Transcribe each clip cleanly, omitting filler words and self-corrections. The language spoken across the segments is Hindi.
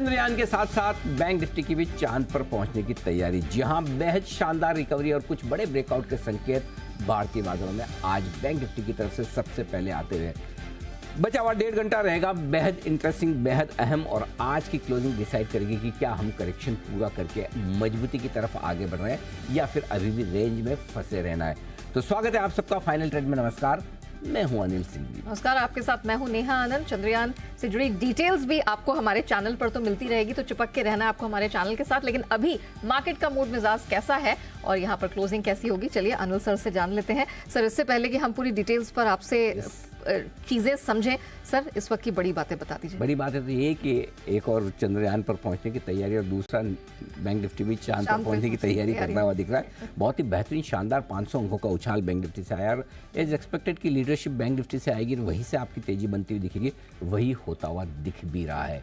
चंद्रयान के साथ साथ बैंक निफ्टी की भी चांद पर पहुंचने की तैयारी। जी हां, बेहद शानदार रिकवरी और कुछ बड़े ब्रेकआउट के संकेत भारतीय बाजारों में आज बैंक निफ्टी की तरफ से सबसे पहले आते हुए। बचा हुआ 1.5 घंटा रहेगा बेहद इंटरेस्टिंग, बेहद अहम, और आज की क्लोजिंग डिसाइड करेगी कि क्या हम करेक्शन पूरा करके मजबूती की तरफ आगे बढ़ रहे हैं या फिर अभी भी रेंज में फंसे रहना है। तो स्वागत है आप सबका फाइनल ट्रेड में। नमस्कार, मैं हूं अनिल सिंह। नमस्कार, आपके साथ मैं हूं नेहा आनंद। चंद्रयान से जुड़ी डिटेल्स भी आपको हमारे चैनल पर तो मिलती रहेगी, तो चिपक के रहना है आपको हमारे चैनल के साथ। लेकिन अभी मार्केट का मूड मिजाज कैसा है और यहाँ पर क्लोजिंग कैसी होगी, चलिए अनिल सर से जान लेते हैं। सर, इससे पहले कि हम पूरी डिटेल्स पर आपसे चीजें समझें, सर इस वक्त की बड़ी बातें बता दीजिए। बड़ी बात है तो ये कि एक और चंद्रयान पर पहुंचने की तैयारी और दूसरा बैंक निफ्टी भी चांद पर पहुंचने की तैयारी करता हुआ दिख रहा है। बहुत ही बेहतरीन शानदार 500 अंकों का उछाल बैंक निफ्टी से आया और एज एक्सपेक्टेड की लीडरशिप बैंक निफ्टी से आएगी, वहीं से आपकी तेजी बनती हुई दिखेगी, वही होता हुआ दिख भी रहा है।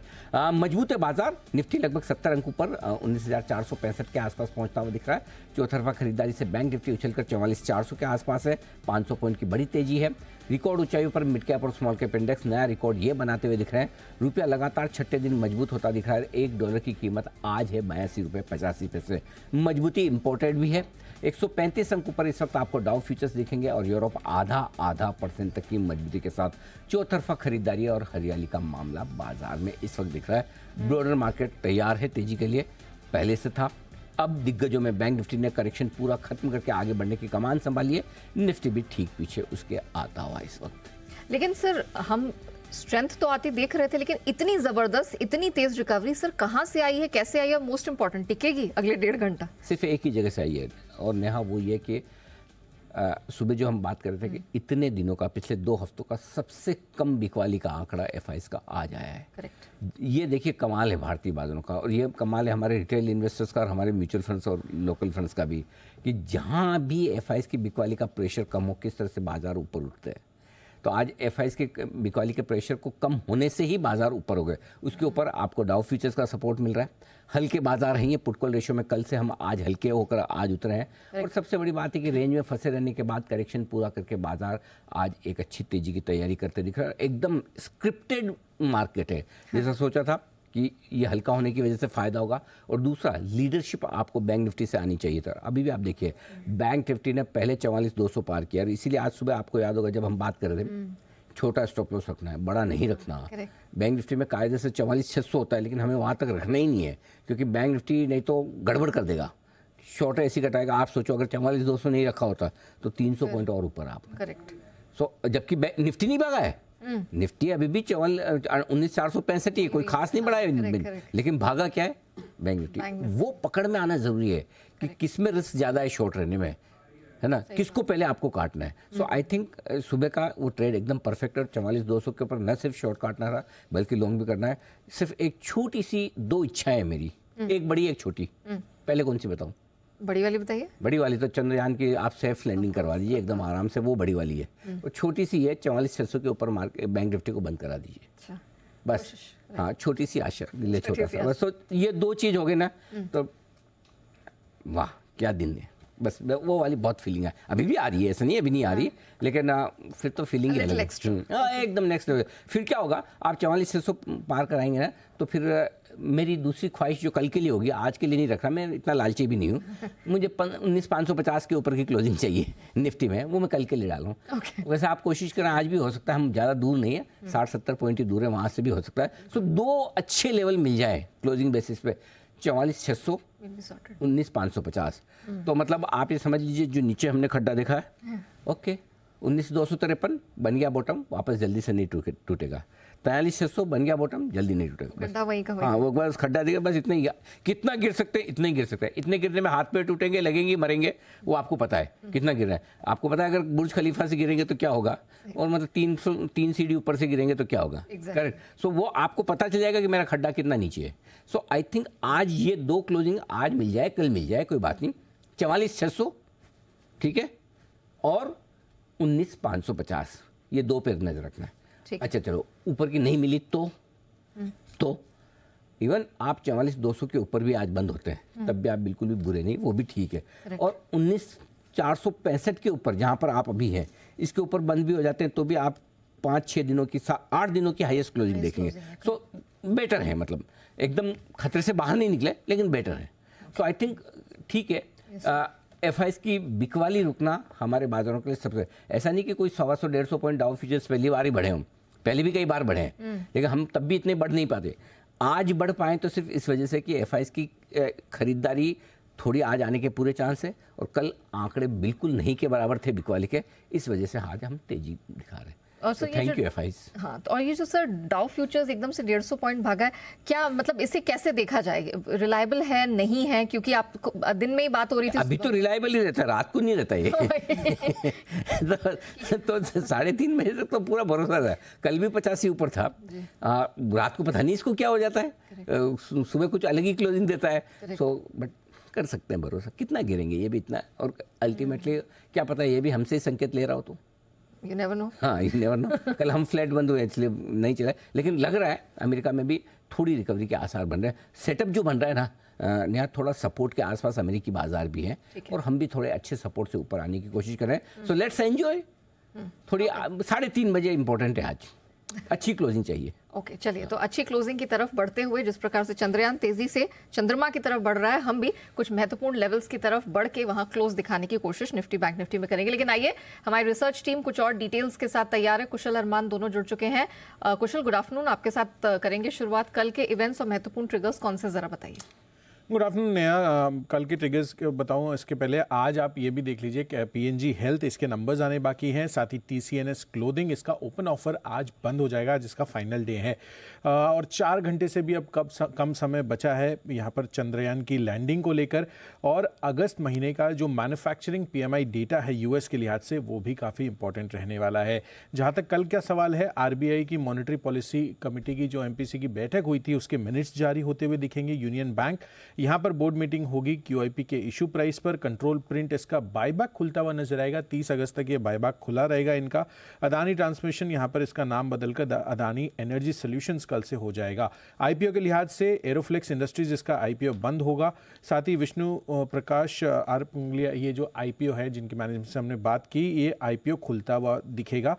मजबूत है बाजार। निफ्टी लगभग 70 अंकों पर 19,465 के आसपास पहुंचता हुआ दिख रहा है। चौतरफा खरीदारी से बैंक निफ्टी उछलकर 44,400 के आसपास है। 500 पॉइंट की बड़ी तेजी है। रिकॉर्ड ऊंचाइयों पर मिड कैप और स्मॉल कैप इंडेक्स नया रिकॉर्ड ये बनाते हुए दिख रहे हैं। रुपया लगातार छठे दिन मजबूत होता दिख रहा है। $1 की कीमत आज है ₹82.85। मजबूती इंपोर्टेड भी है। 135 अंकों पर इस वक्त आपको डाउ फ्यूचर्स दिखेंगे और यूरोप आधा % तक की मजबूती के साथ चौतरफा खरीदारी और हरियाली का मामला बाजार में इस वक्त दिख रहा है। ब्रॉडर मार्केट तैयार है तेजी के लिए, पहले से था। अब दिग्गजों में बैंक निफ्टी ने करेक्शन पूरा खत्म करके आगे बढ़ने की कमान संभाली है। निफ्टी भी ठीक पीछे उसके आता हुआ इस वक्त। लेकिन सर, हम स्ट्रेंथ तो आती देख रहे थे, लेकिन इतनी जबरदस्त, इतनी तेज रिकवरी सर कहां से आई है, कैसे आई है, मोस्ट इंपॉर्टेंट टिकेगी अगले 1.5 घंटा? सिर्फ एक ही जगह से आई है और नेहा वो ये कि सुबह जो हम बात कर रहे थे कि इतने दिनों का, पिछले 2 हफ्तों का सबसे कम बिकवाली का आंकड़ा एफआईएस का आज आया है। करेक्ट। ये देखिए कमाल है भारतीय बाजारों का, और ये कमाल है हमारे रिटेल इन्वेस्टर्स का और हमारे म्यूचुअल फंड्स और लोकल फंड्स का भी, कि जहाँ भी एफआईएस की बिकवाली का प्रेशर कम हो, किस तरह से बाजार ऊपर उठते हैं। तो आज एफआईएस के बिकवाली के प्रेशर को कम होने से ही बाजार ऊपर हो गए। उसके ऊपर आपको डाउ फ्यूचर्स का सपोर्ट मिल रहा है। हल्के बाजार हैं ये, पुट कॉल रेशियो में कल से हम आज हल्के होकर आज उतरे हैं। और सबसे बड़ी बात है कि रेंज में फंसे रहने के बाद करेक्शन पूरा करके बाजार आज एक अच्छी तेजी की तैयारी करते दिख रहा है। एकदम स्क्रिप्टेड मार्केट है, जैसा सोचा था कि ये हल्का होने की वजह से फ़ायदा होगा। और दूसरा, लीडरशिप आपको बैंक निफ्टी से आनी चाहिए था। अभी भी आप देखिए बैंक निफ्टी ने पहले 44,200 पार किया, और इसीलिए आज सुबह आपको याद होगा जब हम बात कर रहे थे, छोटा स्टॉप लॉस रखना है, बड़ा नहीं रखना। बैंक निफ्टी में कायदे से 44,600 होता है, लेकिन हमें वहाँ तक रखना ही नहीं है, क्योंकि बैंक निफ्टी नहीं तो गड़बड़ कर देगा, शॉर्ट ऐसी कटाएगा। आप सोचो अगर 44,200 नहीं रखा होता तो 300 पॉइंट और ऊपर आप। करेक्ट। सो जबकि निफ्टी नहीं भागा है, निफ्टी अभी भी 19,465 ही है, कोई खास नहीं बढ़ा है, लेकिन भागा क्या है बैंक निफ्टी। वो पकड़ में आना जरूरी है कि किस में रिस्क ज्यादा है शॉर्ट रहने में, है ना, किसको पहले आपको काटना है। सो आई थिंक सुबह का वो ट्रेड एकदम परफेक्ट है। 44,200 के ऊपर न सिर्फ शॉर्ट काटना रहा बल्कि लॉन्ग भी करना है। सिर्फ एक छोटी सी 2 इच्छाएं है मेरी, एक बड़ी एक छोटी। पहले कौन सी बताऊं? बड़ी वाली बताइए। बड़ी वाली तो चंद्रयान की आप सेफ लैंडिंग करवा दीजिए एकदम आराम से, वो बड़ी वाली है। और छोटी सी है 44,600 के ऊपर मार्केट बैंक निफ्टी को बंद करा दीजिए। अच्छा, बस हाँ, छोटी सी आशा, ले छोटा सा बस। तो ये 2 चीज हो गई ना, तो वाह क्या दिन है। बस वो वाली बहुत फीलिंग है, अभी भी आ रही है, ऐसा नहीं अभी नहीं आ रही, लेकिन फिर तो फीलिंग है एकदम नेक्स्ट लेवल। फिर क्या होगा, आप 44,600 पार कराएंगे ना, तो फिर मेरी दूसरी ख्वाहिश जो कल के लिए होगी, आज के लिए नहीं रख रहा, मैं इतना लालची भी नहीं हूँ। मुझे 19,550 के ऊपर की क्लोजिंग चाहिए निफ्टी में, वो मैं कल के लिए डालूँ। वैसे आप कोशिश करें, आज भी हो सकता है, हम ज़्यादा दूर नहीं है, 60-70 पॉइंट ही दूर है, वहाँ से भी हो सकता है। सो 2 अच्छे लेवल मिल जाए क्लोजिंग बेसिस पे, 44,600, 19,550। तो मतलब आप ये समझ लीजिए जो नीचे हमने खड्डा देखा है, ओके, 19,253 बन गया बॉटम, वापस जल्दी से नहीं टूटेगा। 43,600 बन गया बॉटम, जल्दी नहीं टूटेगा। हाँ, वो बस खड्डा देगा, बस इतना ही। कितना गिर सकते हैं, इतना ही गिर सकते हैं। इतने गिरने में हाथ पैर टूटेंगे, लगेंगे, मरेंगे, वो आपको पता है कितना गिर रहा है। आपको पता है अगर बुर्ज खलीफा से गिरेंगे तो क्या होगा, और मतलब 3 सीढ़ी ऊपर से गिरेंगे तो क्या होगा। करेक्ट। सो वो आपको पता चल जाएगा कि मेरा खड्डा कितना नीचे है। सो आई थिंक आज ये 2 क्लोजिंग आज मिल जाए, कल मिल जाए, कोई बात नहीं। 44,600 ठीक है, और 19,550, ये 2 पे नजर रखना है। अच्छा चलो, ऊपर की नहीं मिली तो इवन आप 44,200 के ऊपर भी आज बंद होते हैं, तब भी आप बिल्कुल भी बुरे नहीं, वो भी ठीक है। और 19,465 के ऊपर जहां पर आप अभी हैं, इसके ऊपर बंद भी हो जाते हैं, तो भी आप 5-6 दिनों की 8 दिनों की हाईएस्ट क्लोजिंग देखेंगे। सो बेटर है, मतलब एकदम खतरे से बाहर नहीं निकले लेकिन बेटर है। तो आई थिंक ठीक है। एफआईएस की बिकवाली रुकना हमारे बाजारों के लिए सबसे, ऐसा नहीं कि कोई 100-150 पॉइंट डाउ फ्यूचर्स पहली बार ही बढ़े हों, पहले भी कई बार बढ़े हैं लेकिन हम तब भी इतने बढ़ नहीं पाते। आज बढ़ पाए तो सिर्फ इस वजह से कि एफआईएस की खरीदारी थोड़ी आज आने के पूरे चांस है और कल आंकड़े बिल्कुल नहीं के बराबर थे बिकवाली के, इस वजह से आज हम तेजी दिखा रहे हैं। और सर थैंक यू एफआईएस। हाँ, तो और ये जो सर डाउ फ्यूचर्स एकदम से 150 पॉइंट भागा है, क्या मतलब इसे कैसे देखा जाएगा? रिलायबल है नहीं है? क्योंकि आप दिन में ही बात हो रही थी, अभी तो रिलायबल ही रहता है, रात को नहीं रहता ये तो 3:30 बजे तक तो पूरा भरोसा था। कल भी 85 ऊपर था, रात को पता नहीं इसको क्या हो जाता है, सुबह कुछ अलग ही क्लोजिंग देता है। सो बट कर सकते हैं भरोसा, कितना गिरेंगे ये भी इतना, और अल्टीमेटली क्या पता ये भी हमसे ही संकेत ले रहा हो तो यू नेवर नो। हाँ, यू नेवर नो। कल हम फ्लैट बंद हुए इसलिए नहीं चला, लेकिन लग रहा है अमेरिका में भी थोड़ी रिकवरी के आसार बन रहे हैं। सेटअप जो बन रहा है ना यहाँ थोड़ा सपोर्ट के आसपास अमेरिकी बाजार भी है और हम भी थोड़े अच्छे सपोर्ट से ऊपर आने की कोशिश कर रहे हैं। So let's enjoy. थोड़ी 3:30 बजे इंपॉर्टेंट है, आज अच्छी क्लोजिंग चाहिए। ओके, चलिए तो अच्छी क्लोजिंग की तरफ बढ़ते हुए, जिस प्रकार से चंद्रयान तेजी से चंद्रमा की तरफ बढ़ रहा है, हम भी कुछ महत्वपूर्ण लेवल्स की तरफ बढ़ के वहां क्लोज दिखाने की कोशिश निफ्टी बैंक निफ्टी में करेंगे। लेकिन आइए, हमारी रिसर्च टीम कुछ और डिटेल्स के साथ तैयार है। कुशल अरमान दोनों जुड़ चुके हैं। कुशल, गुड आफ्टरनून, आपके साथ करेंगे शुरुआत। कल के इवेंट्स और महत्वपूर्ण ट्रिगर्स कौन से, जरा बताइए। गुड आफ्टरनून नया। कल के ट्रिगर्स बताऊं इसके पहले आज आप ये भी देख लीजिए कि पीएनजी हेल्थ, इसके नंबर्स आने बाकी हैं। साथ ही टीसीएनएस क्लोथिंग, इसका ओपन ऑफर आज बंद हो जाएगा जिसका फाइनल डे है। और 4 घंटे से भी अब कम समय बचा है यहाँ पर चंद्रयान की लैंडिंग को लेकर। और अगस्त महीने का जो मैन्युफैक्चरिंग पीएमआई डेटा है यूएस के लिहाज से, वो भी काफ़ी इंपॉर्टेंट रहने वाला है। जहाँ तक कल क्या सवाल है, आरबीआई की मॉनेटरी पॉलिसी कमेटी की जो एमपीसी की बैठक हुई थी उसके मिनट्स जारी होते हुए दिखेंगे। यूनियन बैंक, यहाँ पर बोर्ड मीटिंग होगी। क्यूआईपी के इशू प्राइस पर कंट्रोल प्रिंट, इसका बायबैक खुलता हुआ नजर आएगा। 30 अगस्त तक ये बायबैक खुला रहेगा इनका। अदानी ट्रांसमिशन, यहाँ पर इसका नाम बदलकर अदानी एनर्जी सॉल्यूशंस कल से हो जाएगा। आईपीओ के लिहाज से एरोफ्लेक्स इंडस्ट्रीज, इसका आईपीओ बंद होगा। साथ ही विष्णु प्रकाश आर पुंगलिया, ये जो आईपीओ है जिनके मैनेजमेंट से हमने बात की, ये आईपीओ खुलता हुआ दिखेगा।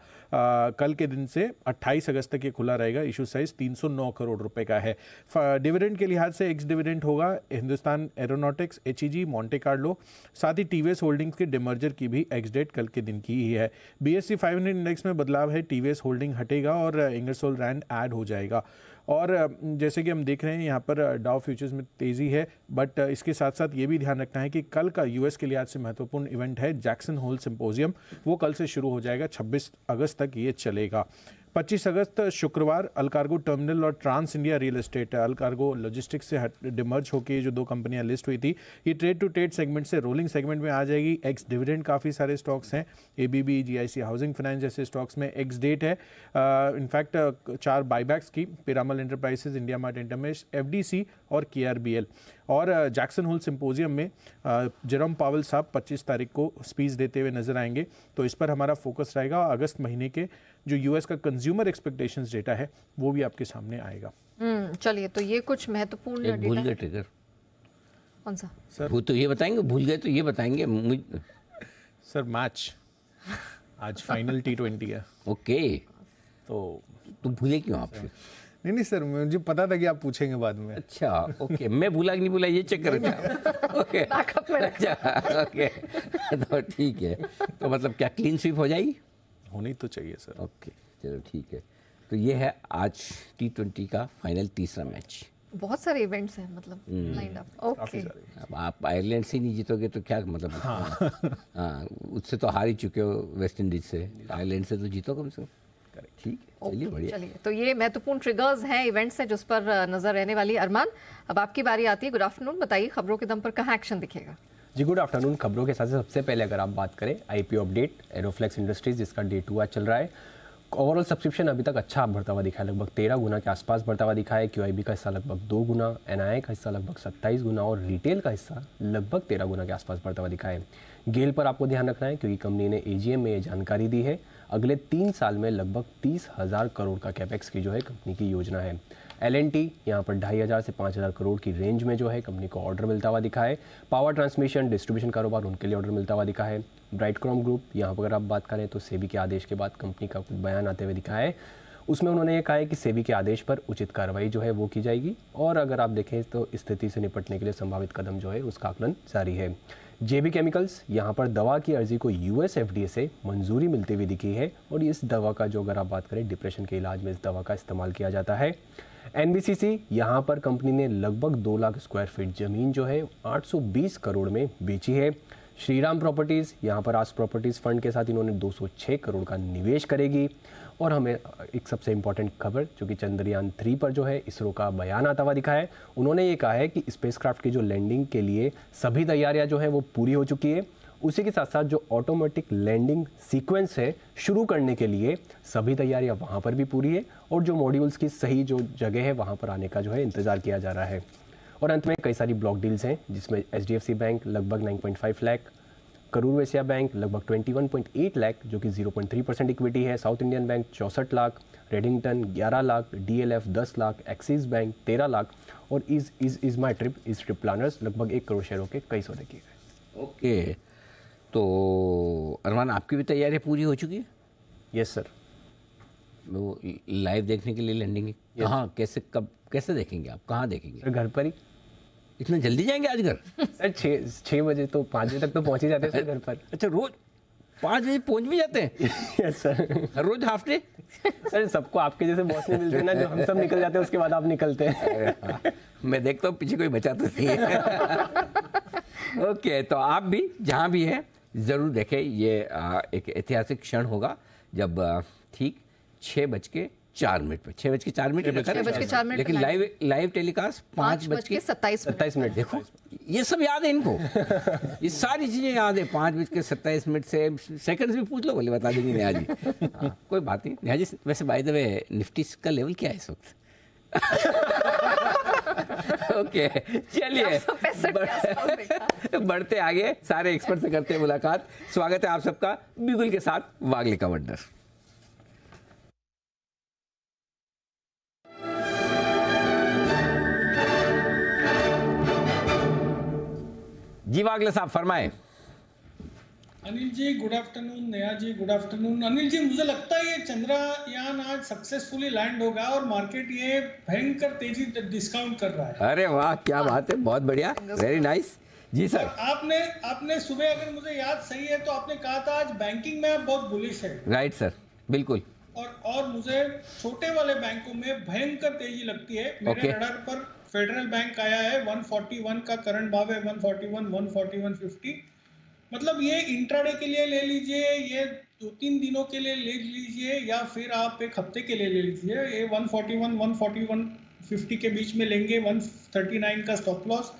कल के दिन से 28 अगस्त तक ये खुला रहेगा। इशू साइज 309 करोड़ रुपए का है। डिविडेंड के लिहाज से एक्स डिविडेंड होगा Hindustan aeronautics, HEG, Monte Carlo, साथ ही टीवीएस होल्डिंग्स के डिमर्जर की भी एक्स डेट कल के दिन की ही है। बीएससी 500 इंडेक्स में बदलाव है, टीवीएस होल्डिंग हटेगा और इंगरसोल रैंड ऐड हो जाएगा। और जैसे कि हम देख रहे हैं यहाँ पर डाउ फ्यूचर्स में तेज़ी है, बट इसके साथ साथ ये भी ध्यान रखना है कि कल का यूएस के लिहाज से महत्वपूर्ण इवेंट है जैक्सन होल सिंपोजियम, वो कल से शुरू हो जाएगा, 26 अगस्त तक ये चलेगा। 25 अगस्त शुक्रवार अलकार्गो टर्मिनल और trans India real estate, Allcargo logistics से डिमर्ज होकर जो 2 कंपनियां लिस्ट हुई थी, ये ट्रेड टू ट्रेड सेगमेंट से रोलिंग सेगमेंट में आ जाएगी। एक्स डिविडेंड काफ़ी सारे स्टॉक्स हैं, एबीबी, जीआईसी हाउसिंग फाइनेंस जैसे स्टॉक्स में एक्स डेट है। इनफैक्ट 4 बाईबैक्स की, Piramal enterprises, India mart intermesh, FDC और केआरबीएल। और जैक्सन होल सिंपोजियम में जेरोम पावल साहब 25 तारीख को स्पीच देते हुए नजर आएंगे, तो इस पर हमारा फोकस रहेगा। अगस्त महीने के जो यूएस का कंज्यूमर एक्सपेक्टेशंस डेटा है वो भी आपके सामने आएगा। चलिए, तो ये कुछ महत्वपूर्ण भूल गए ट्रिगर कौन सा सर? वो तो ये बताएंगे, भूल गए तो ये बताएंगे सर मैच आज फाइनल T20 है। ओके, तो भूले क्यों आप फिर? नहीं सर, मुझे पता था कि आप पूछेंगे बाद में। अच्छा, ओके, मैं भूला कि नहीं भूला ये चेक करना। ओके, बैकअप में अच्छा, ओके, तो ठीक है। तो मतलब क्या क्लीन स्वीप हो जाएगी? होनी तो चाहिए सर। ओके, चलो ठीक है। तो ये है आज T20 का फाइनल तीसरा मैच। बहुत सारे इवेंट्स हैं, मतलब लाइंड अप। ओके, अब आप आयरलैंड से नहीं जीतोगे तो क्या मतलब? हाँ, उससे तो हार ही चुके हो वेस्ट इंडीज से, आयरलैंड से तो जीतो कम से कम। ठीक है, चलिए बढ़िया। चलिए, तो ये महत्वपूर्ण ट्रिगर्स हैं, इवेंट्स हैं जिस पर नजर रहने वाली। अरमान, अब आपकी बारी आती है। गुड आफ्टरनून, बताइए खबरों के दम पर कहाँ एक्शन दिखेगा? जी गुड आफ्टरनून। खबरों के साथ सबसे पहले अगर आप बात करें आईपीओ अपडेट, एरोफ्लेक्स इंडस्ट्रीज जिसका डे 2 आज चल रहा है। ओवरऑल सब्सक्रिप्शन अभी तक अच्छा बढ़ता हुआ दिखा है, लगभग 13 गुना के आसपास बढ़ता हुआ दिखा है। क्यूआईबी का हिस्सा लगभग 2 गुना, एनआईआई का हिस्सा लगभग 27 गुना और रिटेल का हिस्सा लगभग 13 गुना के आसपास बढ़ता हुआ दिखा है। गेल पर आपको ध्यान रखना है क्योंकि कंपनी ने एजीएम में ये जानकारी दी है, अगले 3 साल में लगभग 30,000 करोड़ का कैपेक्स की जो है कंपनी की योजना है। एलएनटी यहाँ पर 2,500 से 5,000 करोड़ की रेंज में जो है कंपनी को ऑर्डर मिलता हुआ दिखा है। पावर ट्रांसमिशन, डिस्ट्रीब्यूशन कारोबार, उनके लिए ऑर्डर मिलता हुआ दिखा है। ब्राइटकॉम ग्रुप, यहाँ पर अगर आप बात करें तो सेबी के आदेश के बाद कंपनी का कुछ बयान आते हुए दिखा है। उसमें उन्होंने ये कहा है कि सेबी के आदेश पर उचित कार्रवाई जो है वो की जाएगी, और अगर आप देखें तो स्थिति से निपटने के लिए संभावित कदम जो है उसका आकलन जारी है। जेबी केमिकल्स यहाँ पर दवा की अर्जी को यूएस एफडीए से मंजूरी मिलती हुई दिखी है, और इस दवा का जो अगर आप बात करें डिप्रेशन के इलाज में इस दवा का इस्तेमाल किया जाता है। एनबीसीसी यहाँ पर कंपनी ने लगभग 2 लाख स्क्वायर फीट ज़मीन जो है 820 करोड़ में बेची है। श्रीराम प्रॉपर्टीज़ यहाँ पर आज प्रॉपर्टीज़ फंड के साथ इन्होंने 206 करोड़ का निवेश करेगी। और हमें एक सबसे इम्पॉर्टेंट खबर जो कि चंद्रयान 3 पर जो है इसरो का बयान आता हुआ दिखा है। उन्होंने ये कहा है कि स्पेसक्राफ्ट की जो लैंडिंग के लिए सभी तैयारियां जो है वो पूरी हो चुकी है। उसी के साथ साथ जो ऑटोमेटिक लैंडिंग सीक्वेंस है शुरू करने के लिए सभी तैयारियां वहाँ पर भी पूरी है, और जो मॉड्यूल्स की सही जो जगह है वहाँ पर आने का जो है इंतज़ार किया जा रहा है। और अंत में कई सारी ब्लॉक डील्स हैं जिसमें HDFC बैंक लगभग 9.5 लाख, करूर वैश्य बैंक लगभग 21.8 लाख जो कि 0.3% इक्विटी है, south Indian bank 64 lakh, Redington 11 lakh, DLF 10 lakh, axis bank 13 lakh, और इज माई ट्रिप प्लानर्स लगभग 1 करोड़ शेयरों के कई सौदे किए गए। ओके, तो अरमान आपकी भी तैयारी पूरी हो चुकी है? Yes sir. वो लाइव देखने के लिए लैंडिंग कहाँ, कैसे, कब, कैसे देखेंगे आप, कहाँ देखेंगे? सर घर पर ही। इतना जल्दी जाएंगे आज घर? सर 6 बजे तो 5 बजे तक तो पहुँच ही जाते हैं सर घर पर। अच्छा, रोज 5 बजे पहुँच भी जाते हैं? Yes sir. हर रोज हाफ डे? सर सबको आपके जैसे बॉस नहीं मिलते ना, जो हम सब निकल जाते हैं उसके बाद आप निकलते हैं। मैं देखता हूँ पीछे कोई बचा तो नहीं है। ओके, तो आप भी जहाँ भी हैं ज़रूर देखें, ये एक ऐतिहासिक क्षण होगा जब ठीक 6:04 पर 6:04 लेकिन लाइव टेलीकास्ट 5:27 देखो ये सब याद है इनको। ये सारी चीजें याद है। 5:27 से सेकंड्स भी पूछ लो, बोले बता देंगे नेहा जी। हाँ, कोई बात नहीं नेहा जी। वैसे बाय द वे निफ्टी का लेवल क्या है इस वक्त? ओके, चलिए बढ़ते आगे, सारे एक्सपर्ट से करते हैं मुलाकात। स्वागत है आप सबका बिगुल के साथ वागले का वंडर। जी वागले साहब फरमाएं। Anil ji good afternoon, Neha ji good afternoon. Anil ji मुझे लगता है ये चंद्रयान आज सक्सेसफुली लैंड होगा और मार्केट ये भयंकर तेजी डिस्काउंट कर रहा है। अरे वाह, क्या बात है, बहुत बढ़िया, वेरी नाइस। जी सर। आपने सुबह, अगर मुझे याद सही है तो आपने कहा था आज बैंकिंग में आप बहुत बुलिश है। राइट सर, बिल्कुल। और मुझे छोटे वाले बैंकों में भयंकर तेजी लगती है। मेरे रडार पर फेडरल बैंक आया है 141 का करंट भाव है, 141, 141.50। मतलब ये इंट्राडे के लिए ले लीजिए, ये 2-3 दिनों के लिए ले लीजिए, या फिर आप एक हफ्ते के लिए ले लीजिए। ये 141, 141.50 के बीच में लेंगे। 139 का स्टॉप लॉस,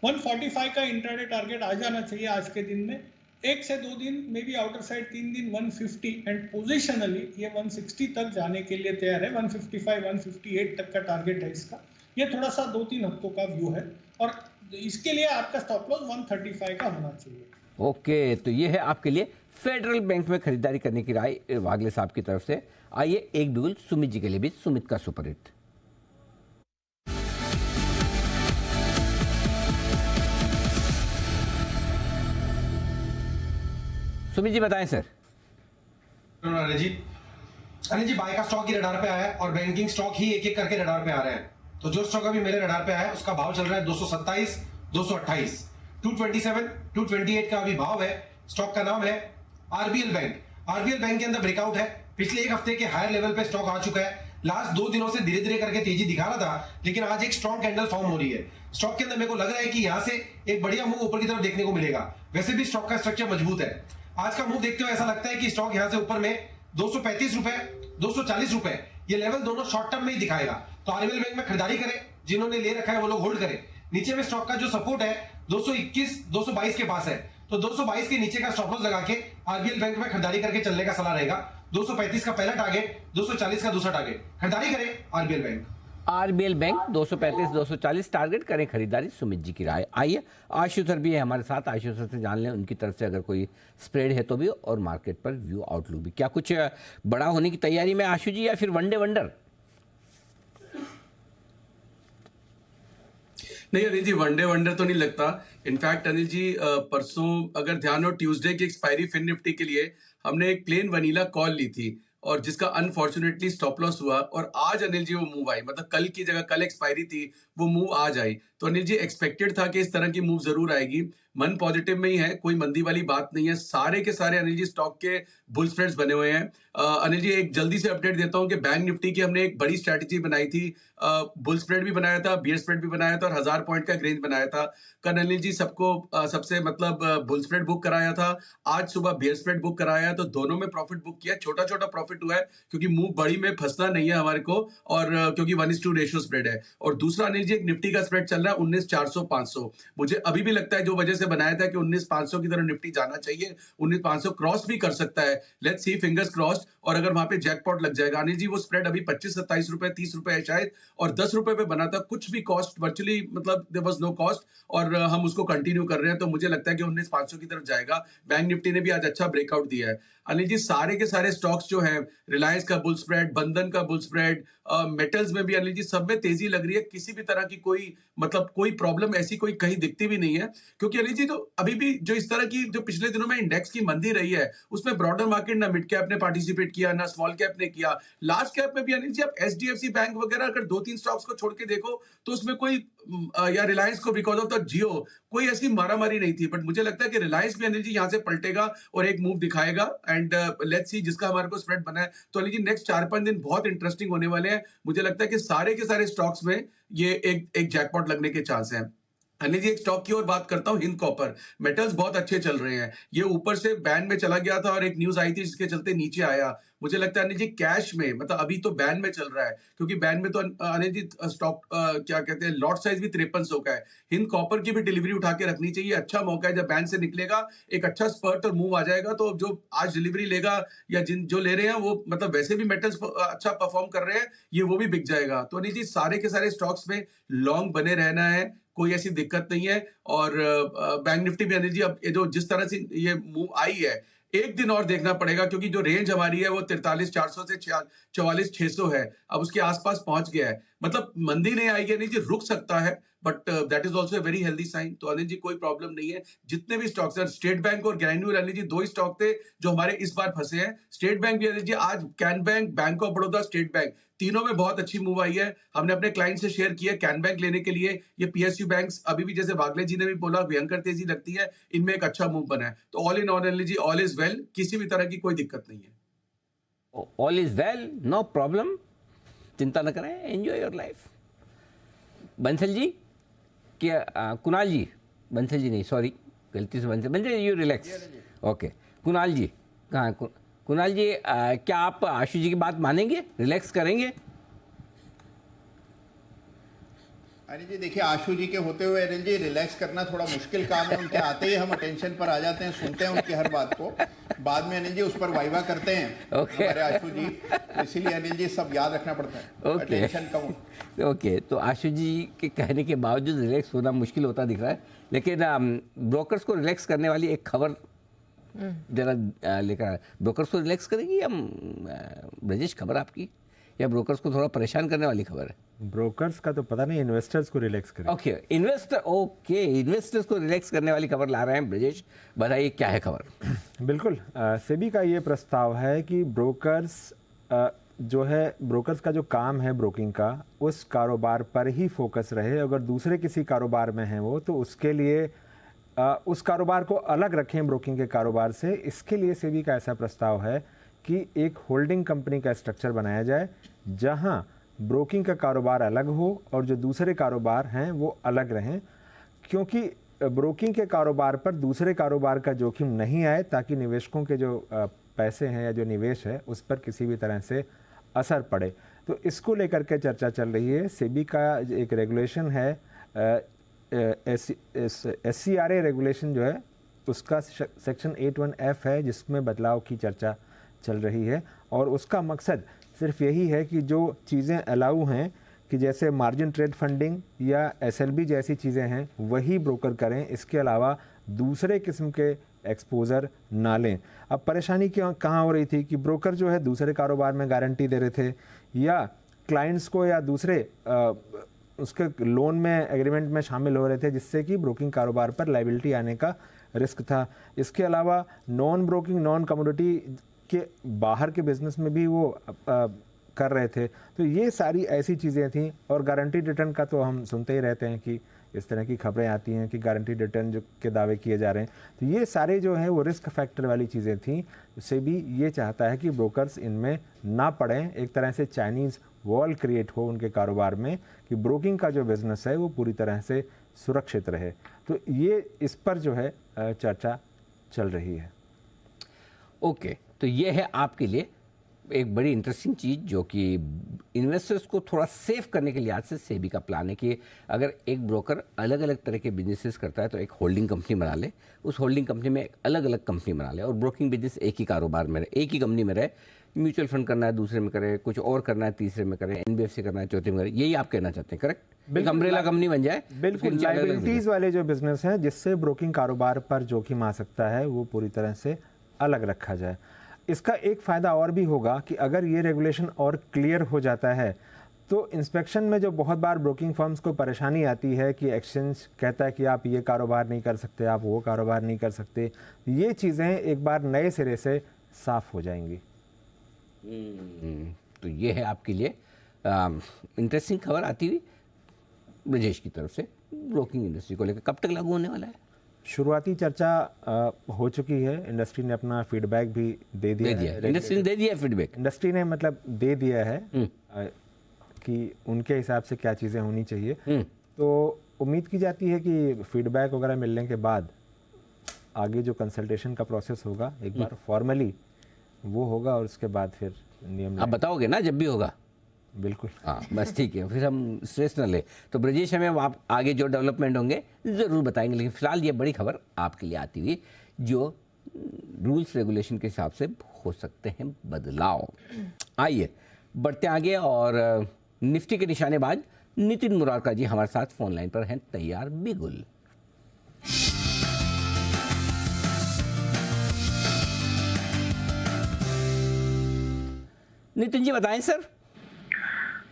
145 का इंट्राडे टारगेट आ जाना चाहिए आज के दिन में। 1 से 2 दिन मे बी आउटर साइड, 3 दिन 150, एंड पोजिशनली ये 160 तक जाने के लिए तैयार है। 155, 158 तक का टारगेट है इसका। ये थोड़ा सा 2-3 हफ्तों का व्यू है, और इसके लिए आपका स्टॉप लॉस 135 का होना चाहिए। ओके, तो ये है आपके लिए फेडरल बैंक में खरीदारी करने की राय वागले साहब की तरफ से। आइए एक बिगुल सुमित जी के लिए भी, सुमित का सुपरहिट। सुमित जी बताएं सर। अनिल जी बाय का स्टॉक ही रडार पे आया है, और बैंकिंग स्टॉक ही एक एक करके रडार पे आ रहे हैं। तो जो स्टॉक अभी मेरे रडार पे आया है उसका भाव चल रहा है 227, 228, 227, 228 का अभी भाव है। स्टॉक का नाम है आरबीएल बैंक। आरबीएल बैंक के अंदर ब्रेकआउट है। पिछले एक हफ्ते के हायर लेवल पे स्टॉक आ चुका है। लास्ट 2 दिनों से धीरे धीरे करके तेजी दिखा रहा था, लेकिन आज एक स्ट्रॉन्ग कैंडल फॉर्म हो रही है। स्टॉक के अंदर मेरे को लग रहा है कि यहाँ से एक बढ़िया मूव ऊपर की तरफ देखने को मिलेगा। वैसे भी स्टॉक का स्ट्रक्चर मजबूत है। आज का मूव देखते हुए ऐसा लगता है कि स्टॉक यहाँ से ऊपर में 235 रुपए, 240 रुपए, ये लेवल दोनों शॉर्ट टर्म में ही दिखाएगा। तो आरबीएल बैंक में खरीदारी करें, जिन्होंने ले रखा है वो लोग होल्ड करें। नीचे में स्टॉक का जो सपोर्ट है 221, 222 के पास है, तो 222 के नीचे का स्टॉप लॉस लगा के आरबीएल बैंक में खरीदारी करके चलने का सलाह रहेगा। 235 का पहला टारगेट, 240 का दूसरा टारगेट, खरीदारी करें RBL bank. RBL bank 235, 240 target करें खरीदारी, सुमित जी की राय। आइए आशु सर भी है हमारे साथ, आशु सर से जान लें उनकी तरफ से अगर कोई स्प्रेड है तो भी, और मार्केट पर व्यू आउटलुक भी। क्या कुछ बड़ा होने की तैयारी में आशु जी, या फिर वनडे वंडर? नहीं अनिल जी, वनडे वंडर तो नहीं लगता। इनफैक्ट अनिल जी परसों अगर ध्यान हो, ट्यूसडे की एक्सपायरी फिन निफ्टी के लिए हमने एक प्लेन वनीला कॉल ली थी, और जिसका अनफॉर्चुनेटली स्टॉप लॉस हुआ, और आज अनिल जी वो मूव आई, मतलब कल की जगह, कल एक्सपायरी थी, वो मूव आज आई। तो अनिल जी एक्सपेक्टेड था कि इस तरह की मूव जरूर आएगी। मन पॉजिटिव में ही है, कोई मंदी वाली बात नहीं है। सारे के सारे अनिल जी स्टॉक के बुल स्प्रेड्स बने हुए हैं। अनिल जी एक जल्दी से अपडेट देता हूं कि बैंक निफ्टी की हमने एक बड़ी स्ट्रैटेजी बनाई थी। बुल स्प्रेड भी बनाया था, बियर स्प्रेड भी बनाया था, और 1000 पॉइंट का रेंज बनाया था। कल अनिल जी सबको सबसे मतलब बुल स्प्रेड बुक कराया था, आज सुबह बियर स्प्रेड बुक कराया, तो दोनों में प्रॉफिट बुक किया। छोटा छोटा प्रॉफिट हुआ है क्योंकि मूव बड़ी में फंसना नहीं है हमारे को, और क्योंकि 1:2 रेशियो स्प्रेड है। और दूसरा अनिल जी एक निफ्टी का स्प्रेड चल रहा है 19,400-500। मुझे अभी भी लगता है जो वजह से बनाया था कि 19,500 की तरफ निफ्टी जाना चाहिए, 19,500 क्रॉस भी कर सकता है। Let's see, fingers crossed. और अगर वहां पे जैकपॉट लग जाएगा अनिल जी, वो स्प्रेड अभी 25-27 रुपए 30 रुपए है शायद, और 10 रुपए पे बना था, कुछ भी कॉस्ट वर्चुअली, मतलब देयर वाज नो कॉस्ट, और हम उसको कंटिन्यू कर रहे हैं। तो मुझे लगता है कि 19,500 की तरफ जाएगा। बैंक निफ्टी ने भी आज अच्छा ब्रेकआउट दिया है। अनिल जी सारे के सारे स्टॉक्स जो हैं, रिलायंस का बुल स्प्रेड, बंधन का बुल स्प्रेड, मेटल्स में भी अनिल जी सब में तेजी लग रही है। किसी भी तरह की कोई मतलब कोई प्रॉब्लम ऐसी कोई कहीं दिखती भी नहीं है, क्योंकि अनिल जी तो अभी भी जो इस तरह की जो पिछले दिनों में इंडेक्स की मंदी रही है, उसमें ब्रॉडर मार्केट ना मिड कैप ने पार्टिसिपेट किया, ना स्मॉल कैप ने किया। लार्ज कैप में भी अनिल जी आप एचडीएफसी बैंक वगैरह अगर 2-3 स्टॉक्स को छोड़ के देखो तो उसमें कोई या रिलायंस को बिकॉज ऑफ द जियो कोई ऐसी मारामारी नहीं थी। बट मुझे लगता है कि रिलायंस भी अनिल जी यहाँ से पलटेगा और एक मूव दिखाएगा, एंड लेट्स सी जिसका हमारे को स्प्रेड बना है। तो अनिल जी नेक्स्ट 4-5 दिन बहुत इंटरेस्टिंग होने वाले हैं। मुझे लगता है कि सारे के सारे स्टॉक्स में ये एक जैकपॉट लगने के चांस हैं। अनिल जी एक स्टॉक की और बात करता हूं, हिंद कॉपर। मेटल्स बहुत अच्छे चल रहे हैं। ये ऊपर से बैन में चला गया था और एक न्यूज आई थी जिसके चलते नीचे आया। मुझे लगता है अनिल जी कैश में, मतलब अभी तो बैन में चल रहा है, क्योंकि बैन में तो अनिल जी स्टॉक क्या कहते हैं, लॉट साइज भी 5300 का है। हिंद कॉपर की भी डिलीवरी उठा के रखनी चाहिए। अच्छा मौका है, जब बैन से निकलेगा एक अच्छा स्पर्ट और मूव आ जाएगा, तो जो आज डिलीवरी लेगा या जिन जो ले रहे हैं वो मतलब वैसे भी मेटल्स अच्छा परफॉर्म कर रहे हैं, ये वो भी बिक जाएगा। तो अनिल जी सारे के सारे स्टॉक्स में लॉन्ग बने रहना है, कोई ऐसी दिक्कत नहीं है। और बैंक निफ्टी भी अनिल जी अब ये जो जिस तरह से ये मूव आई है, एक दिन और देखना पड़ेगा, क्योंकि जो रेंज हमारी है वो 43,400 से 44,600 है। अब उसके आसपास पहुंच गया है, मतलब मंदी नहीं आएगी अनिल जी, रुक सकता है, but that is also very healthy sign. तो अनिल जी कोई प्रॉब्लम नहीं है। जितने भी स्टॉक्स हैं, स्टेट बैंक और ग्रैन्यूल अनिल जी दो ही स्टॉक थे जो हमारे इस बार फंसे हैं। स्टेट बैंक भी अनिल जी आज, can bank, bank of Baroda, state bank, तीनों में बहुत अच्छी मूव आई है। हमने अपने क्लाइंट से शेयर किया कैन बैंक लेने के लिए। ये पीएसयू बैंक्स अभी भी, जैसे वागले जी ने भी बोला, भयंकर तेजी लगती है, इनमें एक अच्छा मूव बना है। तो all in all Anil ji all is well, किसी भी तरह की कोई दिक्कत नहीं है। All is well, no problem, चिंता न करें, enjoy your life. Bansal ji, क्या कुणाल जी, बंसल जी नहीं, सॉरी गलती से Bansal ji, you relax. Okay Kunal ji, कहाँ कुणाल जी, क्या आप आशु जी की बात मानेंगे, रिलैक्स करेंगे? अनिल जी देखिए, आशु जी के होते हुए अनिल जी रिलैक्स करना थोड़ा मुश्किल काम है। उनके आते ही हम अटेंशन पर आ जाते हैं, सुनते हैं उनकी हर बात को, बाद में अनिल जी उस पर वाइवा करते हैं हमारे आशु जी। इसीलिए अनिल जी सब याद रखना पड़ता है, अटेंशन कम। ओके, तो आशु जी के कहने के बावजूद रिलैक्स होना मुश्किल होता दिख रहा है, लेकिन ब्रोकर्स को रिलैक्स करने वाली एक खबर जरा लेकर, ब्रोकर्स को रिलैक्स करेगी या ब्रजेश खबर आपकी, या ब्रोकर्स को थोड़ा परेशान करने वाली खबर है? ब्रोकर्स का तो पता नहीं, इन्वेस्टर्स को रिलैक्स करें। ओके, इन्वेस्टर्स को रिलैक्स करने वाली खबर ला रहे हैं ब्रजेश, बताइए क्या है खबर? बिल्कुल, सेबी का ये प्रस्ताव है कि ब्रोकर्स जो है, ब्रोकर्स का जो काम है ब्रोकिंग का, उस कारोबार पर ही फोकस रहे। अगर दूसरे किसी कारोबार में हैं वो, तो उसके लिए उस कारोबार को अलग रखें ब्रोकिंग के कारोबार से। इसके लिए सेबी का ऐसा प्रस्ताव है कि एक होल्डिंग कंपनी का स्ट्रक्चर बनाया जाए, जहां ब्रोकिंग का कारोबार अलग हो और जो दूसरे कारोबार हैं वो अलग रहें, क्योंकि ब्रोकिंग के कारोबार पर दूसरे कारोबार का जोखिम नहीं आए, ताकि निवेशकों के जो पैसे हैं या जो निवेश है उस पर किसी भी तरह से असर पड़े। तो इसको लेकर के चर्चा चल रही है। सेबी का एक रेगुलेशन है, SCRA रेगुलेशन जो है, उसका सेक्शन 81F है, जिसमें बदलाव की चर्चा चल रही है। और उसका मकसद सिर्फ यही है कि जो चीज़ें अलाउ हैं, कि जैसे मार्जिन ट्रेड फंडिंग या SLB जैसी चीज़ें हैं, वही ब्रोकर करें। इसके अलावा दूसरे किस्म के एक्सपोज़र ना लें। अब परेशानी क्यों कहाँ हो रही थी कि ब्रोकर जो है दूसरे कारोबार में गारंटी दे रहे थे, या क्लाइंट्स को या दूसरे उसके लोन में एग्रीमेंट में शामिल हो रहे थे, जिससे कि ब्रोकिंग कारोबार पर लायबिलिटी आने का रिस्क था। इसके अलावा नॉन ब्रोकिंग, नॉन कमोडिटी के बाहर के बिजनेस में भी वो कर रहे थे। तो ये सारी ऐसी चीज़ें थी। और गारंटीड रिटर्न का तो हम सुनते ही रहते हैं कि इस तरह की खबरें आती हैं कि गारंटीड रिटर्न जो के दावे किए जा रहे हैं। तो ये सारे जो हैं वो रिस्क फैक्टर वाली चीज़ें थी। उससे भी ये चाहता है कि ब्रोकर्स इनमें ना पड़ें, एक तरह से चाइनीज़ वॉल क्रिएट हो उनके कारोबार में, कि ब्रोकिंग का जो बिज़नेस है वो पूरी तरह से सुरक्षित रहे। तो ये इस पर जो है चर्चा चल रही है। ओके, तो ये है आपके लिए एक बड़ी इंटरेस्टिंग चीज़ जो कि इन्वेस्टर्स को थोड़ा सेव करने के लिहाज से सेबी का प्लान है कि अगर एक ब्रोकर अलग अलग तरह के बिजनेसेस करता है तो एक होल्डिंग कंपनी बना ले, उस होल्डिंग कंपनी में अलग अलग कंपनी बना ले और ब्रोकिंग बिजनेस एक ही कारोबार में रहे, एक ही कंपनी में रहे। म्यूचुअल फंड करना है दूसरे में करे, कुछ और करना है तीसरे में करे, एनबीएफसी करना है चौथे में करे, यही आप कहना चाहते हैं, करेक्ट? एक अम्ब्रेला कंपनी बन जाए। बिल्कुल, लायबिलिटीज वाले जो बिजनेस हैं जिससे ब्रोकिंग कारोबार पर जोखिम आ सकता है वो पूरी तरह से अलग रखा जाए। इसका एक फ़ायदा और भी होगा कि अगर ये रेगुलेशन और क्लियर हो जाता है तो इंस्पेक्शन में जो बहुत बार ब्रोकिंग फर्म्स को परेशानी आती है कि एक्सचेंज कहता है कि आप ये कारोबार नहीं कर सकते, आप वो कारोबार नहीं कर सकते, ये चीज़ें एक बार नए सिरे से साफ़ हो जाएंगी। तो ये है आपके लिए इंटरेस्टिंग खबर आती हुई ब्रजेश की तरफ से ब्रोकिंग इंडस्ट्री को लेकर। कब तक लागू होने वाला है? शुरुआती चर्चा हो चुकी है। इंडस्ट्री ने अपना फीडबैक भी दे दिया है। इंडस्ट्री ने दे दिया फीडबैक? इंडस्ट्री ने मतलब दे दिया है कि उनके हिसाब से क्या चीज़ें होनी चाहिए। तो उम्मीद की जाती है कि फीडबैक वगैरह मिलने के बाद आगे जो कंसल्टेशन का प्रोसेस होगा एक बार फॉर्मली वो होगा और उसके बाद फिर नियम आप बताओगे ना जब भी होगा? बिल्कुल, हाँ बस ठीक है, फिर हम स्ट्रेस न ले। तो ब्रजेश हमें आप आगे जो डेवलपमेंट होंगे ज़रूर बताएंगे, लेकिन फिलहाल ये बड़ी खबर आपके लिए आती हुई जो रूल्स रेगुलेशन के हिसाब से हो सकते हैं बदलाव। आइए बढ़ते आगे और निफ्टी के निशानेबाज नितिन मुरारका जी हमारे साथ फोन लाइन पर हैं तैयार बिगुल। नितिन जी बताएं सर।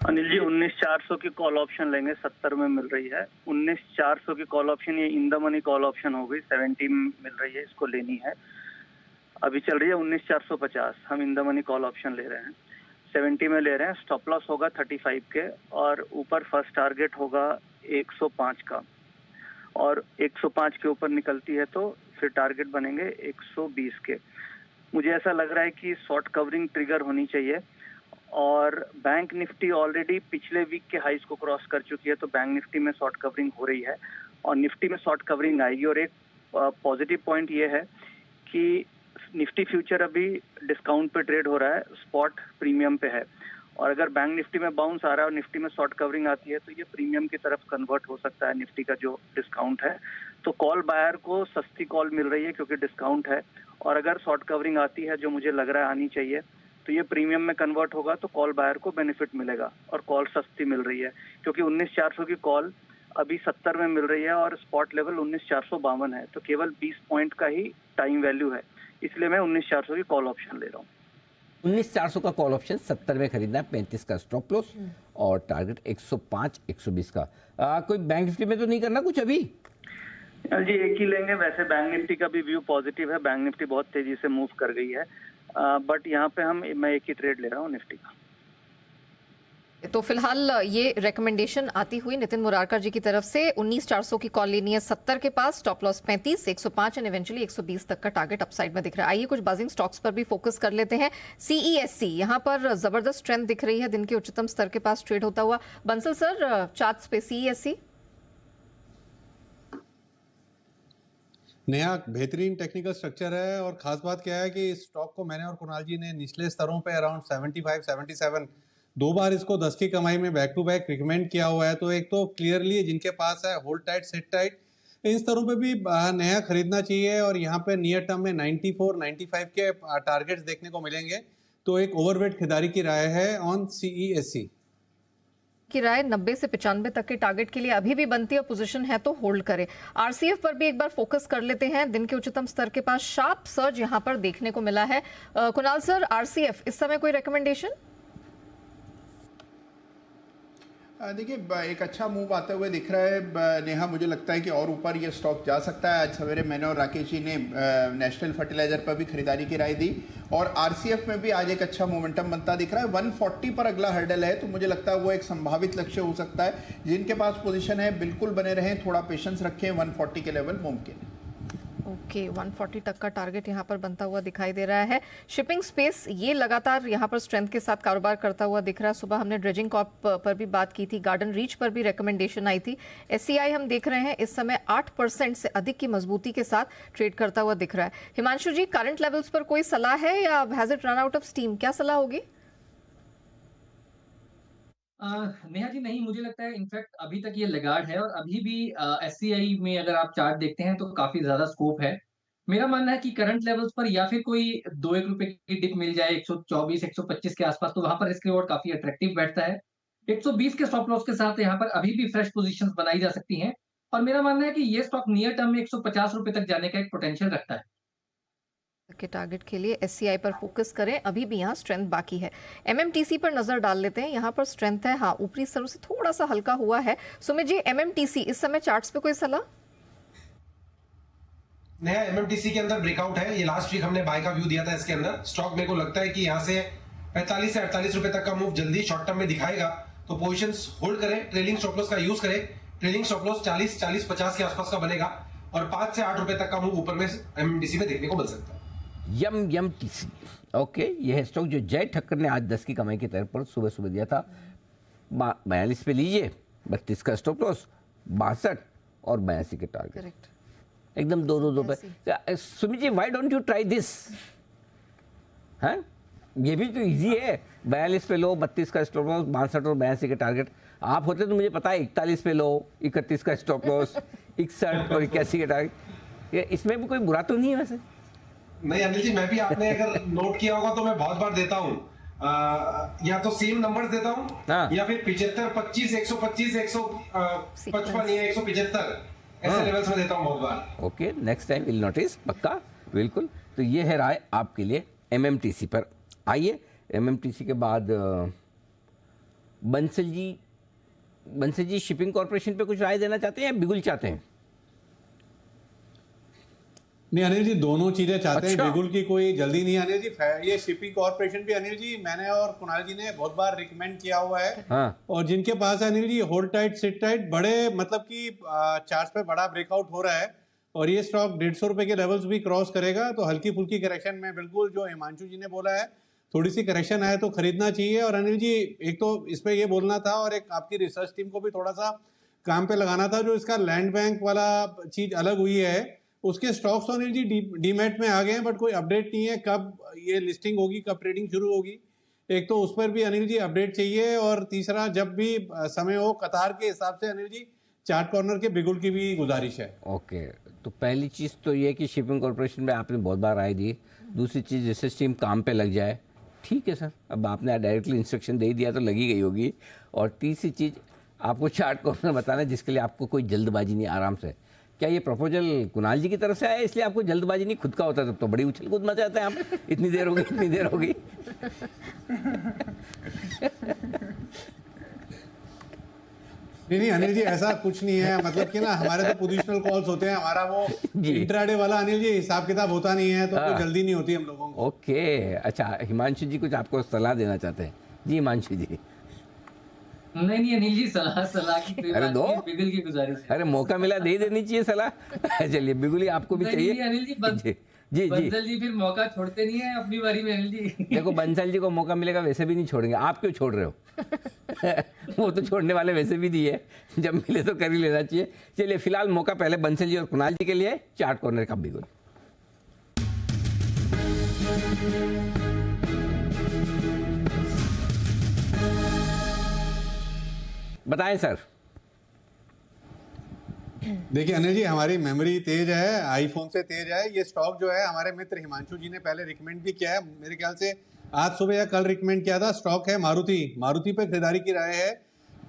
अनिल जी 19,400 की कॉल ऑप्शन लेंगे, 70 में मिल रही है। 19,400 की कॉल ऑप्शन ये in the money call option हो गई, 70 में मिल रही है, इसको लेनी है। अभी चल रही है 19,450, हम in the money call option ले रहे हैं, 70 में ले रहे हैं। स्टॉप लॉस होगा 35 के और ऊपर फर्स्ट टारगेट होगा 105 का, और 105 के ऊपर निकलती है तो फिर टारगेट बनेंगे 120 के। मुझे ऐसा लग रहा है कि शॉर्ट कवरिंग ट्रिगर होनी चाहिए और बैंक निफ्टी ऑलरेडी पिछले वीक के हाइस को क्रॉस कर चुकी है, तो बैंक निफ्टी में शॉर्ट कवरिंग हो रही है और निफ्टी में शॉर्ट कवरिंग आएगी। और एक पॉजिटिव पॉइंट ये है कि निफ्टी फ्यूचर अभी डिस्काउंट पे ट्रेड हो रहा है, स्पॉट प्रीमियम पे है, और अगर बैंक निफ्टी में बाउंस आ रहा है और निफ्टी में शॉर्ट कवरिंग आती है तो ये प्रीमियम की तरफ कन्वर्ट हो सकता है निफ्टी का जो डिस्काउंट है। तो कॉल बायर को सस्ती कॉल मिल रही है क्योंकि डिस्काउंट है, और अगर शॉर्ट कवरिंग आती है जो मुझे लग रहा है आनी चाहिए तो ये प्रीमियम में कन्वर्ट होगा, तो कॉल बायर को बेनिफिट मिलेगा और कॉल सस्ती मिल रही है क्योंकि 19,400 की कॉल अभी 70 में मिल रही है और स्पॉट लेवल 19,452 है, तो केवल 20 पॉइंट का ही टाइम वैल्यू है, इसलिए मैं 19,400 की कॉल ऑप्शन ले रहा हूँ। 19,400 का कॉल ऑप्शन 70 में खरीदना है, 35 का स्टॉप लॉस और टारगेट 105 120 का। कोई बैंक निफ्टी में तो नहीं करना कुछ अभी? जी एक ही लेंगे। वैसे बैंक निफ्टी का भी व्यू पॉजिटिव है, बैंक निफ्टी बहुत तेजी से मूव कर गई है, बट यहाँ पे मैं एक ही ट्रेड ले रहा हूँ निफ्टी का। तो फिलहाल ये रेकमेंडेशन आती हुई नितिन मुरारकर जी की तरफ से 19,400 की कॉल लेनी है 70 के पास, स्टॉप लॉस 35, 105 एंड इवेंचुअली 120 तक का टारगेट अपसाइड में दिख रहा है। आइए कुछ बजिंग स्टॉक्स पर भी फोकस कर लेते हैं। CESC यहाँ पर जबरदस्त ट्रेंड दिख रही है, दिन के उच्चतम स्तर के पास ट्रेड होता हुआ। बंसल सर चार्ट्स पे CESC नया बेहतरीन टेक्निकल स्ट्रक्चर है और खास बात क्या है कि इस स्टॉक को मैंने और कुणाल जी ने निचले स्तरों पे अराउंड 75 77 दो बार इसको 10 की कमाई में बैक टू बैक रिकमेंड किया हुआ है। तो एक तो क्लियरली जिनके पास है होल्ड टाइट सेट टाइट, इन स्तरों पे भी नया खरीदना चाहिए और यहाँ पे नियर टर्म में 94 95 के टारगेट्स देखने को मिलेंगे। तो एक ओवरवेट खरीदारी की राय है ऑन CESC की राय 90 से 95 तक के टारगेट के लिए अभी भी बनती है, पोजीशन है तो होल्ड करें। RCF पर भी एक बार फोकस कर लेते हैं, दिन के उच्चतम स्तर के पास शार्प सर्ज यहां पर देखने को मिला है। कुणाल सर RCF इस समय कोई रिकमेंडेशन? देखिए एक अच्छा मूव आते हुए दिख रहा है नेहा। मुझे लगता है कि और ऊपर ये स्टॉक जा सकता है। आज सवेरे मैंने और राकेश जी ने नेशनल फर्टिलाइजर पर भी खरीदारी की राय दी और आरसीएफ में भी आज एक अच्छा मोमेंटम बनता दिख रहा है। 140 पर अगला हर्डल है, तो मुझे लगता है वो एक संभावित लक्ष्य हो सकता है। जिनके पास पोजीशन है बिल्कुल बने रहें, थोड़ा पेशेंस रखें। 140 के लेवल मुमकिन है। ओके 140 तक का टारगेट यहाँ पर बनता हुआ दिखाई दे रहा है। शिपिंग स्पेस ये लगातार यहाँ पर स्ट्रेंथ के साथ कारोबार करता हुआ दिख रहा है। सुबह हमने ड्रेजिंग कॉर्प पर भी बात की थी, गार्डन रीच पर भी रिकमेंडेशन आई थी। एससीआई हम देख रहे हैं इस समय 8% से अधिक की मजबूती के साथ ट्रेड करता हुआ दिख रहा है। हिमांशु जी, करंट लेवल्स पर कोई सलाह है या has it run out of steam? क्या सलाह होगी? नेहा जी नहीं, मुझे लगता है इनफैक्ट अभी तक ये लगार्ड है और अभी भी एससीआई में अगर आप चार्ट देखते हैं तो काफी ज्यादा स्कोप है। मेरा मानना है कि करंट लेवल्स पर या फिर कोई 2-1 रुपए की डिप मिल जाए 124 125 के आसपास, तो वहां पर रिस्क रिवॉर्ड काफी अट्रैक्टिव बैठता है। 120 के स्टॉप लॉस के साथ यहाँ पर अभी भी फ्रेश पोजीशंस बनाई जा सकती हैं और मेरा मानना है कि ये स्टॉक नियर टर्म में 150 रुपए तक जाने का एक पोटेंशियल रखता है। के टारगेट के लिए एससीआई पर फोकस करें, अभी भी यहाँ स्ट्रेंथ बाकी है। एमएमटीसी पर नजर डाल लेते हैं, यहाँ पर स्ट्रेंथ है। हाँ, ऊपरी स्तरों से थोड़ा सा हल्का हुआ है। सुमित जी, एमएमटीसी इस समय चार्ट्स पे कोई सलाह? नया एमएमटीसी के अंदर ब्रेकआउट है। ये लास्ट वीक हमने बाय का व्यू दिया था इसके अंदर। स्टॉक मेरे को लगता है कि यहाँ से 45 से 48 रुपए तक का मूव जल्दी शॉर्ट टर्म में दिखाएगा, तो पोजीशंस होल्ड करें, ट्रेलिंग स्टॉप लॉस का यूज करें। ट्रेलिंग स्टॉप लॉस 40-50 के आसपास का बनेगा और 5 से 8 रुपए तक का मूव ऊपर में एमएमटीसी में देखने को मिल सकता है। यम टीसी, ओके, यह है स्टॉक जो जय ठक्कर ने आज 10 की कमाई के तौर पर सुबह सुबह दिया था। 42 पे लीजिए, 32 का स्टॉप लॉस, 62 और 82 के टारगेट, एकदम दो पे। Sumit ji, why don't you try this? हैं, ये भी तो इजी है। 42 पे लो, 32 का स्टॉप लॉस, 62 और 82 के टारगेट। आप होते तो मुझे पता है 41 पे लो, 31 का स्टॉप लॉस, 61 और 81 के टारगेट। इसमें भी कोई बुरा तो नहीं है वैसे? नहीं अनिल जी, मैं भी आपने अगर नोट किया होगा तो मैं बहुत बार देता हूँ, या तो सेम नंबर्स देता हूँ या फिर 75, 25, 125, 155 या 175 ऐसे लेवल्स में देता हूँ बहुत बार। Okay, next time will notice, पक्का, बिल्कुल। तो ये है राय आपके लिए एमएमटीसी पर। आइए एमएमटीसी के बाद बंसल जी शिपिंग कॉर्पोरेशन पे कुछ राय देना चाहते हैं या बिगुल चाहते हैं? नहीं अनिल जी, दोनों चीजें चाहते हैं। अच्छा। बिगुल की कोई जल्दी नहीं अनिल जी। ये शिपिंग कॉर्पोरेशन भी अनिल जी मैंने और कुणाल जी ने बहुत बार रिकमेंड किया हुआ है। हाँ। और जिनके पास है अनिल जी, होल्ड टाइट सिट टाइट, बड़े मतलब कि चार्ट्स पे बड़ा ब्रेकआउट हो रहा है और ये स्टॉक 150 रुपए के लेवल्स भी क्रॉस करेगा, तो हल्की फुल्की करेक्शन में बिल्कुल जो हिमांशु जी ने बोला है, थोड़ी सी करेक्शन आए तो खरीदना चाहिए। और अनिल जी, एक तो इस पे ये बोलना था और एक आपकी रिसर्च टीम को भी थोड़ा सा काम पे लगाना था, जो इसका लैंड बैंक वाला चीज अलग हुई है, उसके स्टॉक्स तो अनिल जी डीमैट में आ गए हैं, बट कोई अपडेट नहीं है कब ये लिस्टिंग होगी, कब ट्रेडिंग शुरू होगी। एक तो उस पर भी अनिल जी अपडेट चाहिए और तीसरा जब भी समय हो कतार के हिसाब से अनिल जी चार्ट कॉर्नर के बिगुल की भी गुजारिश है। ओके, तो पहली चीज़ तो ये कि शिपिंग कॉर्पोरेशन में आपने बहुत बार राय दी। दूसरी चीज़, रिसर्च टीम काम पे लग जाए। ठीक है सर, अब आपने डायरेक्टली इंस्ट्रक्शन दे दिया तो लगी गई होगी। और तीसरी चीज़, आपको चार्ट कॉर्नर बताना है जिसके लिए आपको कोई जल्दबाजी नहीं, आराम से। क्या ये प्रपोजल कुणाल जी की तरफ से आया इसलिए आपको जल्दबाजी नहीं? खुद का होता तब तो बड़ी उछल कूद मचाते हैं आप। इतनी देर हो गई, इतनी देर हो गई। नहीं अनिल जी, ऐसा कुछ नहीं है। मतलब कि ना हमारे तो पोजिशनल कॉल्स होते हैं, हमारा वो इंट्राडे वाला अनिल जी हिसाब किताब होता नहीं है, तो कोई जल्दी नहीं होती हम लोगों को। ओके, अच्छा, हिमांशु जी कुछ आपको सलाह देना चाहते हैं? जी हिमांशु जी। नहीं अनिल जी, सलाह की कोई अरे बात दो, नहीं, बिगुल की गुजारिश है। अरे मौका मिला दे देनी चाहिए सलाह। चलिए, बिगुली आपको भी चाहिए। अनिल जी, जी बंसल जी फिर मौका छोड़ते नहीं है अपनी बारी में अनिल जी। देखो, बंसल जी को मौका मिलेगा वैसे भी नहीं छोड़ेंगे, आप क्यों छोड़ रहे हो? वो तो छोड़ने वाले वैसे भी नहीं है, जब मिले तो कर ही लेना चाहिए। चलिए, फिलहाल मौका पहले बंसल जी और कुणाल जी के लिए चार्ट कॉर्नर का बिगुल। बताएं सर। देखिए अनिल जी, हमारी मेमोरी तेज है, आईफोन से तेज है। ये स्टॉक जो है हमारे मित्र हिमांशु जी ने पहले रिकमेंड भी किया है, मेरे ख्याल से आज सुबह या कल रिकमेंड किया था। स्टॉक है मारुति पे खरीदारी की राय है।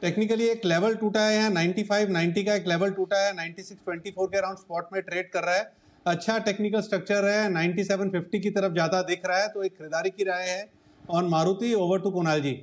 टेक्निकली एक लेवल टूटा है यहाँ 95-90 का एक लेवल टूटा है, 96.24 के अराउंड स्पॉट में ट्रेड कर रहा है। अच्छा टेक्निकल स्ट्रक्चर है, 97.50 की तरफ ज्यादा दिख रहा है, तो एक खरीदारी की राय है on Maruti. Over to Kunal ji.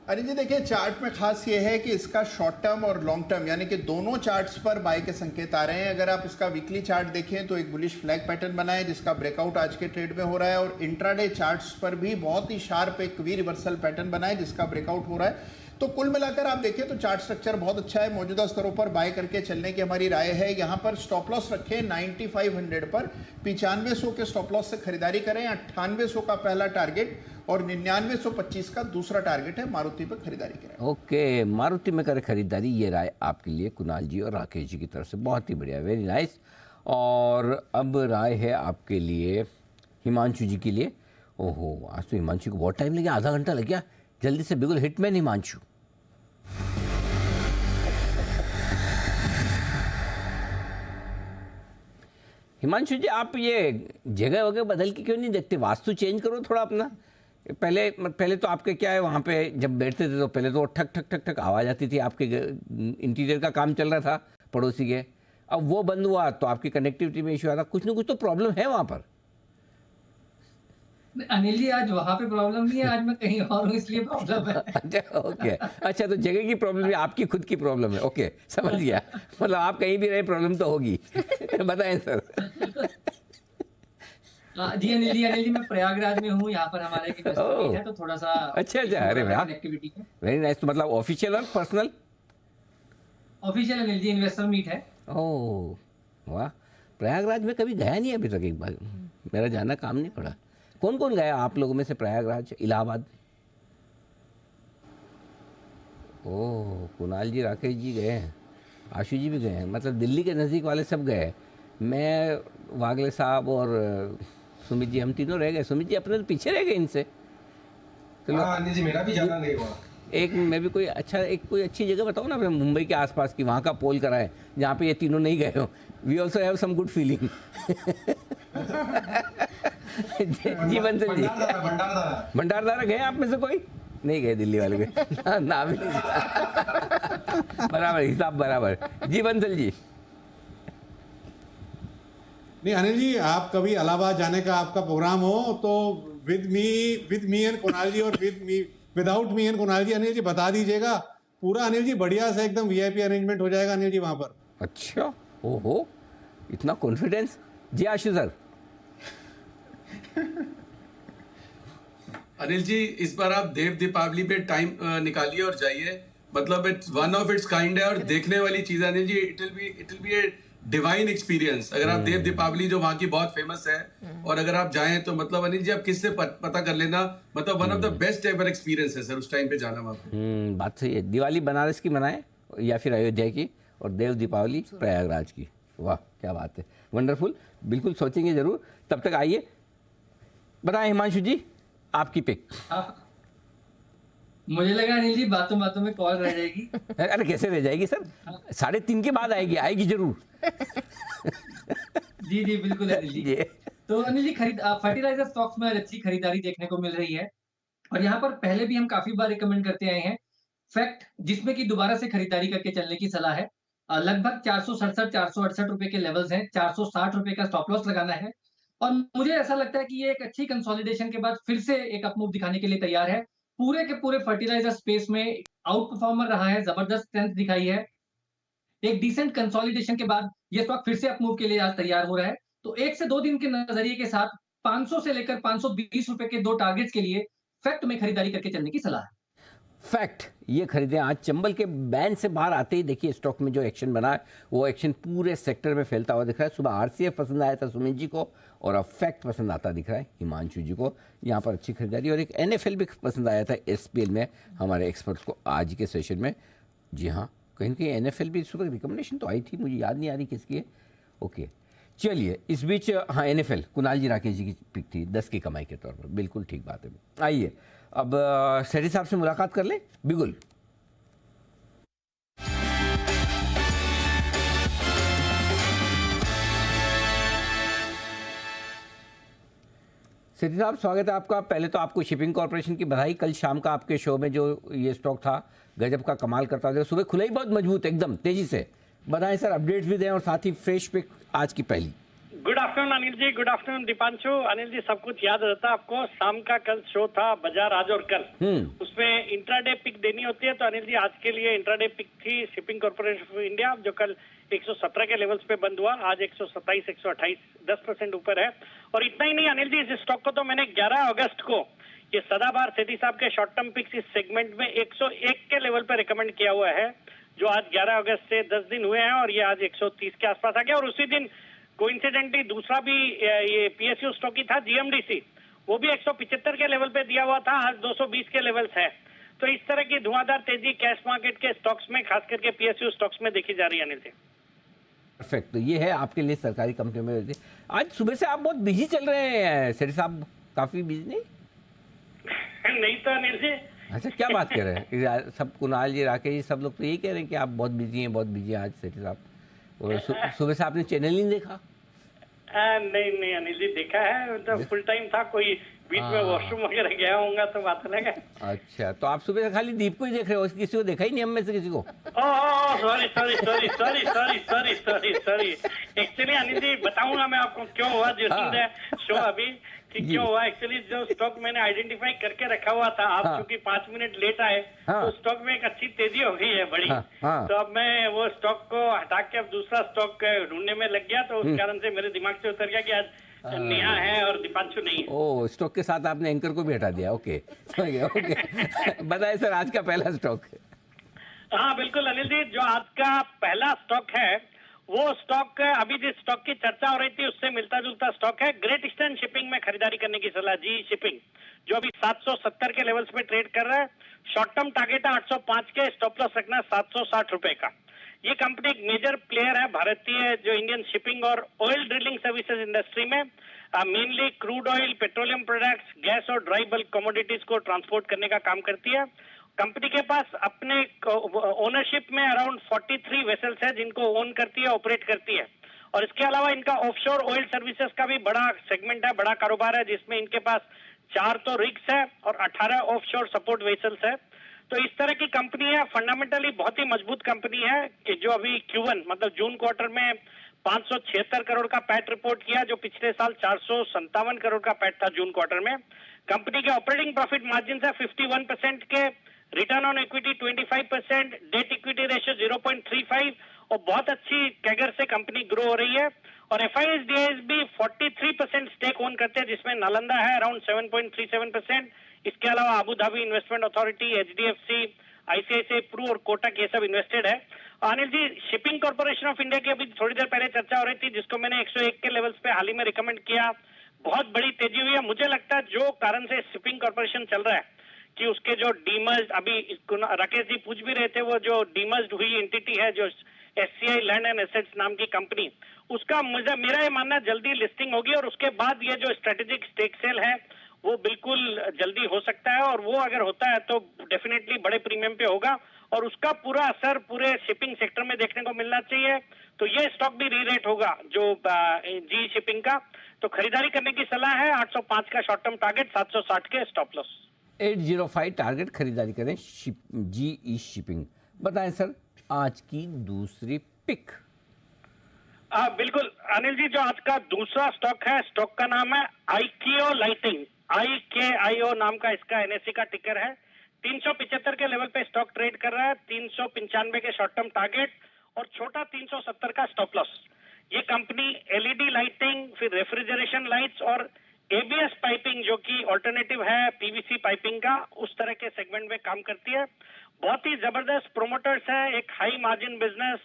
अरे जी देखिए, चार्ट में खास ये है कि इसका शॉर्ट टर्म और लॉन्ग टर्म यानी कि दोनों चार्ट्स पर बाय के संकेत आ रहे हैं। अगर आप इसका वीकली चार्ट देखें तो एक बुलिश फ्लैग पैटर्न बना है जिसका ब्रेकआउट आज के ट्रेड में हो रहा है, और इंट्राडे चार्ट्स पर भी बहुत ही शार्प एक वी रिवर्सल पैटर्न बना है जिसका ब्रेकआउट हो रहा है। तो कुल मिलाकर आप देखें तो चार्ट स्ट्रक्चर बहुत अच्छा है। मौजूदा स्तरों पर बाय करके चलने की हमारी राय है। यहाँ पर स्टॉप लॉस रखें 9500 पर, 9500 के स्टॉप लॉस से खरीदारी करें। 9800 का पहला टारगेट और 9925 का दूसरा टारगेट है। मारुति पर खरीदारी करें। ओके, मारुति में करें खरीदारी, ये राय आपके लिए कुणाल जी और राकेश जी की तरफ से। बहुत ही बढ़िया, वेरी नाइस। और अब राय है आपके लिए हिमांशु जी के लिए। ओहो, आज तो हिमांशु को बहुत टाइम लग गया, आधा घंटा लग गया। जल्दी से बिल्कुल हिटमैन हिमांशु। हिमांशु जी, आप ये जगह वगैरह बदल के क्यों नहीं देखते? वास्तु चेंज करो थोड़ा अपना। पहले तो आपके क्या है, वहाँ पे जब बैठते थे तो पहले तो ठक ठक ठक ठक आवाज़ आती थी। आपके इंटीरियर का काम चल रहा था पड़ोसी के, अब वो बंद हुआ तो आपकी कनेक्टिविटी में इशू आ रहा। कुछ ना कुछ तो प्रॉब्लम है वहाँ पर। अनिल जी, आज वहाँ पे प्रॉब्लम नहीं है, आज मैं कहीं और हूँ इसलिए प्रॉब्लम है। अच्छा, ओके, अच्छा, तो जगह की प्रॉब्लम है, आपकी खुद की प्रॉब्लम है। ओके, समझ गया। मतलब आप कहीं भी रहे प्रॉब्लम तो होगी। बताएं सर। जी अनिल जी, मैं प्रयागराज में हूँ। यहाँ पर हमारे एक इन्वेस्टर है तो थोड़ा सा अच्छा, अरे वाह, एक्टिविटी है। Very nice. तो मतलब ऑफिशियल और personal? Official Anil ji, investor meet है। ओह वाह, प्रयागराज में कभी गया नहीं अभी तक, एक बार मेरा जाना काम नहीं पड़ा। कौन कौन गया आप लोगों में से प्रयागराज, इलाहाबाद? ओह, कुणाल जी, राकेश जी गए हैं, आशु जी भी गए हैं, मतलब दिल्ली के नज़दीक वाले सब गए। मैं, वागले साहब और सुमित जी, हम तीनों रह गए। सुमित जी अपने तो पीछे रह गए इनसे। हाँ जी, मेरा भी जाना नहीं हुआ। एक मैं भी कोई अच्छी जगह बताओ ना, मुंबई के आसपास की, वहाँ का पोल कराएं जहाँ पे ये तीनों नहीं गए हो। We also have some good feeling. जी बंसल जी, भंडारदारा गए आप में से कोई? नहीं गए दिल्ली वाले के ना भी नहीं। बराबर, हिसाब बराबर। जी बंसल जी। नहीं अनिल जी, आप कभी इलाहाबाद जाने का आपका प्रोग्राम हो तो विद मी एंड कुणाल जी और विदाउट मी एंड कुणाल जी, अनिल जी बता दीजिएगा। पूरा अनिल जी बढ़िया से एकदम वीआईपी अरेंजमेंट हो जाएगा अनिल जी वहां पर। अच्छा, ओहो, इतना कॉन्फिडेंस। जी आशु सर। अनिल जी, इस बार आप देव दीपावली पे टाइम निकालिए और जाइए। मतलब it's one of its kind है और देखने वाली चीज है Anil ji. It will be a divine experience. अगर आप देव दीपावली जो वहाँ की बहुत फेमस है, और अगर आप जाएं तो मतलब अनिल जी आप किससे पता कर लेना, मतलब one of the best ever experience है सर उस टाइम पे जाना वहाँ पे। बात सही है। दिवाली बनारस की मनाए या फिर अयोध्या की, और देव दीपावली प्रयागराज की। वाह, क्या बात है, वंडरफुल। बिल्कुल सोचेंगे जरूर। तब तक आइए, बताएं हिमांशु जी आपकी पिक। मुझे लगा अनिल जी बातों बातों में कॉल रह जाएगी। अरे कैसे रह जाएगी सर, 3:30 के बाद आएगी जरूर। जी बिल्कुल अनिल जी। तो अनिल जी, फर्टिलाइजर स्टॉक्स में अच्छी खरीदारी देखने को मिल रही है, और यहाँ पर पहले भी हम काफी बार रिकमेंड करते आए हैं फैक्ट, जिसमें कि दोबारा से खरीदारी करके चलने की सलाह है। लगभग 467-468 रुपए के लेवल्स हैं, 460 रुपए का स्टॉप लॉस लगाना है, और मुझे ऐसा लगता है कि ये एक अच्छी कंसोलिडेशन के बाद फिर से एक अपमूव दिखाने के लिए तैयार है। पूरे के पूरे फर्टिलाइजर स्पेस में आउट परफॉर्मर रहा है, जबरदस्त स्ट्रेंथ दिखाई है। एक डिसेंट कंसोलिडेशन के बाद ये स्टॉक फिर से अपमूव के लिए आज तैयार हो रहा है। तो 1 से 2 दिन के नजरिए के साथ 500 से लेकर 520 रुपए के 2 टारगेट्स के लिए फैक्ट में खरीदारी करके चलने की सलाह है। फैक्ट ये खरीदें। आज चंबल के बैंड से बाहर आते ही देखिए स्टॉक में जो एक्शन बना है, वो एक्शन पूरे सेक्टर में फैलता हुआ दिख रहा है। सुबह आरसीएफ पसंद आया था सुमित जी को, और अब फैक्ट पसंद आता दिख रहा है हिमांशु जी को। यहाँ पर अच्छी खरीदारी, और एक एनएफएल भी पसंद आया था एसपीएल में हमारे एक्सपर्ट्स को आज के सेशन में। जी हाँ, कहीं ना कहीं एनएफएल भी सुबह रिकमेंडेशन तो आई थी, मुझे याद नहीं आ रही किसकी है। ओके, चलिए इस बीच हाँ, एनएफएल कुणाल जी राकेश जी की पिक थी 10 की कमाई के तौर पर। बिल्कुल ठीक बात है। आइए अब सेठी साहब से मुलाकात कर ले। बिल्कुल सेठी साहब, स्वागत है आपका। पहले तो आपको शिपिंग कॉर्पोरेशन की बधाई। कल शाम का आपके शो में जो ये स्टॉक था गजब का, कमाल करता था। सुबह खुला ही बहुत मजबूत, एकदम तेजी से। बताएं सर, अपडेट्स भी दें और साथ ही फ्रेश पिक आज की पहली। Good afternoon Anil ji, good afternoon Deepanshu. Anil ji, सब कुछ याद रहता है आपको? शाम का कल शो था बाजार आज और कल, उसमें इंट्राडे पिक देनी होती है। तो अनिल जी, आज के लिए इंट्राडे पिक थी शिपिंग कॉर्पोरेशन ऑफ इंडिया, जो कल 117 के लेवल्स पे बंद हुआ। आज 127, 128, 10% ऊपर है। और इतना ही नहीं अनिल जी, इस स्टॉक को तो मैंने 11 अगस्त को ये सदाबहार सेठी साहब के शॉर्ट टर्म पिक्स इस सेगमेंट में 101 के लेवल पे रिकमेंड किया हुआ है, जो आज 11 अगस्त से 10 दिन हुए हैं और ये आज 130 के आसपास आ गया। और उसी दिन कोइंसिडेंटली दूसरा भी ये पीएसयू स्टॉक ही था, जीएमडीसी, वो भी 175 के लेवल पे दिया हुआ था, आज 220 के लेवल्स है। तो इस तरह की धुआंधार तेजी कैश मार्केट के स्टॉक्स में, खास करके पीएसयू स्टॉक्स में देखी जा रही है अनिल जी। परफेक्ट। तो ये है आपके लिए सरकारी कंपनी में। आज सुबह से आप बहुत बिजी चल रहे हैं सेठी साहब, काफी बिजी नहीं? नहीं तो अनिल जी। अच्छा, क्या बात कर रहे हैं? सब कुणाल जी, राकेश जी, सब लोग तो यही कह रहे हैं कि आप बहुत बिजी हैं, बहुत बिजी हैं आज सेठी साहब। और सुबह से आपने चैनल नहीं देखा? नहीं अनिल जी, देखा है, तो फुल टाइम था, कोई बीच में वॉशरूम वगैरह गया होगा तो बात अलग है। अच्छा, तो आप सुबह से खाली दीप को ही देख रहे हो, किसी को देखा ही नहीं हम में से किसी को? सॉरी। एक्चुअली अनिल जी, बताऊंगा मैं आपको क्यों हुआ जो शो अभी कि क्यों हुआ। एक्चुअली जो स्टॉक मैंने आइडेंटिफाई करके रखा हुआ था, आप क्योंकि 5 मिनट लेट आए, तो स्टॉक में एक अच्छी तेजी हो गई है बड़ी। तो अब मैं वो स्टॉक को हटा के अब दूसरा स्टॉक ढूंढने में लग गया, तो उस कारण से मेरे दिमाग से उतर गया कि आज नेहा है और दीपांशु नहीं है। ओ, स्टॉक के साथ आपने एंकर को भी हटा दिया। Okay okay. बताइए सर, आज का पहला स्टॉक। हाँ बिल्कुल अनिल जी, जो आज का पहला स्टॉक है वो स्टॉक अभी जिस स्टॉक की चर्चा हो रही थी उससे मिलता जुलता स्टॉक है। ग्रेट ईस्टर्न शिपिंग में खरीदारी करने की सलाह, जी शिपिंग, जो अभी 770 के लेवल्स पे ट्रेड कर रहा है। शॉर्ट टर्म टारगेट है 805 के, स्टॉप लॉस रखना 760 रुपए का। ये कंपनी एक मेजर प्लेयर है भारतीय जो इंडियन शिपिंग और ऑयल ड्रिलिंग सर्विसेज इंडस्ट्री में mainly crude oil, petroleum products, gas और ड्राई बल्क कमोडिटीज को ट्रांसपोर्ट करने का काम करती है। कंपनी के पास अपने ओनरशिप में अराउंड 43 वेसल्स है जिनको ओन करती है, ऑपरेट करती है। और इसके अलावा इनका ऑफशोर ऑयल सर्विसेज का भी बड़ा सेगमेंट है, बड़ा कारोबार है, जिसमें इनके पास 4 तो रिग्स है और 18 ऑफशोर सपोर्ट वेसल्स है। तो इस तरह की कंपनी है, फंडामेंटली बहुत ही मजबूत कंपनी है कि जो अभी Q1 मतलब जून क्वार्टर में 576 करोड़ का पैट रिपोर्ट किया, जो पिछले साल 457 करोड़ का पैट था जून क्वार्टर में। कंपनी के ऑपरेटिंग प्रॉफिट मार्जिन है 51% के, return on equity 25%, debt equity ratio 0.35 और बहुत अच्छी कैगर से कंपनी ग्रो हो रही है। और FIS भी 43% स्टेक ओन करते हैं, जिसमें नालंदा है अराउंड 7.37%। इसके अलावा Abu Dhabi investment authority, HDFC, ICICI Pru और कोटक, ये सब इन्वेस्टेड है। Anil ji, shipping corporation of India की अभी थोड़ी देर पहले चर्चा हो रही थी, जिसको मैंने 101 के लेवल्स पे हाल ही में रिकमेंड किया। बहुत बड़ी तेजी हुई है। मुझे लगता है जो कारण से शिपिंग कॉर्पोरेशन चल रहा है कि उसके जो डीमर्ज, अभी राकेश जी पूछ भी रहे थे, वो जो डीमर्ज हुई एंटिटी है जो SCI लैंड एंड एसेट्स नाम की कंपनी, उसका मेरा ये मानना जल्दी लिस्टिंग होगी और उसके बाद ये जो स्ट्रेटेजिक स्टेक सेल है वो बिल्कुल जल्दी हो सकता है। और वो अगर होता है तो डेफिनेटली बड़े प्रीमियम पे होगा और उसका पूरा असर पूरे शिपिंग सेक्टर में देखने को मिलना चाहिए। तो ये स्टॉक भी री-रेट होगा जो जी शिपिंग का। तो खरीदारी करने की सलाह है, 805 का शॉर्ट टर्म टारगेट, 760 के स्टॉप लॉस। 805 टारगेट खरीदारी करें GE शिपिंग। बताएं सर, आज की दूसरी पिक। बिल्कुल अनिल जी, जो आज का दूसरा स्टॉक है, स्टॉक का नाम है IKO लाइटिंग, IKIO नाम का इसका NSE का टिकर है। 375 के लेवल पे स्टॉक ट्रेड कर रहा है, 395 के शॉर्ट टर्म टारगेट और छोटा 370 का स्टॉप लॉस। ये कंपनी LED लाइटिंग, फिर रेफ्रिजरेशन लाइट्स और ABS पाइपिंग, जो कि ऑल्टरनेटिव है PVC पाइपिंग का, उस तरह के सेगमेंट में काम करती है। बहुत ही जबरदस्त प्रोमोटर्स है, एक हाई मार्जिन बिजनेस,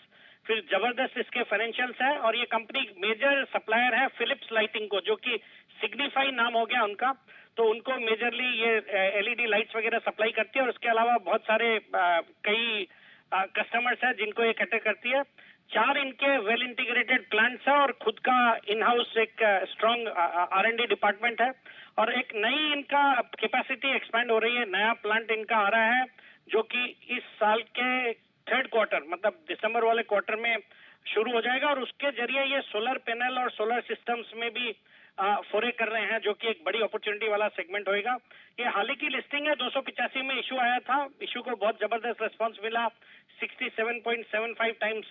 फिर जबरदस्त इसके फाइनेंशियल्स है। और ये कंपनी मेजर सप्लायर है फिलिप्स लाइटिंग को, जो कि सिग्निफाई नाम हो गया उनका, तो उनको मेजरली ये LED लाइट्स वगैरह सप्लाई करती है। और उसके अलावा बहुत सारे कई कस्टमर्स हैं जिनको ये कैटर करती है। 4 इनके वेल इंटीग्रेटेड प्लांट्स है और खुद का इन हाउस एक स्ट्रॉन्ग R&D डिपार्टमेंट है। और एक नई इनका कैपेसिटी एक्सपैंड हो रही है, नया प्लांट इनका आ रहा है जो कि इस साल के 3rd क्वार्टर मतलब दिसंबर वाले क्वार्टर में शुरू हो जाएगा। और उसके जरिए ये सोलर पैनल और सोलर सिस्टम्स में भी फोरे कर रहे हैं, जो कि एक बड़ी अपॉर्चुनिटी वाला सेगमेंट होएगा। ये हाल ही की लिस्टिंग है, 285 में इशू आया था, इशू को बहुत जबरदस्त रिस्पांस मिला, 67.75 टाइम्स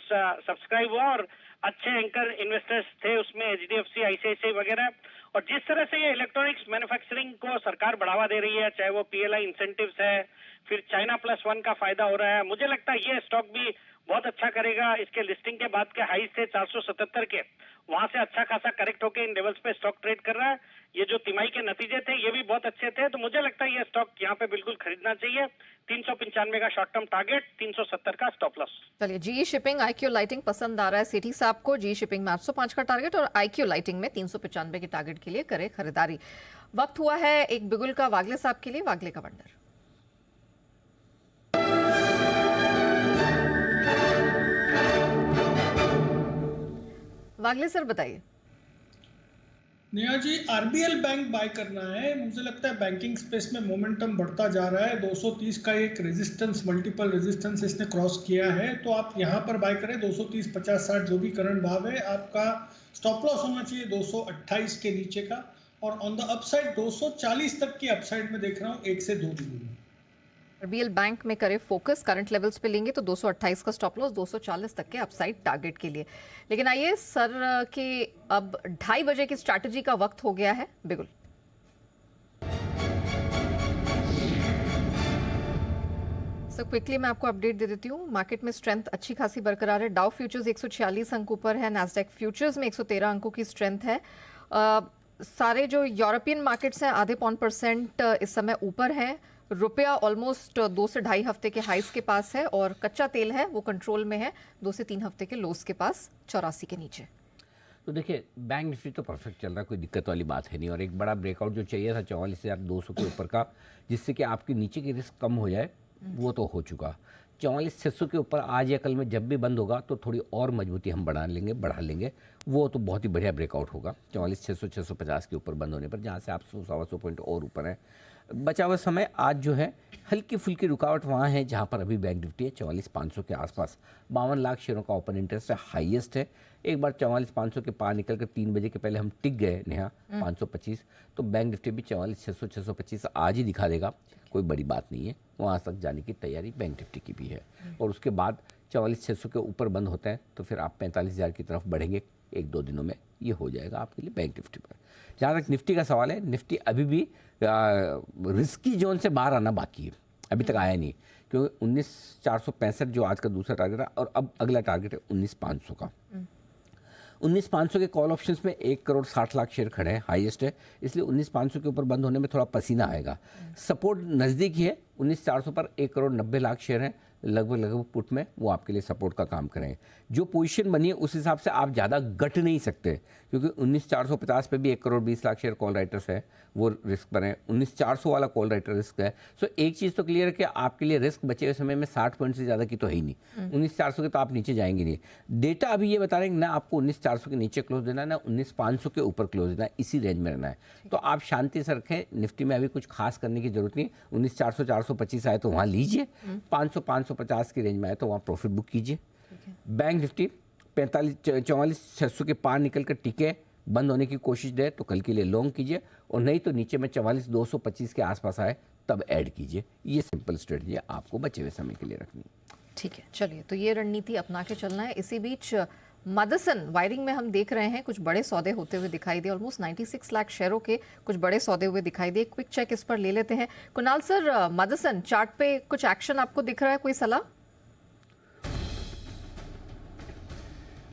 सब्सक्राइब हुआ और अच्छे एंकर इन्वेस्टर्स थे उसमें, HDFC, ICICI वगैरह। और जिस तरह से ये इलेक्ट्रॉनिक्स मैन्युफैक्चरिंग को सरकार बढ़ावा दे रही है, चाहे वो PLI इंसेंटिव्स है, फिर चाइना +1 का फायदा हो रहा है, मुझे लगता है ये स्टॉक भी बहुत अच्छा करेगा। इसके लिस्टिंग के बाद के हाई से 477 के, वहां से अच्छा खासा करेक्ट होकर इन लेवल्स पे स्टॉक ट्रेड कर रहा है। ये जो तिमाही के नतीजे थे ये भी बहुत अच्छे थे, तो मुझे लगता है ये स्टॉक यहाँ पे बिल्कुल खरीदना चाहिए। 395 का शॉर्ट टर्म टारगेट, 370 का स्टॉप लॉस। चलिए, GE शिपिंग, IQ लाइटिंग पसंद आ रहा है सेठी साहब को। GE शिपिंग में 805 का टारगेट और IQ लाइटिंग में 395 के टारगेट के लिए करे खरीदारी। वक्त हुआ है एक बिगुल का वागले साहब के लिए, वागले का वंडर। वागले सर बताइए। Neha ji, RBL bank by करना है। मुझे लगता है बैंकिंग स्पेस में मोमेंटम बढ़ता जा रहा है। 230 का एक रेजिस्टेंस, मल्टीपल रेजिस्टेंस इसने क्रॉस किया है, तो आप यहां पर बाय करें। 230, 50, 60 जो भी करंट भाव है, आपका स्टॉप लॉस होना चाहिए 228 के नीचे का। और ऑन द अपसाइड 240 तक की अपसाइड में देख रहा हूँ 1 से 2 दिन में। RBL बैंक में करे फोकस, करंट लेवल्स पे लेंगे तो 228 का स्टॉप लॉस, 240 तक के अपसाइड टारगेट के लिए। लेकिन आइए सर के अब 2:30 बजे की स्ट्रैटेजी का वक्त हो गया है। बिगुल सर, क्विकली मैं आपको अपडेट दे देती हूँ। मार्केट में स्ट्रेंथ अच्छी खासी बरकरार है। डाउ फ्यूचर्स 146 अंक ऊपर है, नैस्डैक फ्यूचर्स में 113 अंकों की स्ट्रेंथ है। सारे जो यूरोपियन मार्केट्स हैं आधे % इस समय ऊपर है। रुपया ऑलमोस्ट 2 से 2.5 हफ्ते के हाइस के पास है और कच्चा तेल है वो कंट्रोल में है, 2 से 3 हफ्ते के लोस के पास, 84 के नीचे। तो देखिए, बैंक निफ्टी तो परफेक्ट चल रहा है, कोई दिक्कत वाली बात है नहीं। और एक बड़ा ब्रेकआउट जो चाहिए था 44,200 के ऊपर का, जिससे कि आपके नीचे की रिस्क कम हो जाए, वो तो हो चुका। 44,600 के ऊपर आज या कल में जब भी बंद होगा तो थोड़ी और मजबूती हम बढ़ा लेंगे। वो तो बहुत ही बढ़िया ब्रेकआउट होगा 44,600, 650 के ऊपर बंद होने पर, जहाँ से आप 100-125 पॉइंट और ऊपर है। बचा हुआ समय आज जो है हल्की फुल्की रुकावट वहाँ है जहाँ पर अभी बैंक निफ्टी है 44,500 के आसपास। 52 लाख शेयरों का ओपन इंटरेस्ट है, हाईएस्ट है। एक बार 44,500 के पार निकल कर 3 बजे के पहले हम टिक गए नेहा 525, तो बैंक निफ्टी भी 44,600, 625 आज ही दिखा देगा, कोई बड़ी बात नहीं है। वहाँ तक जाने की तैयारी बैंक निफ्टी की भी है। और उसके बाद 44,600 के ऊपर बंद होता है तो फिर आप 45,000 की तरफ बढ़ेंगे। 1-2 दिनों में ये हो जाएगा आपके लिए बैंक निफ्टी पर। जहाँ तक निफ्टी का सवाल है, निफ्टी अभी भी रिस्की जोन से बाहर आना बाकी है, अभी तक आया नहीं, क्योंकि 19,465 जो आज का दूसरा टारगेट है और अब अगला टारगेट है 19,500 का। 19,500 के कॉल ऑप्शंस में 1,60,00,000 शेयर खड़े हैं, हाईएस्ट है, इसलिए 19,500 के ऊपर बंद होने में थोड़ा पसीना आएगा। सपोर्ट नज़दीक ही है, 19,400 पर 1,90,00,000 शेयर हैं लगभग पुट में, वो आपके लिए सपोर्ट का काम करेंगे। जो पोजीशन बनी है उस हिसाब से आप ज़्यादा गट नहीं सकते, क्योंकि 19,450 पे भी 1,20,00,000 शेयर कॉल राइटर्स है, वो रिस्क पर है। 19,400 वाला कॉल राइटर रिस्क है। सो एक चीज़ तो क्लियर है कि आपके लिए रिस्क बचे हुए समय में 60 पॉइंट से ज़्यादा की तो है ही नहीं। 19,400 के तो आप नीचे जाएंगे नहीं। डेटा अभी ये बता रहे हैं कि ना आपको 19,400 के नीचे क्लोज देना है, ना 19,500 के ऊपर क्लोज देना है, इसी रेंज में रहना है। तो आप शांति से रखें, निफ्टी में अभी कुछ खास करने की जरूरत नहीं। 19,400, 425 आए तो वहाँ लीजिए, 500, 550 की रेंज में आए तो वहाँ प्रॉफिट बुक कीजिए। बैंक निफ्टी 44,600 के पार निकल कर टिके, बंद होने की कोशिश दे तो कल के लिए लॉन्ग कीजिए, और नहीं तो नीचे में 44,225 के आसपास आए तब ऐड कीजिए। ये सिंपल स्ट्रेटजी आपको बचे हुए समय के लिए रखनी है। ठीक है, चलिए, तो ये रणनीति अपना के चलना है। इसी बीच मदसन वायरिंग में हम देख रहे हैं कुछ बड़े सौदे होते हुए दिखाई दिए, ऑलमोस्ट 96 लाख शेयरों के कुछ बड़े सौदे हुए दिखाई दिए। क्विक चेक इस पर ले लेते हैं। कुणाल सर, मदसन चार्ट पे कुछ एक्शन आपको दिख रहा है, कोई सलाह?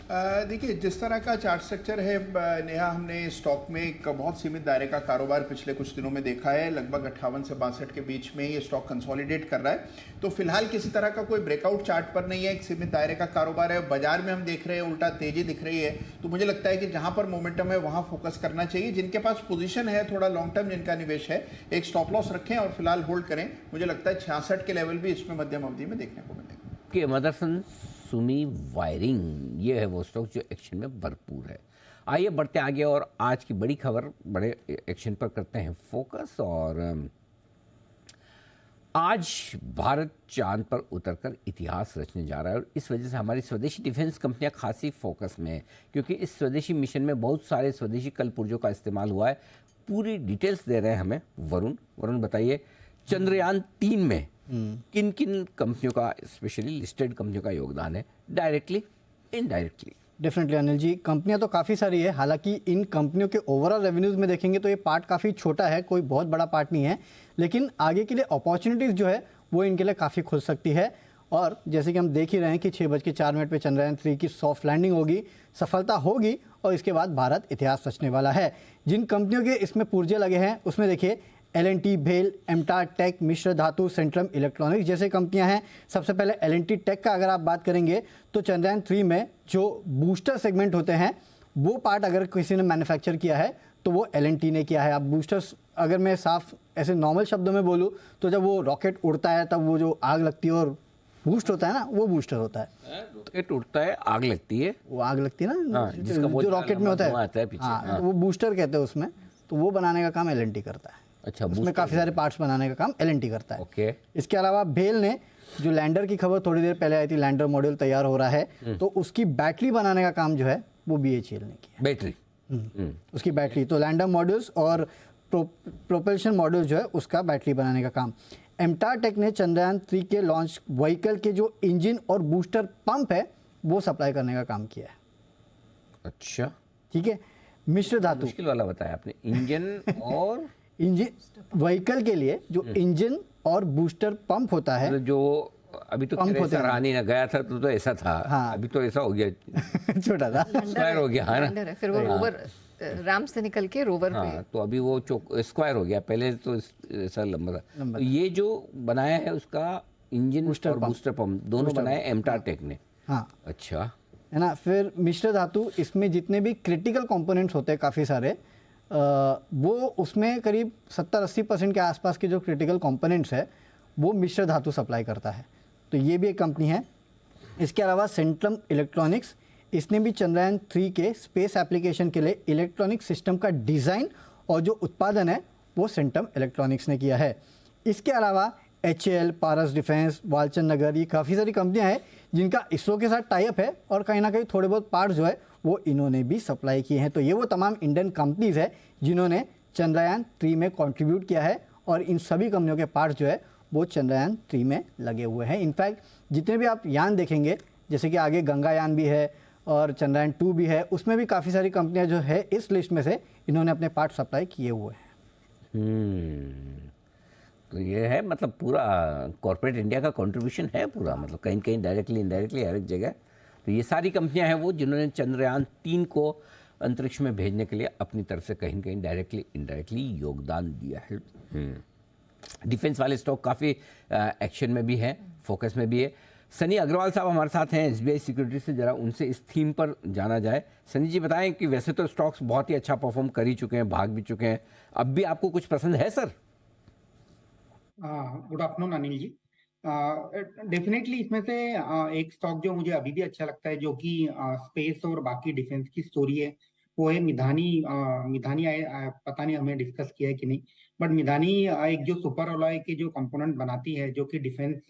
देखिए, जिस तरह का चार्ट स्ट्रक्चर है नेहा, हमने स्टॉक में एक बहुत सीमित दायरे का कारोबार पिछले कुछ दिनों में देखा है। लगभग 58 से 62 के बीच में ये स्टॉक कंसोलिडेट कर रहा है। तो फिलहाल किसी तरह का कोई ब्रेकआउट चार्ट पर नहीं है, एक सीमित दायरे का कारोबार है। बाजार में हम देख रहे हैं उल्टा तेजी दिख रही है। तो मुझे लगता है कि जहां पर मोमेंटम है वहां फोकस करना चाहिए। जिनके पास पोजीशन है, थोड़ा लॉन्ग टर्म जिनका निवेश है, एक स्टॉप लॉस रखें और फिलहाल होल्ड करें। मुझे लगता है 66 के लेवल भी इसमें मध्यम अवधि में देखने को मिलेगा। मदरसन सुमी वायरिंग, ये है वो स्टॉक जो एक्शन में भरपूर है। आइए बढ़ते आगे और आज की बड़ी खबर, बड़े एक्शन पर करते हैं फोकस। और आज भारत चांद पर उतरकर इतिहास रचने जा रहा है, और इस वजह से हमारी स्वदेशी डिफेंस कंपनियां खासी फोकस में है, क्योंकि इस स्वदेशी मिशन में बहुत सारे स्वदेशी कल पुर्जों का इस्तेमाल हुआ है। पूरी डिटेल्स दे रहे हैं हमें वरुण बताइए, चंद्रयान 3 में किन किन कंपनियों का, स्पेशली लिस्टेड कंपनियों का योगदान है, directly indirectly? Definitely Anil ji, कंपनियां तो काफ़ी सारी है, हालांकि इन कंपनियों के ओवरऑल रेवेन्यूज़ में देखेंगे तो ये पार्ट काफ़ी छोटा है, कोई बहुत बड़ा पार्ट नहीं है, लेकिन आगे के लिए अपॉर्चुनिटीज़ जो है वो इनके लिए काफ़ी खुल सकती है। और जैसे कि हम देख ही रहे हैं कि 6:04 पे चंद्रयान 3 की सॉफ्ट लैंडिंग होगी, सफलता होगी और इसके बाद भारत इतिहास रचने वाला है। जिन कंपनियों के इसमें पुर्जे लगे हैं उसमें देखिए L&T, भेल, एमटार टेक, मिश्र धातु, सेंट्रम इलेक्ट्रॉनिक्स जैसे कंपनियां हैं। सबसे पहले L&T टेक का अगर आप बात करेंगे तो चंद्रयान 3 में जो बूस्टर सेगमेंट होते हैं वो पार्ट अगर किसी ने मैन्युफैक्चर किया है तो वो L&T ने किया है। अब बूस्टर्स अगर मैं साफ ऐसे नॉर्मल शब्दों में बोलूँ तो जब वो रॉकेट उड़ता है तब वो जो आग लगती है और बूस्ट होता है ना, वो बूस्टर होता है। रॉकेट उड़ता है, आग लगती है, वो आग लगती है ना, हाँ, जो रॉकेट में होता है, हाँ, वो बूस्टर कहते हैं उसमें, तो वो बनाने का काम L&T करता है। अच्छा, उसमें काफ़ी सारे पार्ट्स बनाने का काम L&T करता है। ओके। इसके अलावा भेल ने जो लैंडर की खबर थोड़ी देर पहले आई थी, लैंडर मॉड्यूल तैयार हो रहा है, तो उसकी बैटरी बनाने का काम जो है वो BHEL ने किया। बैटरी, उसकी बैटरी, तो लैंडर मॉड्यूल्स और प्रोपल्शन मॉड्यूल जो है उसका बैटरी बनाने का काम। एमटार टेक ने चंद्रयान 3 के लॉन्च व्हीकल के जो इंजन और बूस्टर पंप है वो सप्लाई करने का काम किया है। अच्छा, ठीक है। मिश्र धातु, मुश्किल वाला बताया आपने, इंजन और इंजन व्हीकल के लिए जो इंजन और बूस्टर पंप होता है, जो अभी तो रानी ना गया था तो ऐसा था, हाँ। अभी तो ऐसा हो गया छोटा था, स्क्वायर हो गया, है ना, लैंडर है, फिर वो रोवर रैम से निकल के रोवर पे, तो अभी वो स्क्वायर हो गया, पहले तो ऐसा लंबा था। तो ये जो बनाया है उसका इंजन और बूस्टर पंप दोनों बनाए एमटार टेक ने। हाँ, अच्छा, है ना। फिर मिश्र धातु, इसमें जितने भी क्रिटिकल कंपोनेंट्स होते हैं काफ़ी सारे, वो उसमें करीब 70-80% के आसपास के जो क्रिटिकल कंपोनेंट्स है वो मिश्र धातु सप्लाई करता है, तो ये भी एक कंपनी है। इसके अलावा सेंट्रम इलेक्ट्रॉनिक्स, इसने भी चंद्रयान 3 के स्पेस एप्लीकेशन के लिए इलेक्ट्रॉनिक सिस्टम का डिज़ाइन और जो उत्पादन है वो सेंट्रम इलेक्ट्रॉनिक्स ने किया है। इसके अलावा HAL, पारस डिफेंस, वालचंद नगर, ये काफ़ी सारी कंपनियां हैं जिनका इसरो के साथ टाइप है और कहीं ना कहीं थोड़े बहुत पार्ट जो है वो इन्होंने भी सप्लाई किए हैं। तो ये वो तमाम इंडियन कंपनीज है जिन्होंने चंद्रयान 3 में कंट्रीब्यूट किया है और इन सभी कंपनियों के पार्ट जो है वो चंद्रयान 3 में लगे हुए हैं। इनफैक्ट जितने भी आप यान देखेंगे, जैसे कि आगे गंगायान भी है और चंद्रयान 2 भी है, उसमें भी काफ़ी सारी कंपनियां जो है इस लिस्ट में से इन्होंने अपने पार्ट सप्लाई किए हुए हैं। तो ये है, मतलब पूरा कॉर्पोरेट इंडिया का कंट्रीब्यूशन है पूरा, मतलब कहीं कहीं डायरेक्टली इनडायरेक्टली हर एक जगह। तो ये सारी कंपनियां हैं वो जिन्होंने चंद्रयान 3 को अंतरिक्ष में भेजने के लिए अपनी तरफ से कहीं कहीं डायरेक्टली इनडायरेक्टली योगदान दिया है। डिफेंस वाले स्टॉक काफ़ी एक्शन में भी है, फोकस में भी है। सनी अग्रवाल साहब हमारे साथ हैं SBI सिक्योरिटी से, जरा उनसे इस थीम पर जाना जाए। सनी जी बताएं कि वैसे तो स्टॉक्स बहुत ही अच्छा परफॉर्म कर ही चुके हैं, भाग भी चुके हैं, अब भी आपको कुछ पसंद है sir? Good afternoon Anil ji. Definitely इसमें से एक स्टॉक जो मुझे अभी भी अच्छा लगता है, जो कि स्पेस और बाकी डिफेंस की स्टोरी है, वो है मिधानी। पता नहीं हमें डिस्कस किया है कि नहीं, बट मिधानी एक जो सुपर अलॉय के जो कंपोनेंट बनाती है, जो कि डिफेंस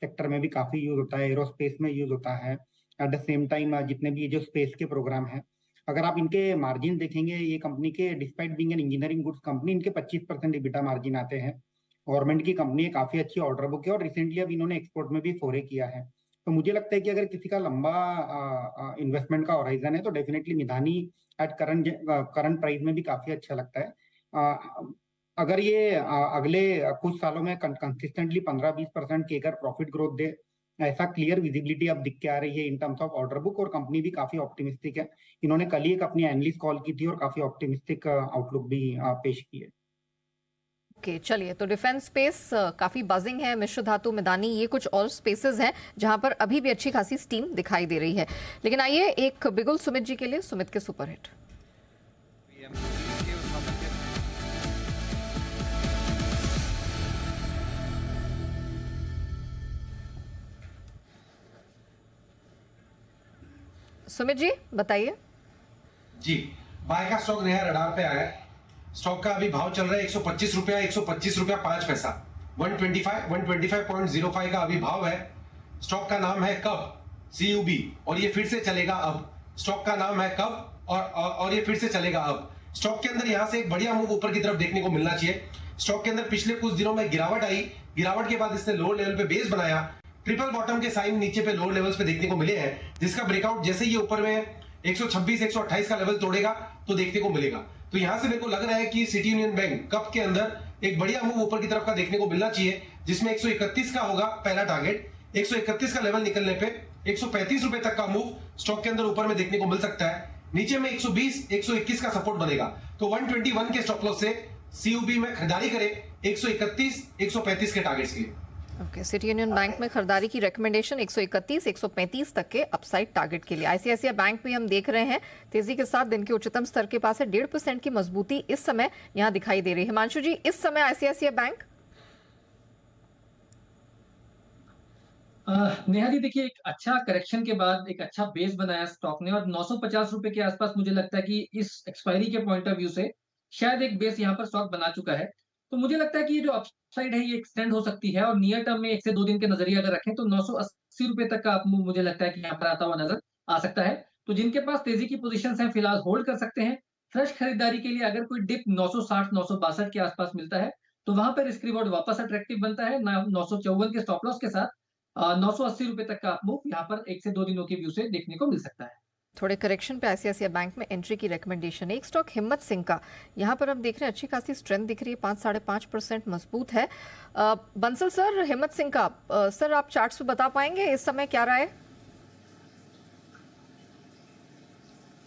सेक्टर में भी काफी यूज होता है, एरोस्पेस में यूज होता है। एट द सेम टाइम जितने भी ये जो स्पेस के प्रोग्राम है, अगर आप इनके मार्जिन देखेंगे, ये कंपनी के despite being an engineering goods company, इनके 25% EBITDA मार्जिन आते हैं। गवर्नमेंट की कंपनी है, काफी अच्छी ऑर्डर बुक है और रिसेंटली अब इन्होंने एक्सपोर्ट में भी फोरे किया है। तो मुझे लगता है कि अगर किसी का लंबा इन्वेस्टमेंट का होराइजन है तो definitely Midhani at current price में भी काफी अच्छा लगता है। अगर ये अगले कुछ सालों में कंसिस्टेंटली 15-20% केकर प्रॉफिट ग्रोथ दे, ऐसा क्लियर विजिबिलिटी अब दिख के आ रही है in terms of order book, और कंपनी भी काफी ऑप्टिमिस्टिक है। इन्होंने कल ही एक अपनी एनालिस्ट कॉल की थी और काफी ऑप्टिमिस्टिक आउटलुक भी पेश की है। ओके, चलिए, तो डिफेंस स्पेस काफी बजिंग है, मिश्र धातु, मिधानी, ये कुछ और स्पेसेस हैं जहां पर अभी भी अच्छी खासी स्टीम दिखाई दे रही है। लेकिन आइए एक बिगुल सुमित जी के लिए, सुमित के सुपरहिट। सुमित जी बताइए। जी, बाय का स्टॉक नया रडार पे आया है। स्टॉक का अभी भाव चल रहा है 125 रुपया, 125 रुपया 5 पैसा, 125.05 का अभी भाव है। स्टॉक का नाम है कब, CUB, और ये फिर से चलेगा अब। स्टॉक का नाम है कब और ये फिर से चलेगा अब। स्टॉक के अंदर यहां से एक बढ़िया मूव ऊपर की तरफ देखने को मिलना चाहिए। स्टॉक के अंदर पिछले कुछ दिनों में गिरावट आई, गिरावट के बाद इसने लोअर लेवल पे बेस बनाया, ट्रिपल बॉटम के साइन नीचे पे लोअर लेवल्स पे देखने को मिले हैं, जिसका ब्रेकआउट जैसे ये ऊपर में 126 128 का लेवल तोड़ेगा तो देखने को मिलेगा। तो यहां से मेरे को लग रहा है कि सिटी यूनियन बैंक कप के अंदर एक बढ़िया मूव ऊपर की तरफ का देखने को मिलना चाहिए, जिसमें 131 का होगा पहला टारगेट। 131 का लेवल निकलने पे 135 रुपए तक का मूव स्टॉक के अंदर ऊपर में देखने को मिल सकता है। नीचे में 120 121 का सपोर्ट बनेगा, तो 121 के स्टॉप लॉस से सीयूबी में खरीदारी करें 131 135 के टारगेट्स के लिए। ओके, सिटी यूनियन बैंक में खरीदारी की रिकमेंडेशन 131 135 तक के अपसाइड टारगेट के लिए। आईसीआईसीआई बैंक भी हम देख रहे हैं तेजी के साथ दिन के उच्चतम स्तर के पास है, 1.5% की मजबूती इस समय यहां दिखाई दे रही है। हिमांशु जी, इस समय आईसीआईसीआई बैंक नेहा जी देखिए, एक अच्छा करेक्शन के बाद एक अच्छा बेस बनाया स्टॉक ने और 950 रुपए के आसपास मुझे लगता है कि इस एक्सपायरी के पॉइंट ऑफ व्यू से शायद एक बेस यहाँ पर स्टॉक बना चुका है। तो मुझे लगता है कि ये जो अपसाइड है ये एक्सटेंड हो सकती है और नियर टर्म में 1 से 2 दिन के नजरिए अगर रखें तो 980 रुपए तक का मूव मुझे लगता है कि यहाँ पर आता हुआ नजर आ सकता है। तो जिनके पास तेजी की पोजीशन है फिलहाल होल्ड कर सकते हैं। फ्रेश खरीदारी के लिए अगर कोई डिप 960 962 के आसपास मिलता है तो वहां पर रिस्क रिवॉर्ड वापस अट्रैक्टिव बनता है। 954 के स्टॉप लॉस के साथ 980 रुपए तक का मूव यहाँ पर 1 से 2 दिनों के व्यू से देखने को मिल सकता है। थोड़े करेक्शन पे आईसीआईसीआई बैंक में एंट्री की रिकमेंडेशन है। एक स्टॉक हिम्मत सिंह का यहाँ पर हम देख रहे हैं अच्छी खासी स्ट्रेंथ दिख रही है, 5-5.5% मजबूत है। बंसल सर, हिम्मत सिंह का सर आप चार्ट्स पे बता पाएंगे इस समय क्या रहा है?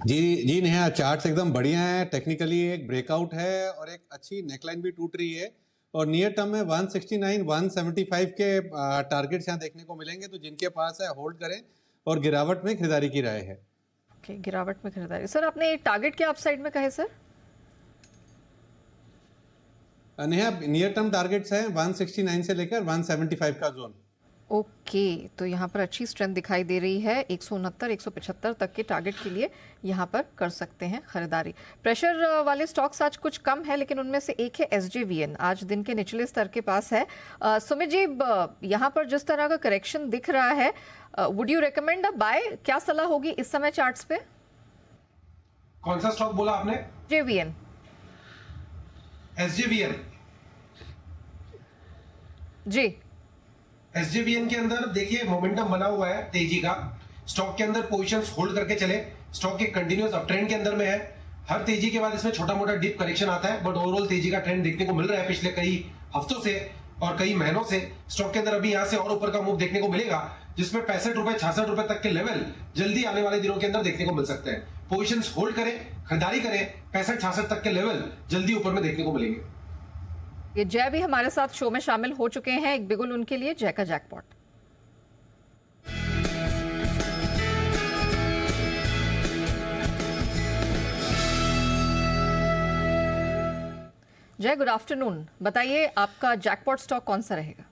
जी नेहा, चार्ट्स एकदम बढ़िया है। टेक्निकली एक ब्रेकआउट है और एक अच्छी नेकलाइन भी टूट रही है और नियर टर्म में 169 175 के टारगेट्स यहाँ देखने को मिलेंगे। तो जिनके पास है होल्ड करें और गिरावट में खरीदारी की राय है। ओके, गिरावट में खरीदारी। सर आपने टारगेट क्या अपसाइड में कहे sir? Neha, near term targets हैं 169 से लेकर 175 का जोन। ओके, तो यहाँ पर अच्छी स्ट्रेंथ दिखाई दे रही है। 169 175 तक के टारगेट के लिए यहाँ पर कर सकते हैं खरीदारी। प्रेशर वाले स्टॉक्स आज कुछ कम है, लेकिन उनमें से एक है एसजेवीएन, आज दिन के निचले स्तर के पास है। सुमित जी, यहाँ पर जिस तरह का करेक्शन दिख रहा है, would you recommend a buy? क्या सलाह होगी इस समय चार्ट्स पे? कौन सा स्टॉक बोला आपने? जेवीएन। एसजेवीएन जी, एसजेवीएन के अंदर देखिए मोमेंटम बना हुआ है तेजी का। स्टॉक के अंदर पोजीशंस होल्ड करके चले, स्टॉक एक कंटिन्यूअस अपट्रेंड के अंदर में है। हर तेजी के बाद इसमें छोटा मोटा डिप करेक्शन आता है, बट ओवरऑल तेजी का ट्रेंड देखने को मिल रहा है पिछले कई हफ्तों से और कई महीनों से। स्टॉक के अंदर अभी यहाँ से और ऊपर का मूव देखने को मिलेगा, जिसमें 65 रुपए 66 रुपए तक के लेवल जल्दी आने वाले दिनों के अंदर देखने को मिल सकते हैं। पोजीशंस होल्ड करें, खरीदारी करें, 65 66 तक के लेवल जल्दी ऊपर में देखने को मिलेंगे। ये जय भी हमारे साथ शो में शामिल हो चुके हैं, एक बिगुल उनके लिए, जय का जैकपॉट। जय, गुड आफ्टरनून, बताइए आपका जैकपॉट स्टॉक कौन सा रहेगा?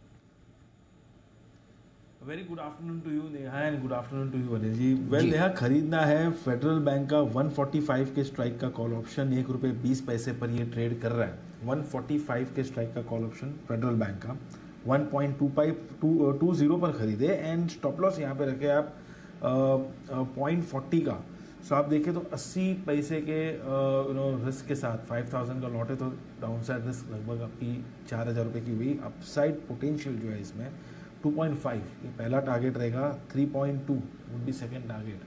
Very good afternoon to you Neha and good afternoon to you Anil ji. Well Neha, खरीदना है फेडरल बैंक का 145 के स्ट्राइक का कॉल ऑप्शन, 1 रुपये 20 पैसे पर ये ट्रेड कर रहा है। 145 के स्ट्राइक का कॉल ऑप्शन फेडरल बैंक का 1.20 पर खरीदे एंड स्टॉप लॉस यहाँ पे रखे आप 0.40 का। सो आप देखें तो 80 पैसे के रिस्क के साथ 5000 का लॉट है, तो डाउन साइड रिस्क लगभग आपकी 4000 रुपये की हुई। अपसाइड पोटेंशियल जो है इसमें 2.5, ये पहला टारगेट रहेगा। 3.2 वुड बी सेकेंड टारगेट।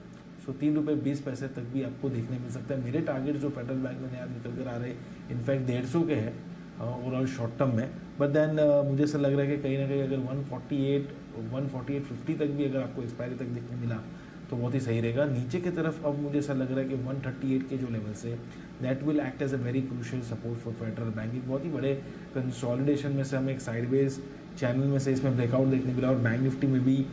सो 3 रुपये 20 पैसे तक भी आपको देखने मिल सकता है। मेरे टारगेट जो फेडरल बैंक में यहाँ निकल कर आ रहे हैं इनफैक्ट 150 के हैं ओवरऑल शॉर्ट टर्म में, बट देन मुझे ऐसा लग रहा है कि कहीं ना कहीं अगर 148-148.50 तक भी अगर आपको एक्सपायरी तक देखने मिला तो बहुत ही सही रहेगा। नीचे की तरफ अब मुझे ऐसा लग रहा है कि 138 के जो लेवल्स है that will act as a very crucial support for federal bank. एक बहुत ही बड़े कंसोलिडेशन में से हमें एक साइडवेज चैनल में से इसमें ब्रेकआउट देखने मिला और बैंक निफ्टी में भी,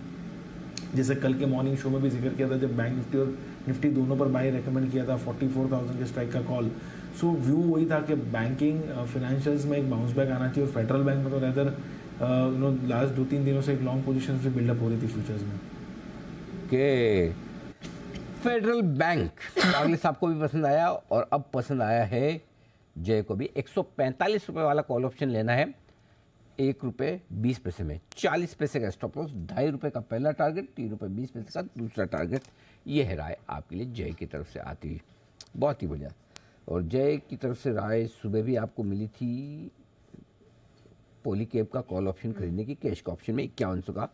जैसे कल के मॉर्निंग शो में भी जिक्र किया था, जब बैंक निफ्टी और निफ्टी दोनों पर बाय रेकमेंड किया था 44,000 के स्ट्राइक का कॉल। सो व्यू वही था कि बैंकिंग फाइनेंशियल्स में एक बाउंस बैक आना चाहिए और फेडरल बैंक में तो रेदर लास्ट 2-3 दिनों से एक लॉन्ग पोजीशन से बिल्डअप हो रही थी फ्यूचर्स में। के फेडरल बैंक अगले साहब को भी पसंद आया और अब पसंद आया है जय को भी। 145 रुपये वाला कॉल ऑप्शन लेना है 1 रुपये 20 पैसे में, 40 पैसे का स्टॉप लॉस, 2.5 रुपये का पहला टारगेट, 3 रुपये 20 पैसे का दूसरा टारगेट। ये है राय आपके लिए जय की तरफ से आती हुई, बहुत ही बढ़िया। और जय की तरफ से राय सुबह भी आपको मिली थी पॉलीकैब का कॉल ऑप्शन खरीदने की, कैश का ऑप्शन में 5100 का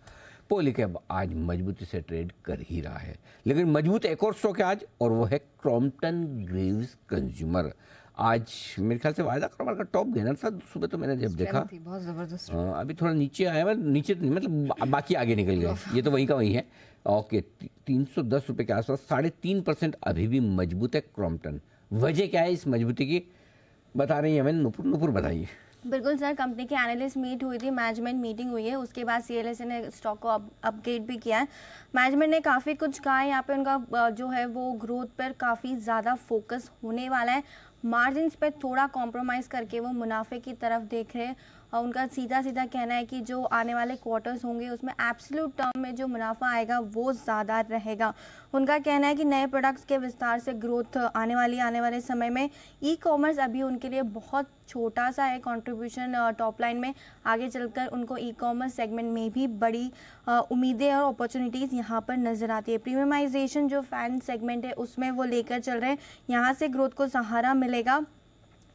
पोली कैब आज मजबूती से ट्रेड कर ही रहा है, लेकिन मजबूत एक और स्टॉक है आज, और वो है क्रॉम्पटन ग्रीव्स कंज्यूमर। आज मेरे ख्याल से वायदा कारोबार का टॉप गेनर था सुबह, तो मैंने जब देखा बहुत जबरदस्त। अभी थोड़ा नीचे आया, नीचे तो नहीं, मतलब बाकी आगे निकल गए, ये तो वहीं का वहीं है। ओके, 310 रुपये के आसपास, 3.5% अभी भी मजबूत है क्रॉम्पटन। वजह क्या है इस मजबूती की, बता रही है हमें नुपुर बताइए। बिल्कुल सर, कंपनी की एनालिस्ट मीट हुई थी, मैनेजमेंट मीटिंग हुई है, उसके बाद सीएलएसए ने स्टॉक को अपग्रेड भी किया है। मैनेजमेंट ने काफ़ी कुछ कहा है, यहाँ पे उनका जो है वो ग्रोथ पर काफ़ी ज़्यादा फोकस होने वाला है, मार्जिन्स पे थोड़ा कॉम्प्रोमाइज़ करके वो मुनाफे की तरफ देख रहे हैं। और उनका सीधा कहना है कि जो आने वाले क्वार्टर्स होंगे उसमें एब्सोल्यूट टर्म में जो मुनाफा आएगा वो ज़्यादा रहेगा। उनका कहना है कि नए प्रोडक्ट्स के विस्तार से ग्रोथ आने वाले समय में। ई कॉमर्स अभी उनके लिए बहुत छोटा सा है कंट्रीब्यूशन टॉप लाइन में, आगे चलकर उनको ई कॉमर्स सेगमेंट में भी बड़ी उम्मीदें और अपॉर्चुनिटीज़ यहाँ पर नज़र आती है। प्रीमियमाइजेशन जो फैन सेगमेंट है उसमें वो लेकर चल रहे हैं, यहाँ से ग्रोथ को सहारा मिलेगा।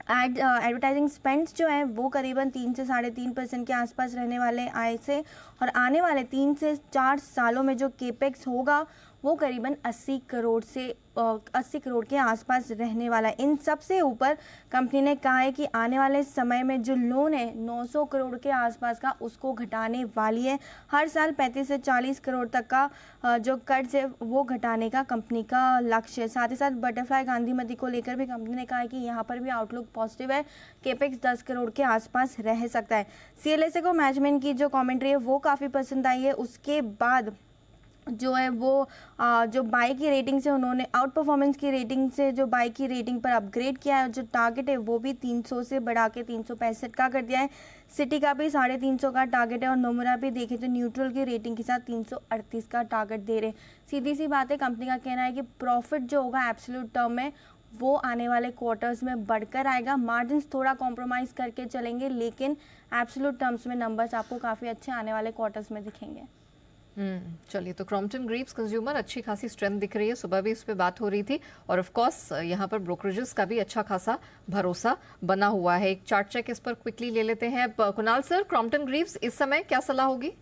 एडवर्टाइजिंग स्पेंड्स जो है वो करीबन 3 से 3.5% के आसपास रहने वाले आय से, और आने वाले 3 से 4 सालों में जो केपेक्स होगा वो करीबन 80 करोड़ के आसपास रहने वाला है। इन सब से ऊपर कंपनी ने कहा है कि आने वाले समय में जो लोन है 900 करोड़ के आसपास का उसको घटाने वाली है। हर साल 35 से 40 करोड़ तक का जो कर्ज है वो घटाने का कंपनी का लक्ष्य है। साथ ही साथ बटरफ्लाई गांधीमती को लेकर भी कंपनी ने कहा है कि यहाँ पर भी आउटलुक पॉजिटिव है, केपेक्स 10 करोड़ के आसपास रह सकता है। सीएलएसए को मैनेजमेंट की जो कॉमेंट्री है वो काफ़ी पसंद आई है। उसके बाद जो है वो जो बाई की रेटिंग से उन्होंने आउट परफॉर्मेंस की रेटिंग से जो बाई की रेटिंग पर अपग्रेड किया है, जो टारगेट है वो भी 300 से बढ़ा के 365 का कर दिया है। सिटी का भी 350 का टारगेट है, और नोमुरा भी देखें तो न्यूट्रल की रेटिंग के साथ 338 का टारगेट दे रहे हैं। सीधी सी बात है, कंपनी का कहना है कि प्रॉफिट जो होगा एब्सोल्यूट टर्म में वो आने वाले क्वार्टर्स में बढ़कर आएगा। मार्जिन्स थोड़ा कॉम्प्रोमाइज़ करके चलेंगे, लेकिन एब्सोल्यूट टर्म्स में नंबर्स आपको काफ़ी अच्छे आने वाले क्वार्टर्स में दिखेंगे। चलिए, तो क्रॉम्पटन ग्रीव्स कंज्यूमर अच्छी खासी स्ट्रेंथ दिख रही है, सुबह भी इस पे बात हो रही थी, और ऑफ कोर्स यहाँ पर ब्रोकरेजेस का भी अच्छा खासा भरोसा बना हुआ है। एक चार्ट चेक इस पर क्विकली ले लेते हैं। कुणाल सर, क्रॉम्पटन ग्रीव्स इस समय क्या सलाह होगी?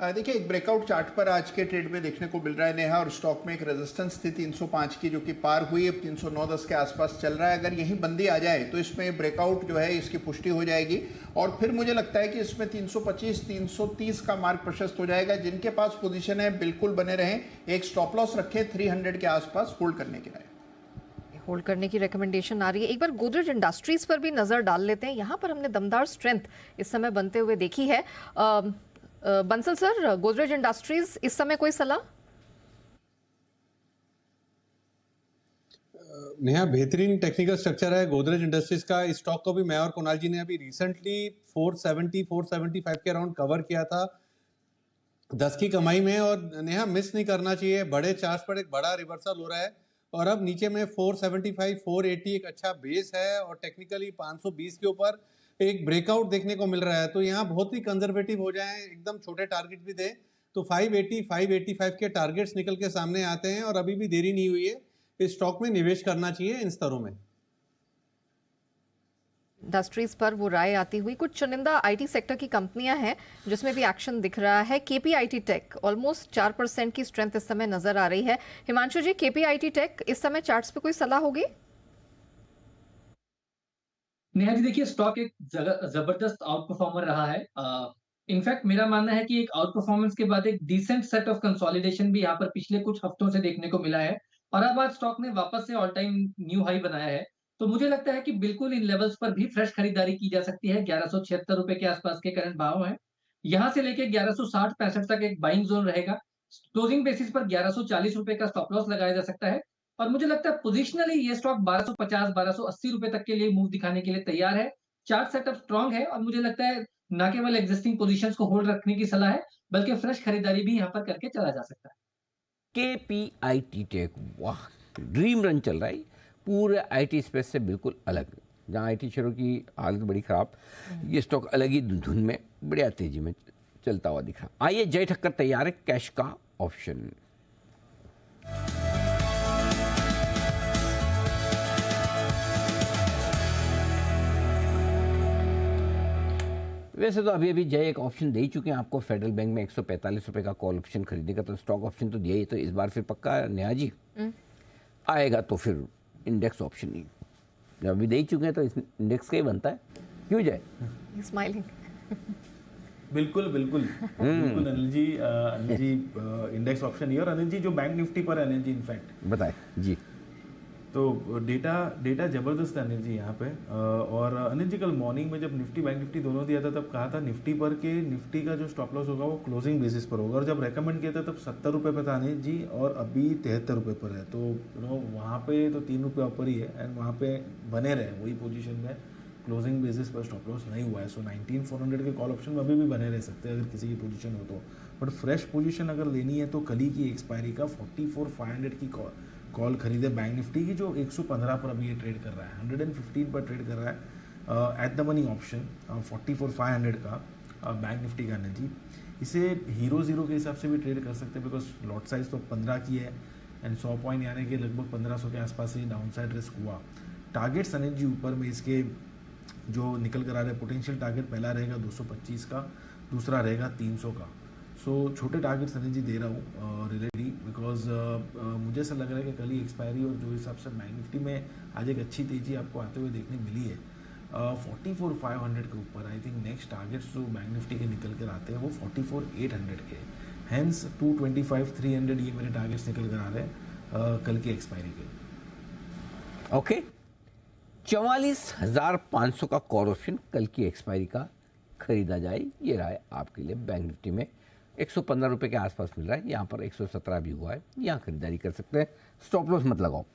देखिए, एक ब्रेकआउट चार्ट पर आज के ट्रेड में देखने को मिल रहा है नेहा, और स्टॉक में एक रेजिस्टेंस थी 305 की जो कि पार हुई, अब 309.10 के आसपास चल रहा है। अगर यही बंदी आ जाए तो इसमें ब्रेकआउट जो है इसकी पुष्टि हो जाएगी, और फिर मुझे लगता है कि इसमें 325 330 का मार्क प्रशस्त हो जाएगा। जिनके पास पोजीशन है बिल्कुल बने रहें, एक स्टॉप लॉस रखें 300 के आसपास होल्ड करने के लिए। होल्ड करने की रिकमेंडेशन आ रही है। एक बार गोदरेज इंडस्ट्रीज पर भी नजर डाल लेते हैं, यहाँ पर हमने दमदार स्ट्रेंथ इस समय बनते हुए देखी है। बंसल सर, गोदरेज इंडस्ट्रीज इस समय कोई सलाह? नेहा, बेहतरीन टेक्निकल स्ट्रक्चर है गोदरेज इंडस्ट्रीज का। इस स्टॉक को भी मैं और कुणाल जी ने अभी रिसेंटली 470-475 के अराउंड कवर किया था 10 की कमाई में, और नेहा मिस नहीं करना चाहिए। बड़े चार्ज पर एक बड़ा रिवर्सल हो रहा है, और अब नीचे में 475 480 एक अच्छा बेस है, और टेक्निकली 520 के ऊपर एक ब्रेकआउट देखने को मिल रहा है। तो यहाँ बहुत ही कंजर्वेटिव हो जाएं, एकदम छोटे टारगेट भी दें तो 580 585 के टारगेट्स निकल के सामने आते हैं, और अभी भी देरी नहीं हुई है, इस स्टॉक में निवेश करना चाहिए इन स्तरों में। इंडस्ट्रीज पर वो राय आती हुई, कुछ चुनिंदा आईटी सेक्टर की कंपनियां हैं जिसमें भी एक्शन दिख रहा है। केपीआईटी टेक ऑलमोस्ट 4% की स्ट्रेंथ इस समय नजर आ रही है। हिमांशु जी, केपीआईटी टेक इस समय चार्ट्स पे कोई सलाह होगी? नेहा जी, देखिए स्टॉक एक जबरदस्त आउट परफॉर्मर रहा है। इनफैक्ट मेरा मानना है कि एक आउट परफॉर्मेंस के बाद एक डिसेंट सेट ऑफ कंसोलिडेशन भी यहाँ पर पिछले कुछ हफ्तों से देखने को मिला है, और अब आज स्टॉक ने वापस से ऑल टाइम न्यू हाई बनाया है। तो मुझे लगता है कि बिल्कुल इन लेवल्स पर भी फ्रेश खरीदारी की जा सकती है। 1176 रुपए के आसपास के करंट भाव है, यहाँ से लेके 1160-65 तक एक बाइंग जोन रहेगा। क्लोजिंग बेसिस पर 1140 रुपए का स्टॉप लॉस लगाया जा सकता है, और मुझे लगता है पोजिशनली ये स्टॉक 1250-1280 रुपए तक के लिए मूव दिखाने के लिए तैयार है। चार्ट सेटअप स्ट्रांग है, और मुझे लगता है न केवल एग्जिस्टिंग पोजीशंस को होल्ड रखने की सलाह है, बल्कि फ्रेश खरीदारी भी यहाँ पर करके चला जा सकता है। केपीआईटी टेक, वाह, ड्रीम रन चल रहा है पूरे आईटी स्पेस से बिल्कुल अलग। जहाँ आईटी शेयरों की हालत बड़ी खराब, ये स्टॉक अलग ही धुन में बढ़िया तेजी में चलता हुआ दिख रहा। आइए, जय ठक्कर तैयार है कैश का ऑप्शन। वैसे तो अभी अभी जय एक ऑप्शन दे ही चुके हैं आपको फेडरल बैंक में 145 रुपए का कॉल ऑप्शन खरीदने का, तो स्टॉक ऑप्शन तो दिया ही, तो इस बार फिर पक्का नेहा जी आएगा तो फिर इंडेक्स ऑप्शन नहीं, जब अभी दे ही चुके हैं तो इस इंडेक्स का ही बनता है, क्यों जय? स्माइलिंग। बिल्कुल बिल्कुल बिल्कुल अनिल जी इंडेक्स ऑप्शन ही। और अनिल जी जो बैंक निफ्टी पर है अनिल जी इनफैक्ट बताए जी, तो डेटा जबरदस्त है अनिल जी यहाँ पे। और अनिल जी कल मॉर्निंग में जब निफ्टी बैंक निफ्टी दोनों दिया था तब कहा था निफ्टी पर के निफ्टी का जो स्टॉप लॉस होगा वो क्लोजिंग बेसिस पर होगा, और जब रेकमेंड किया था तब 70 रुपये पे था अनिल जी, और अभी 73 रुपये पर है। तो वहाँ पे तो 3 रुपये ऊपर ही है, एंड वहाँ पे बने रहे वही पोजीशन में, क्लोजिंग बेसिस पर स्टॉप लॉस नहीं हुआ है। सो 19,400 के कॉल ऑप्शन में अभी भी बने रह सकते हैं अगर किसी की पोजीशन हो तो। बट फ्रेश पोजीशन अगर लेनी है तो कल ही की एक्सपायरी का 44,500 की कॉल खरीदे बैंक निफ्टी की, जो 115 पर अभी ये ट्रेड कर रहा है, 115 पर ट्रेड कर रहा है एट द मनी ऑप्शन 44,500 का बैंक निफ्टी का एनर्जी। इसे हीरो ज़ीरो के हिसाब से भी ट्रेड कर सकते हैं, बिकॉज लॉट साइज तो 15 की है, एंड 100 पॉइंट यानी कि लगभग 1500 के आसपास ही डाउन साइड रिस्क हुआ। टारगेट्स एनर्जी ऊपर में इसके जो निकल कर आ रहे, पोटेंशियल टारगेट पहला रहेगा 225 का, दूसरा रहेगा 300 का। सो छोटे टारगेट्स एनर्जी दे रहा हूँ रिलेटली, बिकॉज मुझे ऐसा लग रहा है कि कल ही एक्सपायरी और जो हिसाब से बैंक निफ्टी में आज एक अच्छी तेज़ी आपको आते हुए देखने मिली है 44,500 के ऊपर। आई थिंक नेक्स्ट टारगेट्स जो बैंक निफ्टी के निकल कर आते हैं वो 44,800 के, हैंस 225,300 ये मेरे टारगेट्स निकल कर आ रहे हैं कल की एक्सपायरी के। ओके 44,500 का कॉल ऑप्शन कल की एक्सपायरी का खरीदा जाए, ये रहा है आपके लिए बैंक निफ्टी में 115 रुपये के आसपास मिल रहा है, यहाँ पर 117 भी हुआ है, यहाँ खरीदारी कर सकते हैं। स्टॉप लॉस मत लगाओ,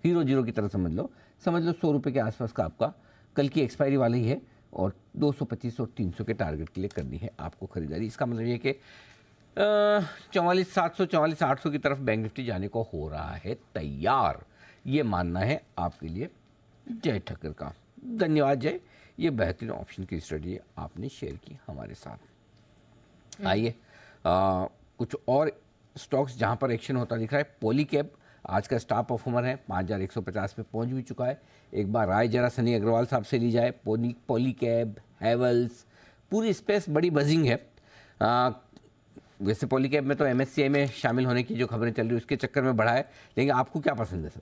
हीरो जीरो की तरह समझ लो 100 रुपये के आसपास का आपका कल की एक्सपायरी वाला ही है, और 225 और 300 के टारगेट के लिए करनी है आपको खरीदारी। इसका मतलब ये कि 44,700 44,800 की तरफ बैंक निफ्टी जाने को हो रहा है तैयार, ये मानना है आपके लिए जय ठक्कर का। धन्यवाद जय, ये बेहतरीन ऑप्शन की स्ट्रेटजी आपने शेयर की हमारे साथ। आइए कुछ और स्टॉक्स जहां पर एक्शन होता दिख रहा है। पॉलीकैब आज का स्टार परफॉर्मर है, 5,150 पे पहुंच भी चुका है। एक बार राय जरा सनी अग्रवाल साहब से ली जाए। पॉलीकैब, हैवेल्स, पूरी स्पेस बड़ी बजिंग है। वैसे पॉलीकैब में तो MSCI में शामिल होने की जो खबरें चल रही है उसके चक्कर में बढ़ा है, लेकिन आपको क्या पसंद है सर?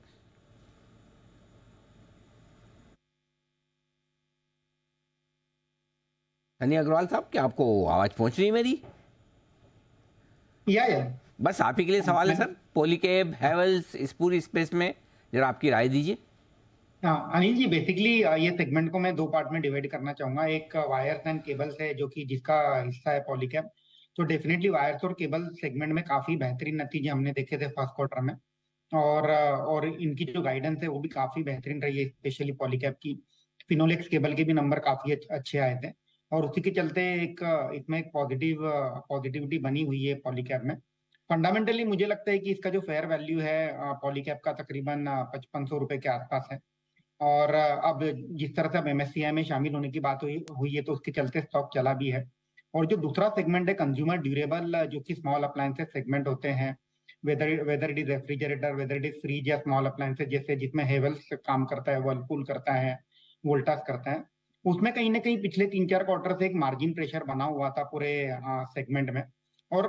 सनी अग्रवाल साहब, क्या आपको आवाज पहुंच रही है मेरी? या बस आप ही के लिए सवाल है सर, पॉलीकैब, हैवेल्स, इस पूरी स्पेस में जरा आपकी राय दीजिए। अनिल जी बेसिकली ये सेगमेंट को मैं दो पार्ट में डिवाइड करना चाहूंगा। एक वायर्स एंड केबल्स है जो कि जिसका हिस्सा है पॉलीकैब। तो डेफिनेटली वायर्स और केबल सेगमेंट में काफी बेहतरीन नतीजे हमने देखे थे फर्स्ट क्वार्टर में, और इनकी जो गाइडेंस है वो भी काफी बेहतरीन रही है, स्पेशली पॉलीकैब की। फिनोलेक्स केबल के भी नंबर काफी अच्छे आए थे, और उसी के चलते इसमें एक पॉजिटिविटी बनी हुई है पॉलीकैब में। फंडामेंटली मुझे लगता है कि इसका जो फेयर वैल्यू है पॉलीकैब का तकरीबन 5500 रुपए के आसपास है, और अब जिस तरह से अब MSCI में शामिल होने की बात हुई है तो उसके चलते स्टॉक चला भी है। और जो दूसरा सेगमेंट है कंज्यूमर ड्यूरेबल, जो कि स्मॉल अप्लायंसेस सेगमेंट होते हैं, whether it is refrigerator, whether it is fridge या स्मॉल अप्लायंसेस, जैसे जिसमें हेवल्स काम करता है, वर्लपूल करता है, वोल्टास करता है, उसमें कहीं ना कहीं पिछले 3-4 क्वार्टर से एक मार्जिन प्रेशर बना हुआ था पूरे सेगमेंट में। और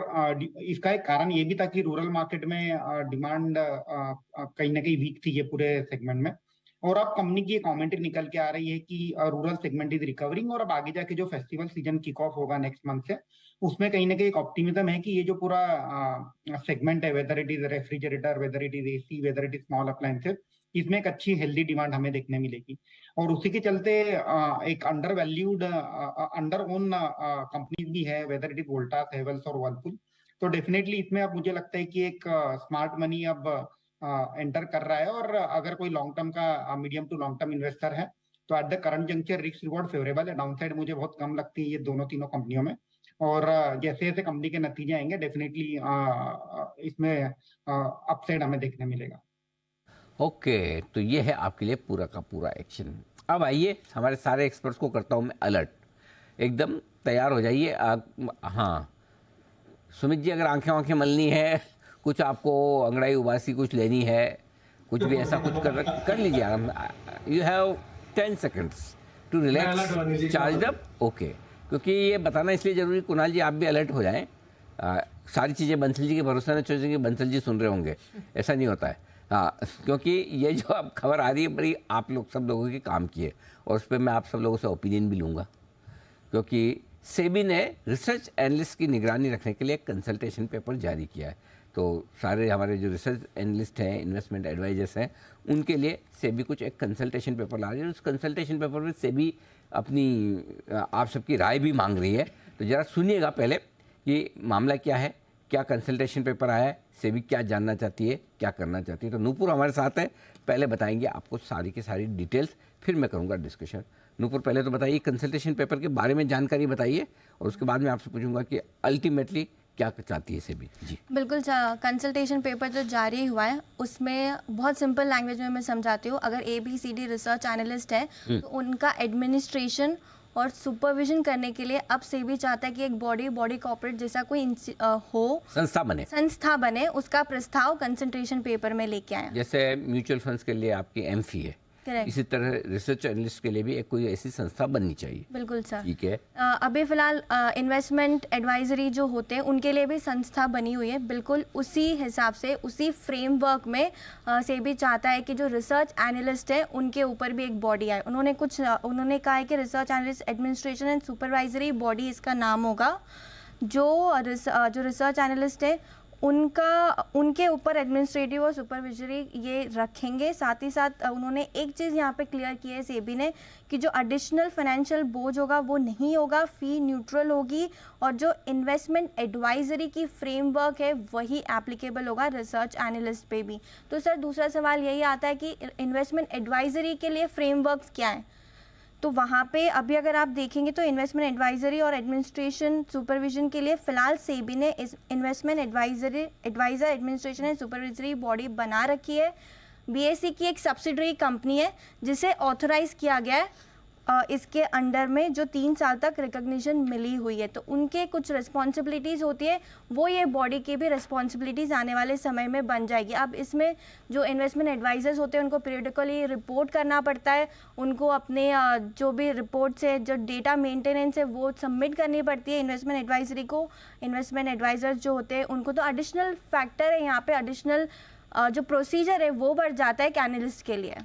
इसका एक कारण ये भी था कि रूरल मार्केट में डिमांड कहीं ना कहीं वीक थी ये पूरे सेगमेंट में, और अब कंपनी की कमेंट्री निकल के आ रही है कि रूरल सेगमेंट इज रिकवरिंग, और अब आगे जाके जो फेस्टिवल सीजन किक ऑफ होगा नेक्स्ट मंथ से, उसमें कहीं ना कहीं एक ऑप्टिमिज्म है कि ये जो पूरा सेगमेंट है, whether it is refrigerator, whether it is AC, whether it is small appliances, इसमें एक अच्छी हेल्दी डिमांड हमें देखने मिलेगी। और उसी के चलते एक under valued, under own companies भी है, whether it is Voltas, Havells और वर्लपूल। तो डेफिनेटली इसमें अब मुझे लगता है कि एक स्मार्ट मनी अब एंटर कर रहा है, और अगर कोई लॉन्ग टर्म का medium to long term investor है तो at the current juncture risk reward favourable है। डाउनसाइड मुझे बहुत कम लगती है ये तीनों कंपनियों में, और जैसे जैसे कंपनी के नतीजे आएंगे डेफिनेटली इसमें अपसाइड हमें देखने मिलेगा। ओके, तो ये है आपके लिए पूरा का पूरा एक्शन। अब आइए, हमारे सारे एक्सपर्ट्स को करता हूँ मैं अलर्ट, एकदम तैयार हो जाइए। हाँ सुमित जी, अगर आंखें मलनी है, कुछ आपको अंगड़ाई उबासी कुछ लेनी है, कुछ भी ऐसा कुछ कर लीजिए आराम। You have 10 seconds to relax, charge up. Okay, क्योंकि ये बताना इसलिए ज़रूरी, कुणाल जी आप भी अलर्ट हो जाएं। सारी चीज़ें बंसल जी के भरोसे न छोड़ कि बंसल जी सुन रहे होंगे, ऐसा नहीं होता है। हाँ, क्योंकि ये जो अब खबर आ रही है बड़ी आप लोग सब लोगों के काम की है, और उस पर मैं आप सब लोगों से ओपिनियन भी लूँगा। क्योंकि सेबी ने रिसर्च एनालिस्ट की निगरानी रखने के लिए एक कंसल्टेशन पेपर जारी किया है। तो सारे हमारे जो रिसर्च एनालिस्ट हैं, इन्वेस्टमेंट एडवाइजर्स हैं, उनके लिए सेबी कुछ एक कंसल्टेशन पेपर ला रही है। उस कंसल्टेशन पेपर में सेबी अपनी आप सबकी राय भी मांग रही है। तो ज़रा सुनिएगा पहले कि मामला क्या है, क्या कंसल्टेशन पेपर आया है, सेबी क्या जानना चाहती है, क्या करना चाहती है। तो नूपुर हमारे साथ है, पहले बताएंगे आपको सारी की सारी डिटेल्स, फिर मैं करूँगा डिस्कशन। नूपुर पहले तो बताइए कंसल्टेशन पेपर के बारे में जानकारी बताइए, और उसके बाद मैं आपसे पूछूंगा कि अल्टीमेटली क्या चाहती है सेबी। जी बिल्कुल, कंसल्टेशन पेपर जो जारी हुआ है उसमें बहुत सिंपल लैंग्वेज में मैं समझाती हूँ। अगर ABCD रिसर्च एनालिस्ट है तो उनका एडमिनिस्ट्रेशन और सुपरविजन करने के लिए अब सेबी चाहता है कि एक बॉडी कॉर्पोरेट जैसा कोई हो, संस्था बने, उसका प्रस्ताव कंसल्टेशन पेपर में लेके आए। जैसे म्यूचुअल फंड्स के लिए आपकी एमफी है, इसी तरह रिसर्च एनालिस्ट के लिए भी एक कोई ऐसी संस्था बननी चाहिए। बिल्कुल सर, ठीक है। अभी फिलहाल इन्वेस्टमेंट एडवाइजरी जो होते हैं उनके लिए भी संस्था बनी हुई है। बिल्कुल उसी हिसाब से, उसी फ्रेमवर्क में सेबी चाहता है कि जो रिसर्च एनालिस्ट है उनके ऊपर भी एक बॉडी आए। उन्होंने कहा है कि research analyst administration and supervisory body इसका नाम होगा। जो रिसर्च एनालिस्ट है उनके ऊपर एडमिनिस्ट्रेटिव और सुपरविजरी ये रखेंगे। साथ ही साथ उन्होंने एक चीज़ यहाँ पे क्लियर की है सेबी ने कि जो एडिशनल फाइनेंशियल बोझ होगा वो नहीं होगा, फी न्यूट्रल होगी, और जो इन्वेस्टमेंट एडवाइजरी की फ्रेमवर्क है वही एप्लीकेबल होगा रिसर्च एनालिस्ट पे भी। तो सर दूसरा सवाल यही आता है कि इन्वेस्टमेंट एडवाइजरी के लिए फ्रेमवर्क्स क्या हैं। तो वहाँ पे अभी अगर आप देखेंगे तो इन्वेस्टमेंट एडवाइजरी और एडमिनिस्ट्रेशन सुपरविजन के लिए फ़िलहाल सेबी ने investment adviser administration and supervisory body बना रखी है। BSE की एक सब्सिडरी कंपनी है जिसे ऑथराइज़ किया गया है इसके अंडर में, जो 3 साल तक रिकग्निशन मिली हुई है। तो उनके कुछ रिस्पॉन्सिबिलिटीज़ होती है, वो ये बॉडी की भी रिस्पॉन्सिबिलिटीज़ आने वाले समय में बन जाएगी। अब इसमें जो इन्वेस्टमेंट एडवाइजर्स होते हैं उनको पीरियडिकली रिपोर्ट करना पड़ता है, उनको अपने जो भी रिपोर्ट्स है, जो डेटा मेंटेनेंस है वो सबमिट करनी पड़ती है इन्वेस्टमेंट एडवाइजरी को। इन्वेस्टमेंट एडवाइजर्स जो होते हैं उनको तो एडिशनल फैक्टर है यहाँ पे, एडिशनल जो प्रोसीजर है वो बढ़ जाता है एनालिस्ट के लिए।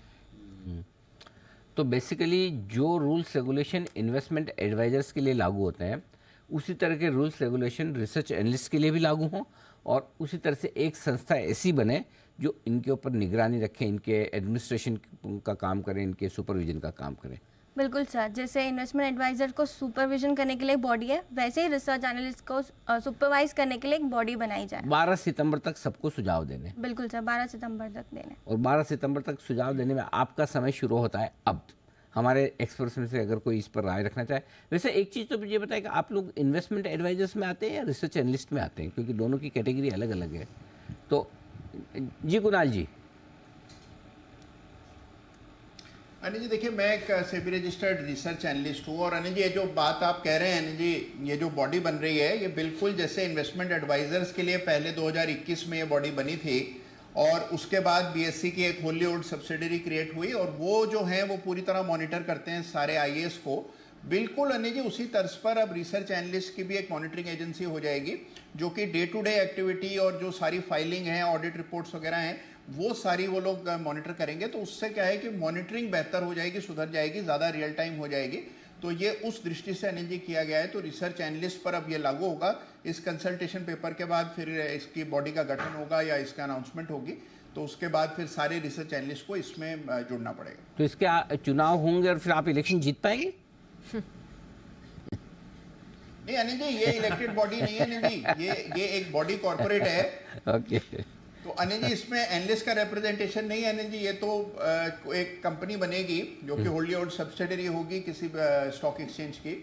तो बेसिकली जो रूल्स रेगुलेशन इन्वेस्टमेंट एडवाइजर्स के लिए लागू होते हैं उसी तरह के रूल्स रेगुलेशन रिसर्च एनालिस्ट के लिए भी लागू हों, और उसी तरह से एक संस्था ऐसी बने जो इनके ऊपर निगरानी रखे, इनके एडमिनिस्ट्रेशन का काम करें, इनके सुपरविजन का काम करें। बिल्कुल सर, जैसे इन्वेस्टमेंट एडवाइजर को सुपरविजन करने के लिए एक बॉडी है, वैसे ही रिसर्च एनालिस्ट को सुपरवाइज करने के लिए एक बॉडी बनाई जाए। 12 सितंबर तक सबको सुझाव देने। बिल्कुल सर, 12 सितंबर तक देने। और 12 सितंबर तक सुझाव देने में आपका समय शुरू होता है अब। हमारे एक्सपर्ट्स में से अगर कोई इस पर राय रखना चाहे। वैसे एक चीज़ तो मुझे बताए कि आप लोग इन्वेस्टमेंट एडवाइजर्स में आते हैं या रिसर्च एनालिस्ट में आते हैं, क्योंकि दोनों की कैटेगरी अलग अलग है। तो जी कुणाल जी। अनिल जी देखिए, मैं एक सेबी रजिस्टर्ड रिसर्च एनालिस्ट हूँ, और अनिल जी ये जो बात आप कह रहे हैं अनिल जी, ये जो बॉडी बन रही है ये बिल्कुल जैसे इन्वेस्टमेंट एडवाइजर्स के लिए पहले 2021 में ये बॉडी बनी थी, और उसके बाद BSE की एक होली ओल्ड सब्सिडरी क्रिएट हुई, और वो जो है वो पूरी तरह मॉनिटर करते हैं सारे IAS को। बिल्कुल अनिल जी उसी तर्ज पर अब रिसर्च एनालिस्ट की भी एक मॉनिटरिंग एजेंसी हो जाएगी, जो कि डे टू डे एक्टिविटी और जो सारी फाइलिंग है, ऑडिट रिपोर्ट्स वगैरह हैं, वो सारी वो लोग मॉनिटर करेंगे। तो उससे क्या है कि मॉनिटरिंग बेहतर हो जाएगी, सुधर जाएगी, ज़्यादा रियल टाइम हो जाएगी। तो ये उस दृष्टि से अनिल जी किया गया है। तो रिसर्च एनालिस्ट पर अब ये लागू होगा। इस कंसल्टेशन पेपर के बाद फिर इसकी बॉडी का गठन होगा या इसका अनाउंसमेंट होगी, तो उसके बाद फिर सारे रिसर्च एनालिस्ट को इसमें जुड़ना पड़ेगा। तो इसके चुनाव होंगे और फिर आप इलेक्शन जीत पाएंगे? नहीं अनिल जी, ये इलेक्टेड बॉडी नहीं है अनिल जी, ये एक बॉडी कॉर्पोरेट है। ओके। तो अनिल जी इसमें एनालिस्ट का रिप्रेजेंटेशन नहीं है अनिल जी, ये तो एक कंपनी बनेगी जो कि होल्डी ओल्ड सब्सिडरी होगी किसी स्टॉक एक्सचेंज की,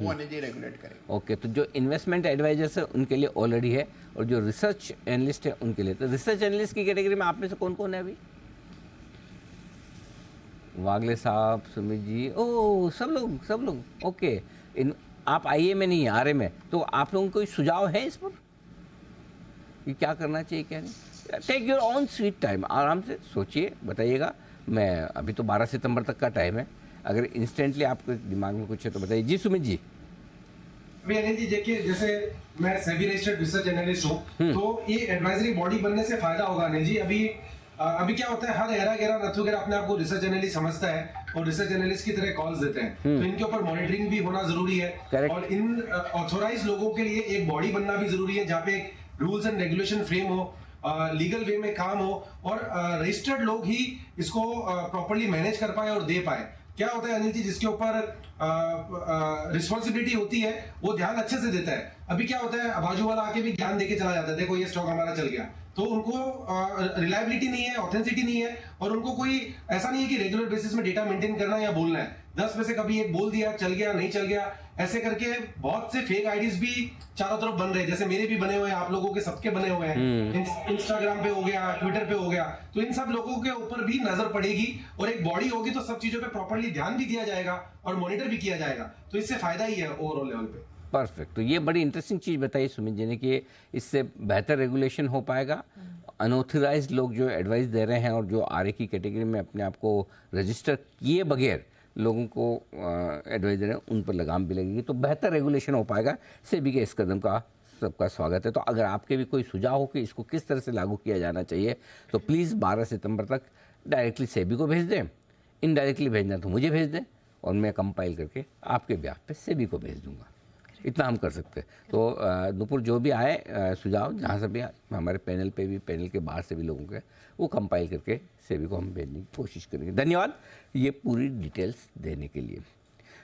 वो अनिल जी रेगुलेट करेगी। ओके, तो जो इन्वेस्टमेंट एडवाइजर्स है उनके लिए ऑलरेडी है, और जो रिसर्च एनालिस्ट है उनके लिए। तो रिसर्च एनालिस्ट की कैटेगरी में आप में से कौन कौन है अभी? वागले साहब, सुमित जी, ओ सब लोग ओके। आप IA में नहीं, RA में। तो आप लोगों को कोई सुझाव है इस पर कि क्या करना चाहिए क्या नहीं? Take your own sweet time, आराम से सोचिए, बताइएगा। मैं अभी तो 12 सितंबर तक का टाइम है, अगर इंस्टेंटली आपके दिमाग में कुछ है तो बताइए। जी सुमित जी। अभी अनिल जी देखिए, जैसे मैं सेबी रजिस्टर्ड रिसर्च एनालिस्ट हूँ, तो ये एडवाइजरी बॉडी बनने से फायदा होगा अनिल जी। अभी क्या होता है, हर एरा गेरा नथु गेरा अपने आप को रिसर्च एनालिस्ट समझता है और रिसर्च एनालिस्ट की तरह कॉल्स देते हैं, तो इनके ऊपर मॉनिटरिंग भी होना जरूरी है और इन ऑथोराइज लोगों के लिए एक बॉडी बनना भी जरूरी है जहाँ पे एक रूल्स एंड रेगुलेशन फ्रेम हो, लीगल वे में काम हो और रजिस्टर्ड लोग ही इसको प्रॉपर्ली मैनेज कर पाए और दे पाए। क्या होता है अनिल जी, जिसके ऊपर रिस्पॉन्सिबिलिटी होती है वो ध्यान अच्छे से देता है। अभी क्या होता है, बाजू वाला आके भी ज्ञान देके चला जाता है, देखो ये स्टॉक हमारा चल गया, तो उनको रिलायबिलिटी नहीं है, ऑथेंटिसिटी नहीं है और उनको कोई ऐसा नहीं है कि रेगुलर बेसिस में डेटा मेंटेन करना या बोलना है। 10 में से कभी एक बोल दिया, चल गया, नहीं चल गया, ऐसे करके बहुत से फेक आईडीज भी चारों तरफ बन रहे हैं, जैसे मेरे भी बने हुए हैं, आप लोगों के सबके बने हुए हैं, इंस्टाग्राम पे हो गया, ट्विटर पे हो गया, तो इन सब लोगों के ऊपर भी नजर पड़ेगी और एक बॉडी होगी तो सब चीजों पे प्रॉपर्ली ध्यान भी दिया जाएगा और मॉनिटर भी किया जाएगा, तो इससे फायदा ही है ओवरऑल लेवल पे। परफेक्ट। तो ये बड़ी इंटरेस्टिंग चीज़ बताई सुमित जी ने कि इससे बेहतर रेगुलेशन हो पाएगा। अनऑथराइज्ड लोग जो एडवाइस दे रहे हैं और जो आरए की कैटेगरी में अपने आप को रजिस्टर किए बगैर लोगों को एडवाइस दे रहे हैं, उन पर लगाम भी लगेगी, तो बेहतर रेगुलेशन हो पाएगा। सेबी के इस कदम का सबका स्वागत है। तो अगर आपके भी कोई सुझाव हो कि इसको किस तरह से लागू किया जाना चाहिए, तो प्लीज़ 12 सितंबर तक डायरेक्टली सेबी को भेज दें, इनडायरेक्टली भेजना तो मुझे भेज दें और मैं कंपाइल करके आपके ब्याह पे सेबी को भेज दूंगा। इतना हम कर सकते हैं। तो नुपुर जो भी आए सुझाव, जहाँ से भी हमारे पैनल पे भी, पैनल के बाहर से भी लोगों के, वो कंपाइल करके सेबी को हम भेजने की कोशिश करेंगे। धन्यवाद ये पूरी डिटेल्स देने के लिए।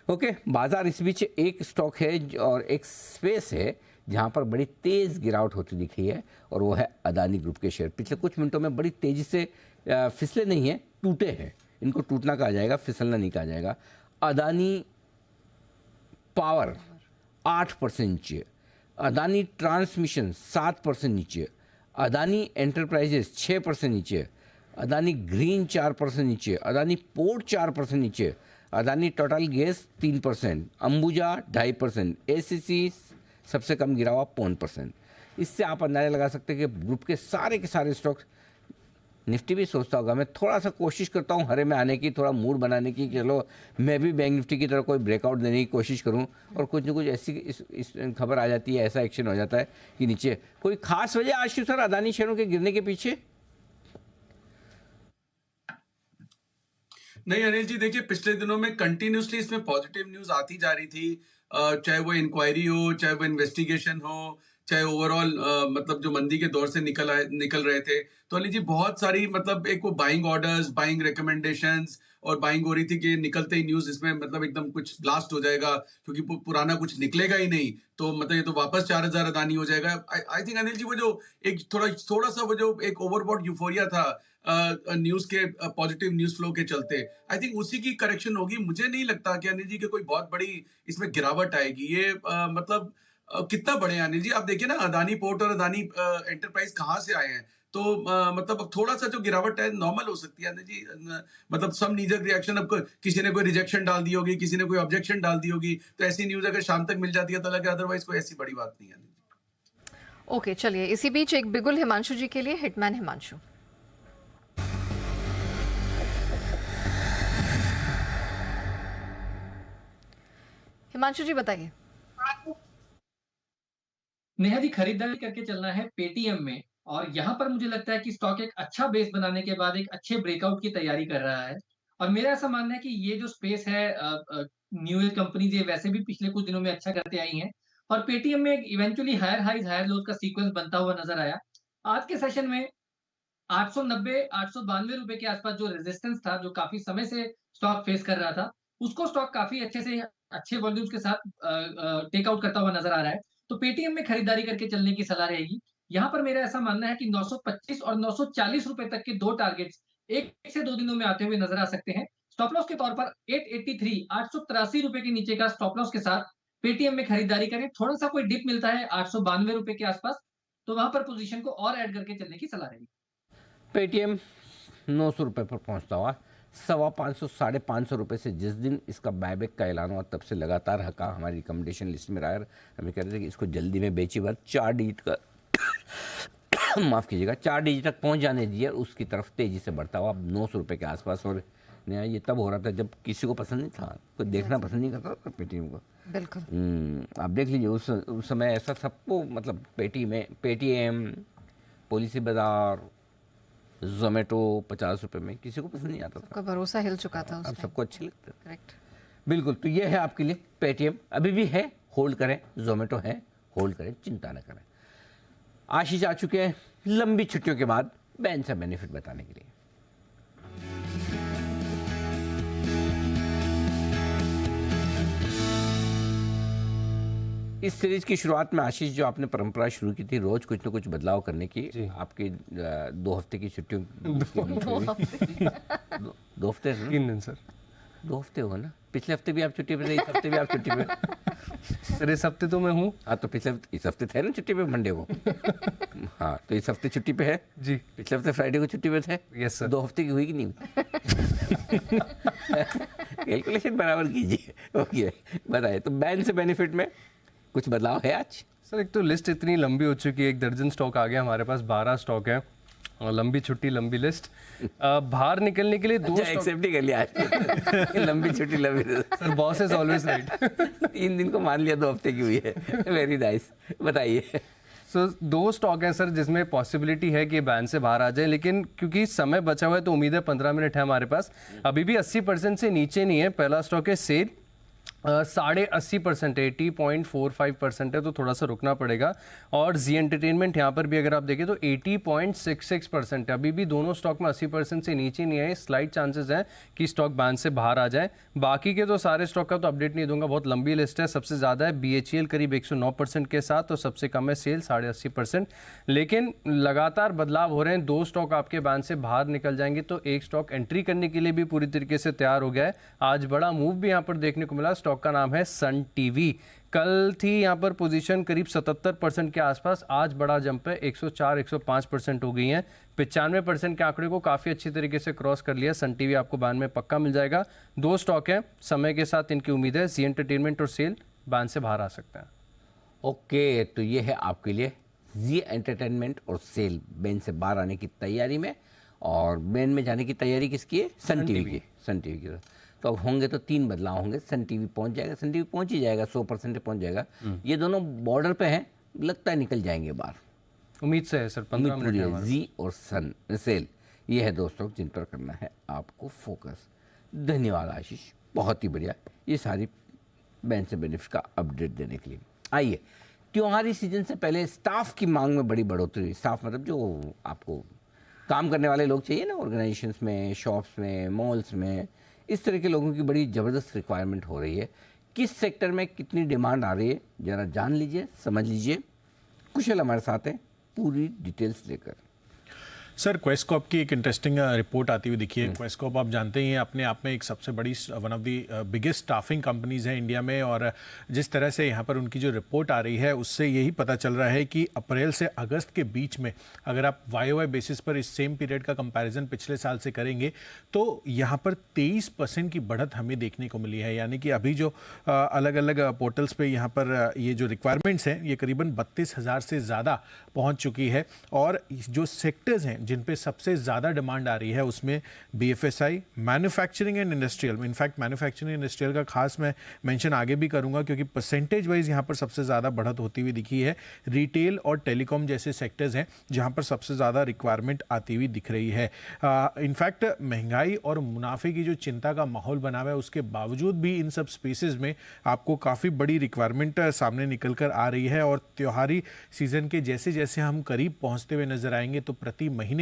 ओके, बाजार इस बीच एक स्टॉक है और एक स्पेस है जहाँ पर बड़ी तेज़ गिरावट होती दिख रही है और वो है अदानी ग्रुप के शेयर। पिछले कुछ मिनटों में बड़ी तेज़ी से फिसले नहीं हैं, टूटे हैं। इनको टूटना कहा जाएगा, फिसलना नहीं कहा जाएगा। अदानी पावर 8% नीचे, अदानी ट्रांसमिशन 7% नीचे, अदानी एंटरप्राइजेस 6% नीचे, अदानी ग्रीन 4% नीचे, अदानी पोर्ट 4% नीचे, Adani total gas 3%, Ambuja 2.5%, ACC सबसे कम गिरा हुआ 0.5%। इससे आप अंदाजा लगा सकते हैं कि ग्रुप के सारे स्टॉक्स, निफ्टी भी सोचता होगा मैं थोड़ा सा कोशिश करता हूँ हरे में आने की, थोड़ा मूड बनाने की, चलो मैं भी बैंक निफ्टी की तरह कोई ब्रेकआउट देने की कोशिश करूँ, और कुछ न कुछ ऐसी इस खबर आ जाती है, ऐसा एक्शन हो जाता है कि नीचे। कोई खास वजह आशु सर अदानी शेयरों के गिरने के पीछे? नहीं अनिल जी, देखिए पिछले दिनों में कंटिन्यूसली इसमें पॉजिटिव न्यूज आती जा रही थी, चाहे वो इंक्वायरी हो, चाहे वो इन्वेस्टिगेशन हो, चाहे ओवरऑल मतलब जो मंदी के दौर से निकल रहे थे, तो अनिल जी बहुत सारी मतलब एक वो बाइंग ऑर्डर्स, बाइंग रिकमेंडेशंस और बाइंग हो रही थी कि निकलते ही न्यूज इसमें मतलब एकदम कुछ ब्लास्ट हो जाएगा क्योंकि पुराना कुछ निकलेगा ही नहीं, तो मतलब ये तो वापस 4000 अदानी हो जाएगा। आई थिंक अनिल जी वो जो एक थोड़ा सा वो जो एक ओवरबॉट यूफोरिया था न्यूज के पॉजिटिव न्यूज फ्लो के चलते, आई थिंक उसी की करेक्शन होगी। मुझे नहीं लगता कि अनिल जी की कोई बहुत बड़ी इसमें गिरावट आएगी। ये मतलब कितना बड़े हैं अनिल जी, आप देखिए ना अदानी पोर्ट और अदानी एंटरप्राइज कहाँ से आए हैं, तो मतलब अब थोड़ा सा जो गिरावट है नॉर्मल हो सकती है अनिल जी। मतलब सब नीजक रिएक्शन, अब किसी ने कोई रिजेक्शन डाल दी होगी, किसी ने कोई ऑब्जेक्शन डाल दी होगी, तो ऐसी न्यूज अगर शाम तक मिल जाती है तो लगे, अदरवाइज कोई ऐसी बड़ी बात नहीं है। ओके, चलिए इसी बीच एक बिगुल हिमांशु जी के लिए। हिटमैन हिमांशु। हिमांशु जी बताइए। नेहा जी, खरीदारी करके चलना है पेटीएम में, और यहाँ पर मुझे लगता है कि स्टॉक एक अच्छा बेस बनाने के बाद एक अच्छे ब्रेकआउट की तैयारी कर रहा है। और मेरा ऐसा मानना है कि ये जो स्पेस है, न्यू एज कंपनीज ये वैसे भी पिछले कुछ दिनों में अच्छा करते आई हैं, और पेटीएम में eventually higher highs higher lows का सीक्वेंस बनता हुआ नजर आया। आज के सेशन में 890-892 रुपए के आसपास जो रेजिस्टेंस था, जो काफी समय से स्टॉक फेस कर रहा था, उसको स्टॉक काफी अच्छे वॉल्यूम्स के साथ टेक आउट करता हुआ नजर आ रहा है। तो पेटीएम में खरीदारी करके चलने की सलाह रहेगी। यहाँ पर मेरा ऐसा मानना है कि 925 और 940 रुपए तक के दो टारगेट्स 1 से 2 दिनों में आते हुए नजर आ सकते हैं। स्टॉप लॉस के तौर पर 883 रुपए के नीचे का स्टॉप लॉस के साथ पेटीएम में खरीदारी करें। थोड़ा सा कोई डिप मिलता है 892 रुपए के आसपास, तो वहां पर पोजीशन को और ऐड करके चलने की सलाह रहेगी। पेटीएम 900 रुपये पर पहुंचता हुआ 550 550 रुपये से जिस दिन इसका बायबैक का ऐलान हुआ तब से लगातार हका हमारी रिकमेंडेशन लिस्ट में रहा। हमें कह रहे थे कि इसको जल्दी में बेची बार 4 डिजिट का माफ़ कीजिएगा 4 डिजिट तक पहुंच जाने दीजिए, उसकी तरफ तेज़ी से बढ़ता हुआ अब 900 रुपये के आसपास और नया ये तब हो रहा था जब किसी को पसंद नहीं था, कोई देखना पसंद नहीं करता था पेटीएम को। बिल्कुल। आप देख लीजिए उस समय ऐसा सबको, मतलब पेटीएम, पॉलिसी बाजार, जोमेटो 50 रुपए में, किसी को पसंद नहीं आता था। सबका भरोसा हिल चुका था उस अब टाइम। सबको अच्छे लगते थे। करेक्ट। बिल्कुल, तो ये है आपके लिए पेटीएम, अभी भी है, होल्ड करें। जोमेटो है, होल्ड करें, चिंता न करें। आशीष आ चुके हैं लंबी छुट्टियों के बाद बैन से बेनिफिट बताने के लिए। इस सीरीज की शुरुआत में आशीष, जो आपने परंपरा शुरू की थी रोज कुछ न कुछ बदलाव करने की, आपकी 2 हफ्ते की छुट्टियों दो हफ्ते 3 दिन सर, 2 हफ्ते होगा ना। पिछले हफ्ते भी आप छुट्टी पे थे, इस हफ्ते भी आप छुट्टी पे। सर इस हफ्ते तो मैं हूँ। हाँ, तो इस हफ्ते थे ना छुट्टी पे मंडे को। हाँ, तो इस हफ्ते छुट्टी पे है जी। पिछले हफ्ते फ्राइडे को छुट्टी पे थे। Yes sir. 2 हफ्ते की हुई कि नहीं? कैलकुलेशन बराबर कीजिए। ओके, बताइए, तो बैन से बेनिफिट में कुछ बदलाव है आज? सर एक तो लिस्ट इतनी लंबी हो चुकी है, 1 दर्जन स्टॉक आ गया हमारे पास, 12 स्टॉक है और लंबी छुट्टी लंबी लिस्ट। बाहर निकलने के लिए 2 एक्सेप्ट ही कर लिया आज। लंबी छुट्टी लंबी sir, boss is always right. 3 दिन को मान लिया 2 हफ्ते की हुई है। वेरी नाइस, बताइए। सो 2 स्टॉक है सर जिसमें पॉसिबिलिटी है कि बैन से बाहर आ जाए, लेकिन क्योंकि समय बचा हुआ है तो उम्मीद है 15 मिनट है हमारे पास, अभी भी 80% से नीचे नहीं है। पहला स्टॉक है सेल, 80.80% 80.45% है, तो थोड़ा सा रुकना पड़ेगा। और जी एंटरटेनमेंट यहाँ पर भी अगर आप देखें तो 80.66% है, अभी भी दोनों स्टॉक में 80% से नीचे नहीं है। स्लाइट चांसेस हैं कि स्टॉक बैन से बाहर आ जाए। बाकी के तो सारे स्टॉक का तो अपडेट नहीं दूंगा, बहुत लंबी लिस्ट है। सबसे ज़्यादा है BHEL करीब 109% के साथ, और सबसे कम है सेल 80.5%। लेकिन लगातार बदलाव हो रहे हैं, 2 स्टॉक आपके बैन से बाहर निकल जाएंगे तो एक स्टॉक एंट्री करने के लिए भी पूरी तरीके से तैयार हो गया है। आज बड़ा मूव भी यहाँ पर देखने को मिला, स्टॉक का नाम है सन टीवी। कल थी यहाँ पर पोजीशन करीब 77% के आसपास, आज बड़ा जंप है, 104-105% हो गई है। 95% के आंकड़े को काफ़ी अच्छी तरीके से क्रॉस कर लिया। सन टीवी आपको बैन में पक्का मिल जाएगा। 2 स्टॉक हैं, समय के साथ इनकी उम्मीद है जी एंटरटेनमेंट और सेल बैन से बाहर आ सकते हैं। ओके, तो ये है आपके लिए जी एंटरटेनमेंट और सेल बैन से बाहर आने की तैयारी में। और बैन में जाने की तैयारी किसकी है? सन टीवी की। सन टीवी की। तो अब होंगे तो 3 बदलाव होंगे। सन टीवी पहुंच जाएगा, सन टीवी पहुंच ही जाएगा, 100% पहुंच जाएगा। ये दोनों बॉर्डर पे हैं, लगता है निकल जाएंगे बाहर, उम्मीद से है सर। 15 मिनट है हमारे। जी और सन सेल, ये है दोस्तों जिन पर करना है आपको फोकस। धन्यवाद आशीष, बहुत ही बढ़िया ये सारी बैन से बेनिफिट का अपडेट देने के लिए। आइए, त्योहारी सीजन से पहले स्टाफ की मांग में बड़ी बढ़ोतरी हुई। स्टाफ मतलब जो आपको काम करने वाले लोग चाहिए ना, ऑर्गेनाइजेशंस में, शॉप्स में, मॉल्स में, इस तरह के लोगों की बड़ी ज़बरदस्त रिक्वायरमेंट हो रही है। किस सेक्टर में कितनी डिमांड आ रही है ज़रा जान लीजिए, समझ लीजिए। कुशल हमारे साथ हैं पूरी डिटेल्स लेकर। सर, क्वेस्कॉप की एक इंटरेस्टिंग रिपोर्ट आती हुई दिखी है। क्वेस्कॉप आप जानते ही हैं अपने आप में एक सबसे बड़ी, one of the biggest staffing companies है इंडिया में। और जिस तरह से यहाँ पर उनकी जो रिपोर्ट आ रही है उससे यही पता चल रहा है कि अप्रैल से अगस्त के बीच में अगर आप YOY बेसिस पर इस सेम पीरियड का कंपैरिजन पिछले साल से करेंगे तो यहाँ पर 23% की बढ़त हमें देखने को मिली है। यानी कि अभी जो अलग अलग पोर्टल्स पे यहाँ पर ये जो रिक्वायरमेंट्स हैं ये करीबन 32,000 से ज़्यादा पहुँच चुकी है। और जो सेक्टर्स हैं जिन पे सबसे ज़्यादा डिमांड आ रही है उसमें BFSI, manufacturing and industrial. In fact manufacturing industrial का खास मैं मेंशन आगे भी करूंगा क्योंकि परसेंटेज वाइज यहाँ पर सबसे ज़्यादा बढ़त होती हुई दिखी है। रिटेल और टेलीकॉम जैसे सेक्टर्स हैं जहाँ पर सबसे ज़्यादा रिक्वायरमेंट आती हुई दिख रही है। इनफैक्ट महंगाई और मुनाफे की जो चिंता का माहौल बना हुआ है उसके बावजूद भी इन सब स्पेसेस में आपको काफ़ी बड़ी रिक्वायरमेंट सामने निकल कर आ रही है। और त्योहारी सीजन के जैसे जैसे हम करीब पहुँचते हुए नजर आएंगे तो प्रति महीने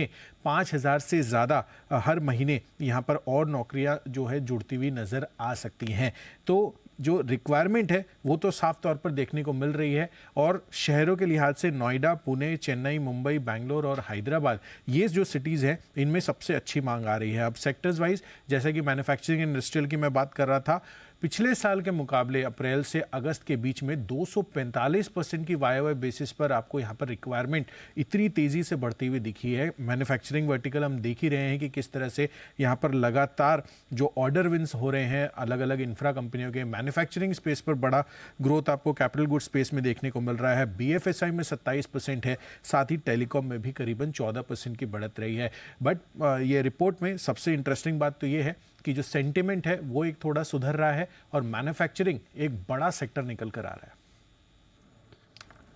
5,000 से ज़्यादा हर महीने यहाँ पर और नौकरियाँ जो है जुड़ती हुई नज़र आ सकती हैं। तो जो रिक्वायरमेंट है वो तो साफ तौर पर देखने को मिल रही है। और शहरों के लिहाज से नोएडा, पुणे, चेन्नई, मुंबई, बेंगलोर और हैदराबाद, ये जो सिटीज़ हैं इनमें सबसे अच्छी मांग आ रही है। अब सेक्टर्स वाइज जैसा कि मैन्युफैक्चरिंग इंडस्ट्रियल की मैं बात कर रहा था, पिछले साल के मुकाबले अप्रैल से अगस्त के बीच में 245% की YOY बेसिस पर आपको यहाँ पर रिक्वायरमेंट इतनी तेज़ी से बढ़ती हुई दिखी है। मैन्युफैक्चरिंग वर्टिकल हम देख ही रहे हैं कि किस तरह से यहाँ पर लगातार जो ऑर्डर विंस हो रहे हैं अलग अलग इंफ्रा कंपनियों के। मैन्युफैक्चरिंग स्पेस पर बड़ा ग्रोथ आपको कैपिटल गुड स्पेस में देखने को मिल रहा है। BFSI में 27% है, साथ ही टेलीकॉम में भी करीबन 14% की बढ़त रही है। बट ये रिपोर्ट में सबसे इंटरेस्टिंग बात तो ये है की जो सेंटिमेंट है वो एक थोड़ा सुधर रहा है और मैन्युफैक्चरिंग एक बड़ा सेक्टर निकल कर आ रहा है।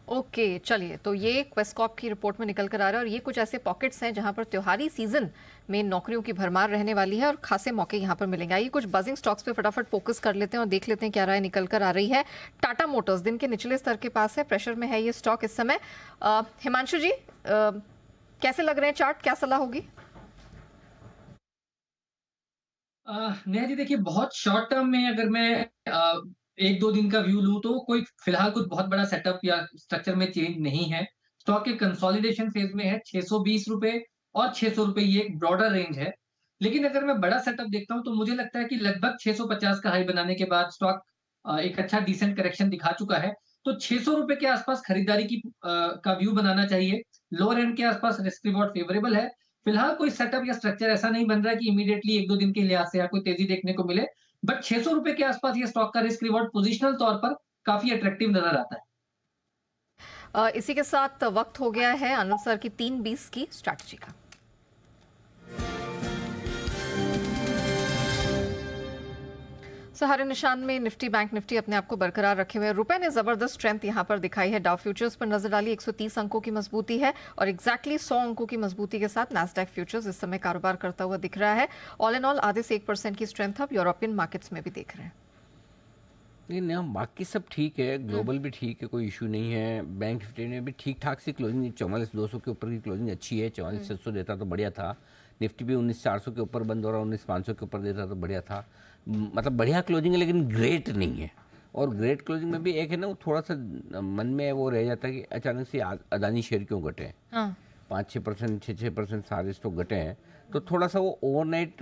ओके चलिए, तो ये क्वेस्कॉप की रिपोर्ट में निकल कर आ रहा है और ये कुछ ऐसे पॉकेट्स हैं जहां पर त्योहारी सीजन में नौकरियों की भरमार रहने वाली है और खासे मौके यहां पर मिलेंगे। आइए कुछ बजिंग स्टॉक्स पे फटाफट फोकस कर लेते हैं और देख लेते हैं क्या राय निकल कर आ रही है। टाटा मोटर्स दिन के निचले स्तर के पास है, प्रेशर में है ये स्टॉक इस समय। हिमांशु जी कैसे लग रहे हैं चार्ट, क्या सलाह होगी? नेहा जी देखिए, बहुत शॉर्ट टर्म में अगर मैं एक दो दिन का व्यू लूं तो कोई फिलहाल कुछ बहुत बड़ा सेटअप या स्ट्रक्चर में चेंज नहीं है। स्टॉक के कंसोलिडेशन फेज में है। 620 रुपए और 600 रुपए ये एक ब्रॉडर रेंज है। लेकिन अगर मैं बड़ा सेटअप देखता हूं तो मुझे लगता है कि लगभग 650 का हाई बनाने के बाद स्टॉक एक अच्छा डिसेंट करेक्शन दिखा चुका है। तो 600 रुपए के आसपास खरीदारी की का व्यू बनाना चाहिए। लोअर एंड के आसपास रिस्क रिवॉर्ड फेवरेबल है। फिलहाल कोई सेटअप या स्ट्रक्चर ऐसा नहीं बन रहा है कि इमीडिएटली एक दो दिन के लिहाज से कोई तेजी देखने को मिले, बट 600 रुपए के आसपास ये स्टॉक का रिस्क रिवॉर्ड पोजिशनल तौर पर काफी अट्रैक्टिव नजर आता है। इसी के साथ वक्त हो गया है आनंद सर की 3-20 की स्ट्रैटेजी का। सहारे निशान में निफ्टी बैंक निफ्टी अपने आप को बरकरार रखे हुए। रुपए ने जबरदस्त स्ट्रेंथ यहां पर दिखाई है। डाउ फ्यूचर्स पर नजर डाली, 130 अंकों की मजबूती है और एग्जैक्टली 100 अंकों की मजबूती के साथ नैस्डैक फ्यूचर्स इस समय कारोबार करता हुआ दिख रहा है। ऑल इन ऑल आधे से 1% की स्ट्रेंथ अब यूरोपियन मार्केट्स में भी देख रहे हैं। नहीं, बाकी सब ठीक है, ग्लोबल भी ठीक है, कोई इशू नहीं है। बैंक निफ्टी में भी ठीक ठाक सी क्लोजिंग, 44,200 के ऊपर की क्लोजिंग अच्छी है। 44,600 देता तो बढ़िया था। निफ्टी भी 19,400 के ऊपर बंद हो रहा, 19,500 के ऊपर देता तो बढ़िया था। मतलब बढ़िया क्लोजिंग है लेकिन ग्रेट नहीं है। और ग्रेट क्लोजिंग में भी एक है ना, वो थोड़ा सा मन में वो रह जाता है कि अचानक से अदानी शेयर क्यों घटे हैं। 5-6%, 6% सारे स्टॉक घटे हैं। तो थोड़ा सा वो ओवरनाइट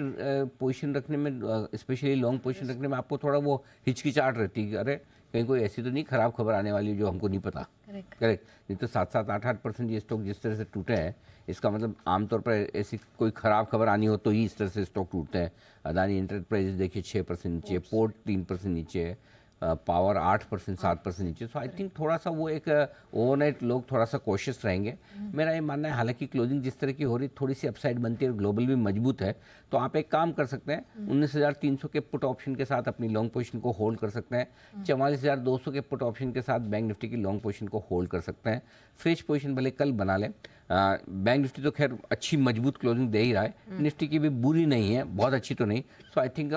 पोजीशन रखने में, स्पेशली लॉन्ग पोजीशन रखने में आपको थोड़ा वो हिचकिचाहट रहती है कि अरे कहीं कोई ऐसी तो नहीं खराब खबर आने वाली जो हमको नहीं पता। करेक्ट। नहीं तो 7-7, 8-8% ये स्टॉक जिस तरह से टूटे हैं, इसका मतलब आमतौर पर ऐसी कोई खराब खबर आनी हो तो ही इस तरह से स्टॉक टूटते हैं। अदानी एंटरप्राइजेज देखिए 6% नीचे, पोर्ट 3% नीचे, पावर 8%, 7% नीचे। सो आई थिंक थोड़ा सा वो एक ओवरनाइट लोग थोड़ा सा कोशिश रहेंगे। मेरा ये मानना है, हालांकि क्लोजिंग जिस तरह की हो रही, थोड़ी सी अपसाइड बनती है और ग्लोबल भी मजबूत है, तो आप एक काम कर सकते हैं, 19,300 के पुट ऑप्शन के साथ अपनी लॉन्ग पोजीशन को होल्ड कर सकते हैं। 44,200 के पुट ऑप्शन के साथ बैंक निफ्टी की लॉन्ग पोजीशन को होल्ड कर सकते हैं। फ्रेश पोजीशन भले कल बना लें। बैंक निफ्टी तो खैर अच्छी मजबूत क्लोजिंग दे ही रहा है, निफ्टी की भी बुरी नहीं है, बहुत अच्छी तो नहीं। सो आई थिंक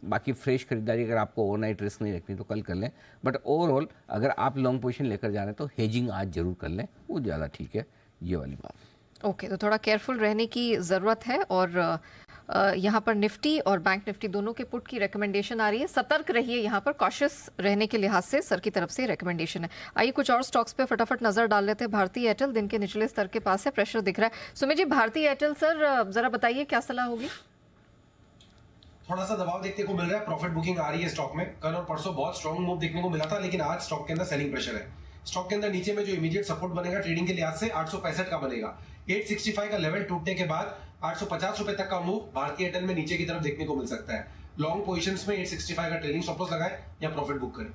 बाकी फ्रेश खरीदारी अगर आपको ओवरनाइट रिस्क नहीं रखनी तो कल कर लें, बट ओवरऑल अगर आप लॉन्ग पोजीशन लेकर जा रहे हैं तो हेजिंग आज जरूर कर लें, वो ज़्यादा ठीक है, ये वाली बात। ओके, तो थोड़ा केयरफुल रहने की ज़रूरत है और यहाँ पर निफ्टी और बैंक निफ्टी दोनों के पुट की रिकमेंडेशन आ रही है। सतर्क रहिए, यहाँ पर कॉशियस रहने के लिहाज से सर की तरफ से रिकमेंडेशन है। आइए कुछ और स्टॉक्स पे फटाफट नजर डाल लेते हैं। भारतीय एयरटेल दिन के निचले स्तर के पास है, प्रेशर दिख रहा है। सुमित जी, भारतीय एयरटेल सर जरा बताइए क्या सलाह होगी? थोड़ा सा दबाव देखने को मिल रहा है, प्रॉफिट बुकिंग आ रही है स्टॉक में। कल और परसों बहुत स्ट्रॉन्ग मूव देखने को मिला था, लेकिन आज स्टॉक के अंदर सेलिंग प्रेशर है। स्टॉक के अंदर नीचे में जो इमीडिएट सपोर्ट बनेगा ट्रेडिंग के लिहाज से 865 का बनेगा। 865 का लेवल टूटने के बाद 850 रुपए तक का मूव भारतीय एयरटेल में नीचे की तरफ देखने को मिल सकता है। लॉन्ग पोजीशंस में 865 का ट्रेडिंग स्टॉप लॉस लगाएं या प्रॉफिट बुक करें।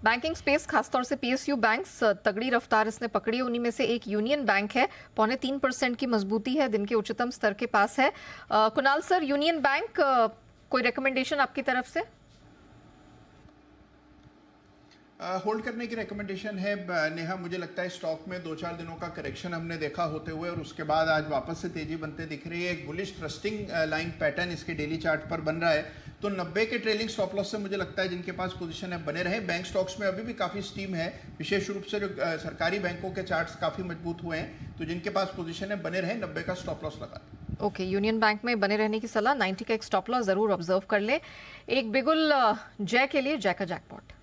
बैंकिंग स्पेस, खासतौर से पीएसयू बैंक्स तगड़ी रफ्तार इसने पकड़ी है। उन्हीं में से एक यूनियन बैंक है, 0.3% की मजबूती है, दिन के उच्चतम स्तर के पास है। कुणाल सर, यूनियन बैंक कोई रिकमेंडेशन आपकी तरफ से? होल्ड करने की रिकमेंडेशन है नेहा। मुझे लगता है स्टॉक में 2-4 दिनों का करेक्शन हमने देखा होते हुए और उसके बाद आज वापस से तेजी बनते दिख रही है। एक बुलिश थ्रस्टिंग लाइन पैटर्न इसके डेली चार्ट पर बन रहा है, तो 90 के ट्रेलिंग स्टॉप लॉस से मुझे लगता है जिनके पास पोजीशन है बने रहे। बैंक स्टॉक्स में अभी भी काफ़ी स्टीम है, विशेष रूप से जो सरकारी बैंकों के चार्ट्स काफ़ी मजबूत हुए हैं, तो जिनके पास पोजीशन है बने रहे, 90 का स्टॉप लॉस लगा। ओके, यूनियन बैंक में बने रहने की सलाह, 90 का एक स्टॉप लॉस जरूर ऑब्जर्व कर ले। एक बिगुल जय के लिए, जय का जैकपॉट।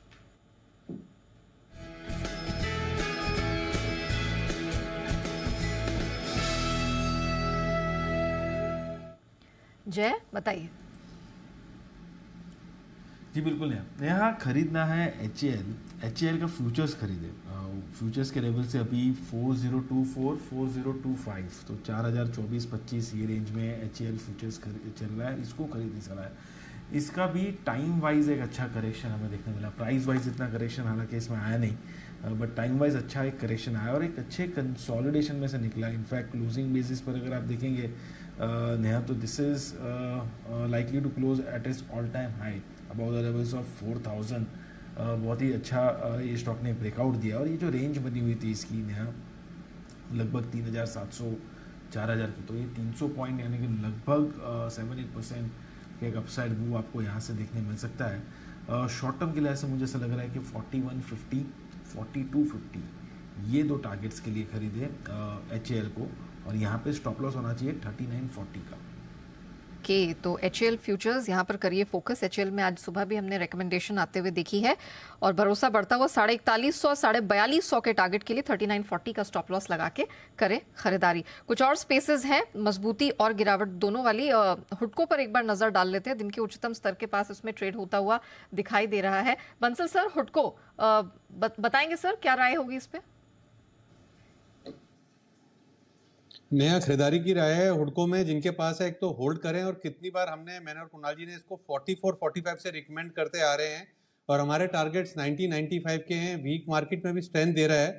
जय बताइए। जी बिल्कुल है, यहाँ खरीदना है HAL का फ्यूचर्स खरीदे। फ्यूचर्स के लेवल से अभी 4024 4025, तो 4024-25 ये रेंज में HAL फ्यूचर्स चल रहा है, इसको खरीदने चला है। इसका भी टाइम वाइज एक अच्छा करेक्शन हमें देखने मिला। प्राइस वाइज इतना करेक्शन हालांकि इसमें आया नहीं, बट टाइम वाइज अच्छा एक करेक्शन आया और एक अच्छे कंसोलिडेशन में से निकला। इनफैक्ट क्लोजिंग बेसिस पर अगर आप देखेंगे नेहा, तो this is likely to close at its all time high about the levels of 4000। बहुत ही अच्छा ये स्टॉक ने ब्रेकआउट दिया, और ये जो रेंज बनी हुई थी इसकी नेहा लगभग 3700 4000 की, तो ये 300 पॉइंट यानी कि लगभग 7-8% का एक अपसाइड मूव आपको यहाँ से देखने मिल सकता है। शॉर्ट टर्म के लिहाज से मुझे ऐसा लग रहा है कि 4150 4250 ये दो टारगेट्स के लिए खरीदे HAL को, और यहाँ पे स्टॉप लॉस होना चाहिए 3940 का। के तो HAL फ्यूचर्स यहाँ पर करिए फोकस। HAL में आज सुबह भी हमने रिकमेंडेशन आते हुए देखी है और भरोसा बढ़ता हुआ 4150 4200 के टारगेट के लिए 3940 का स्टॉप लॉस लगा के करें खरीदारी। कुछ और स्पेसेस हैं मजबूती और गिरावट दोनों वाली। हुडको पर एक बार नजर डाल लेते हैं, दिन के उच्चतम स्तर के पास इसमें ट्रेड होता हुआ दिखाई दे रहा है। बंसल सर, हुडको बताएंगे सर क्या राय होगी इस पे? नया खरीदारी की राय है हुडको में, जिनके पास है एक तो होल्ड करें, और कितनी बार मैंने और कुणाल जी ने इसको 44-45 से रिकमेंड करते आ रहे हैं, और हमारे टारगेट्स 90-95 के हैं। वीक मार्केट में भी स्ट्रेंथ दे रहा है,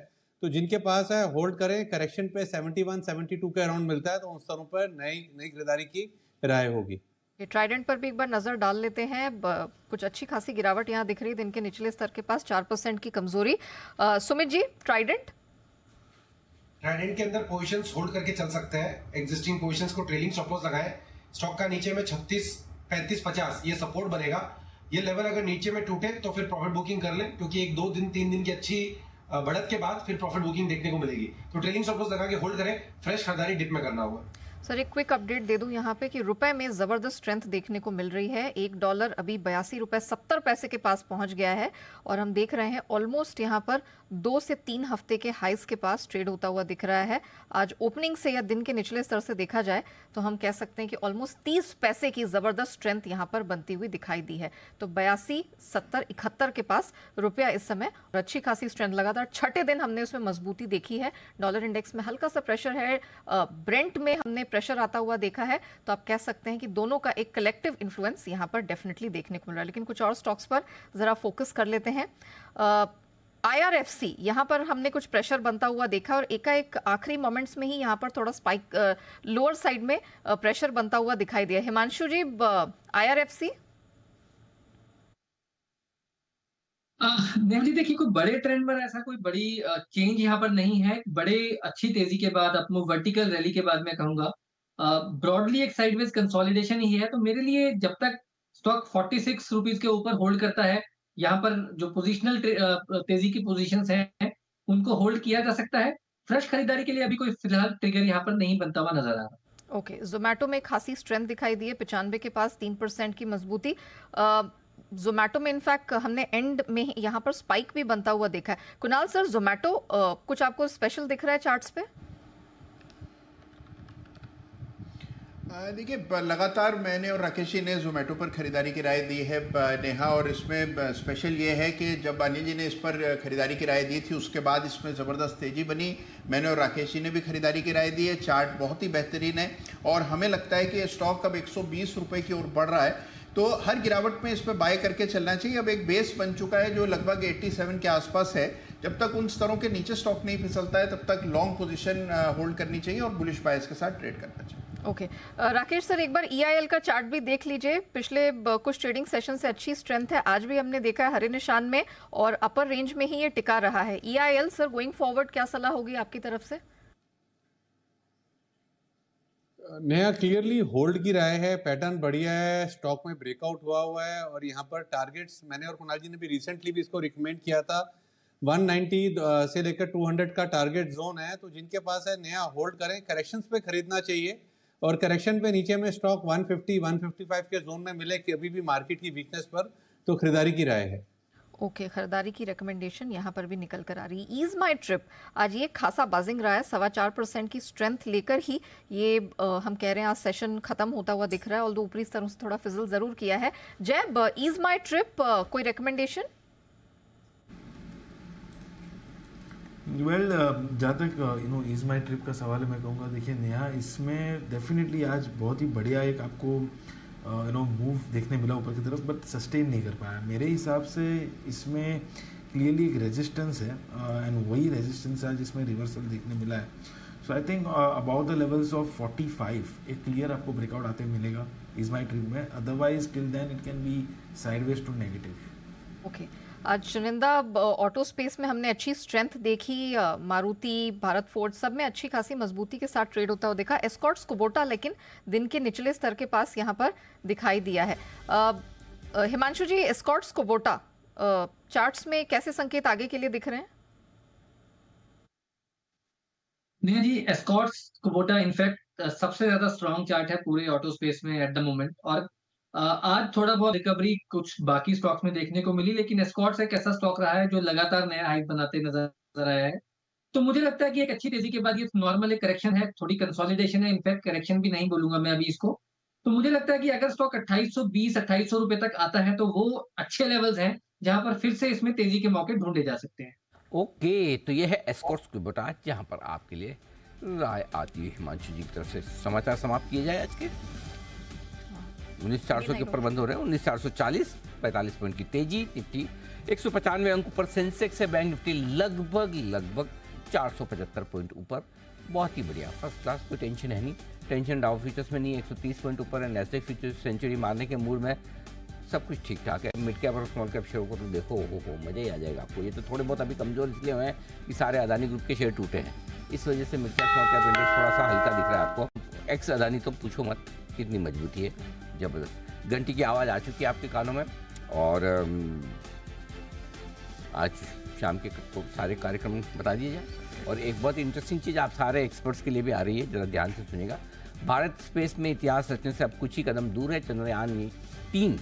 तो जिनके पास है होल्ड करें। करेक्शन पे 71-72 के अराउंड मिलता है, तो उन स्तरों पर नई खरीदारी की राय होगी। ट्राइडेंट पर भी एक बार नजर डाल लेते हैं। कुछ अच्छी खासी गिरावट यहाँ दिख रही है, दिन के निचले स्तर के पास 4% की कमजोरी। सुमित जी, ट्राइडेंट के अंदर पोजीशंस होल्ड करके चल सकते हैं। एग्जिस्टिंग पोजीशंस को ट्रेलिंग स्टॉप लॉस लगाएं। स्टॉक का नीचे में 36 35 50 ये सपोर्ट बनेगा। ये लेवल अगर नीचे में टूटे तो फिर प्रॉफिट बुकिंग कर लें, क्योंकि 1-2 दिन 3 दिन की अच्छी बढ़त के बाद फिर प्रॉफिट बुकिंग देखने को मिलेगी। तो ट्रेलिंग स्टॉप लॉस लगा के होल्ड करें। फ्रेश खरीदारी डिप में करना होगा। सर एक क्विक अपडेट दे दूं यहाँ पे कि रुपए में जबरदस्त स्ट्रेंथ देखने को मिल रही है। $1 अभी 82 रुपए 70 पैसे के पास पहुंच गया है, और हम देख रहे हैं ऑलमोस्ट यहाँ पर 2 से 3 हफ्ते के हाइस के पास ट्रेड होता हुआ दिख रहा है। आज ओपनिंग से या दिन के निचले स्तर से देखा जाए तो हम कह सकते हैं कि ऑलमोस्ट 30 पैसे की जबरदस्त स्ट्रेंथ यहाँ पर बनती हुई दिखाई दी है। तो 82, 70, 71 के पास रुपया इस समय, और अच्छी खासी स्ट्रेंथ लगातार छठे दिन हमने उसमें मजबूती देखी है। डॉलर इंडेक्स में हल्का सा प्रेशर है, ब्रेंट में हमने प्रेशर आता हुआ देखा है, तो आप कह सकते हैं कि दोनों का एक कलेक्टिव इन्फ्लुएंस यहाँ पर डेफिनेटली देखने को मिल रहा है। लेकिन कुछ और स्टॉक्स पर जरा फोकस कर लेते हैं। IRFC यहाँ पर हमने कुछ प्रेशर बनता हुआ देखा, और एकाएक आखिरी मोमेंट्स में ही यहाँ पर थोड़ा स्पाइक लोअर साइड में प्रेशर बनता हुआ दिखाई दिया। हिमांशु जी, IRFC नेहा जी, देखिए कोई बड़े ट्रेंड पर ऐसा कोई बड़ी चेंज यहाँ पर नहीं है। बड़े अच्छी तेजी के बाद, अपने वर्टिकल रैली के बाद मैं कहूंगा ब्रॉडली एक साइडवेज कंसोलिडेशन ही है। तो मेरे लिए जब तक स्टॉक 46 रुपीज के ऊपर होल्ड करता है, यहाँ पर जो पोजिशनल तेजी की पोजीशंस हैं उनको होल्ड किया जा सकता है। फ्रेश खरीदारी के लिए अभी कोई फिलहाल ट्रिगर यहाँ पर नहीं बनता हुआ नजर आ रहा। ओके, जोमैटो में खासी स्ट्रेंथ दिखाई दी है, 95 के पास 3% की मजबूती। जोमैटो में इनफैक्ट हमने एंड में यहाँ पर स्पाइक भी बनता हुआ देखा है। कुणाल सर, जोमैटो कुछ आपको स्पेशल दिख रहा है चार्ट्स पे? देखिए, लगातार मैंने और राकेश जी ने जोमेटो पर खरीदारी की राय दी है नेहा, और इसमें स्पेशल ये है कि जब अनिल जी ने इस पर खरीदारी की राय दी थी उसके बाद इसमें ज़बरदस्त तेज़ी बनी। मैंने और राकेश जी ने भी खरीदारी की राय दी है। चार्ट बहुत ही बेहतरीन है, और हमें लगता है कि स्टॉक अब 120 रुपये की ओर बढ़ रहा है, तो हर गिरावट में इस पर बाय करके चलना चाहिए। अब एक बेस बन चुका है जो लगभग 87 के आसपास है। जब तक उन स्तरों के नीचे स्टॉक नहीं फिसलता है तब तक लॉन्ग पोजीशन होल्ड करनी चाहिए और बुलिश बायस के साथ ट्रेड करना चाहिए। ओके, राकेश सर एक बार EIL का चार्ट भी देख लीजिए। पिछले कुछ ट्रेडिंग सेशन से अच्छी स्ट्रेंथ है, आज भी हमने देखा है हरे निशान में, और अपर रेंज में ही ये टिका रहा है। EIL सर गोइंग फॉरवर्ड क्या सलाह होगी आपकी तरफ से? नया क्लियरली होल्ड की राय है, पैटर्न बढ़िया है, स्टॉक में ब्रेकआउट हुआ है, और यहाँ पर टारगेट्स मैंने और कुणाल जी ने भी रिसेंटली भी इसको रिकमेंड किया था। 190 से लेकर 200 का टारगेट जोन है, तो जिनके पास है नया होल्ड करें। करेक्शंस पे खरीदना चाहिए, और करेक्शन पे नीचे में स्टॉक 150 155 के जोन में मिले कि अभी भी मार्केट की वीकनेस पर, तो खरीदारी की राय है। ओके, खरीदारी की रिकमेंडेशन यहाँ पर भी निकल कर आ रही है। ईज माई ट्रिप आज ये खासा बाजिंग रहा है, 4.25% की स्ट्रेंथ लेकर ही ये हम कह रहे हैं आज सेशन खत्म होता हुआ दिख रहा है, ऑल्दो ऊपरी स्तरों से थोड़ा फिजल जरूर किया है। जैब, ईज माई ट्रिप कोई रिकमेंडेशन? वेल, जहाँ तक ईज माई ट्रिप का सवाल है, मैं कहूँगा देखिए नेहा, इसमें डेफिनेटली आज बहुत ही बढ़िया एक आपको मूव देखने मिला ऊपर की तरफ, बट सस्टेन नहीं कर पाया। मेरे हिसाब से इसमें क्लियरली एक रेजिस्टेंस है, एंड वही रेजिस्टेंस है जिसमें रिवर्सल देखने मिला है। So I think about the levels of 45 एक क्लियर आपको ब्रेकआउट आते मिलेगा इज माई ट्रिप में, otherwise till then it can be sideways to negative. Okay, आज चुनिंदा ऑटो स्पेस में हमने अच्छी स्ट्रेंथ देखी, मारुति, भारत फोर्ड सब में अच्छी खासी मजबूती के साथ ट्रेड होता हुआ देखा। एस्कॉर्ट्स कुबोटा लेकिन दिन के निचले स्तर के पास यहाँ पर दिखाई दिया है। हिमांशु जी, एस्कॉर्ट्स कुबोटा चार्ट्स में कैसे संकेत आगे के लिए दिख रहे हैं? नहीं जी, एस्कॉर्ट्स कुबोटा इनफैक्ट सबसे ज्यादा स्ट्रॉन्ग चार्ट है पूरे ऑटो स्पेस में एट द मोमेंट, और आज थोड़ा बहुत रिकवरी कुछ बाकी स्टॉक्स में देखने को मिली, लेकिन एस्कॉर्ट्स एक ऐसा स्टॉक रहा है जो लगातार नया हाइक बनाते नजर आया है। तो मुझे लगता है कि एक अच्छी तेजी के बाद ये नॉर्मल एक करेक्शन है, थोड़ी कंसोलिडेशन है, इनफैक्ट करेक्शन भी नहीं बोलूंगा मैं अभी इसको। तो मुझे लगता है कि अगर स्टॉक 2820-2800 रुपए तक आता है तो वो अच्छे लेवल्स हैं जहां पर फिर से इसमें तेजी के मौके ढूंढे जा सकते हैं। ओके, तो ये है एस्कॉर्ट्स कुबोटा जहां पर आपके लिए राय आती है। हिमांशु जी की तरफ से समाचार समाप्त किए जाए आज के। 19,400 के ऊपर बंद हो रहे हैं, 19,440, 45 पॉइंट की तेजी। निफ्टी 195 अंक ऊपर, सेंसेक्स है, बैंक निफ्टी लगभग 475 पॉइंट ऊपर। बहुत ही बढ़िया, फर्स्ट क्लास, कोई टेंशन है नहीं। टेंशन डाउ फ्यूचर्स में नहीं, 130 पॉइंट ऊपर है। नैस्डैक फ्यूचर्स सेंचुरी मारने के मूड में, सब कुछ ठीक ठाक है। मिड कैप और स्मॉल कैप शेयर को तो देखो, हो मजा ही आ जाएगा आपको। ये तो थोड़े बहुत अभी कमजोर इसलिए हुए हैं कि सारे अदानी ग्रुप के शेयर टूटे हैं, इस वजह से mid cap small cap index थोड़ा सा हल्का दिख रहा है आपको। एक्स अदानी तो पूछो मत, कितनी मजबूती है, जबरदस्त। घंटी की आवाज़ आ चुकी है आपके कानों में, और आज शाम के सारे कार्यक्रम बता दिए जाए। और एक बहुत इंटरेस्टिंग चीज़ आप सारे एक्सपर्ट्स के लिए भी आ रही है, जरा ध्यान से सुनिएगा। भारत स्पेस में इतिहास रचने से अब कुछ ही कदम दूर है। चंद्रयान 3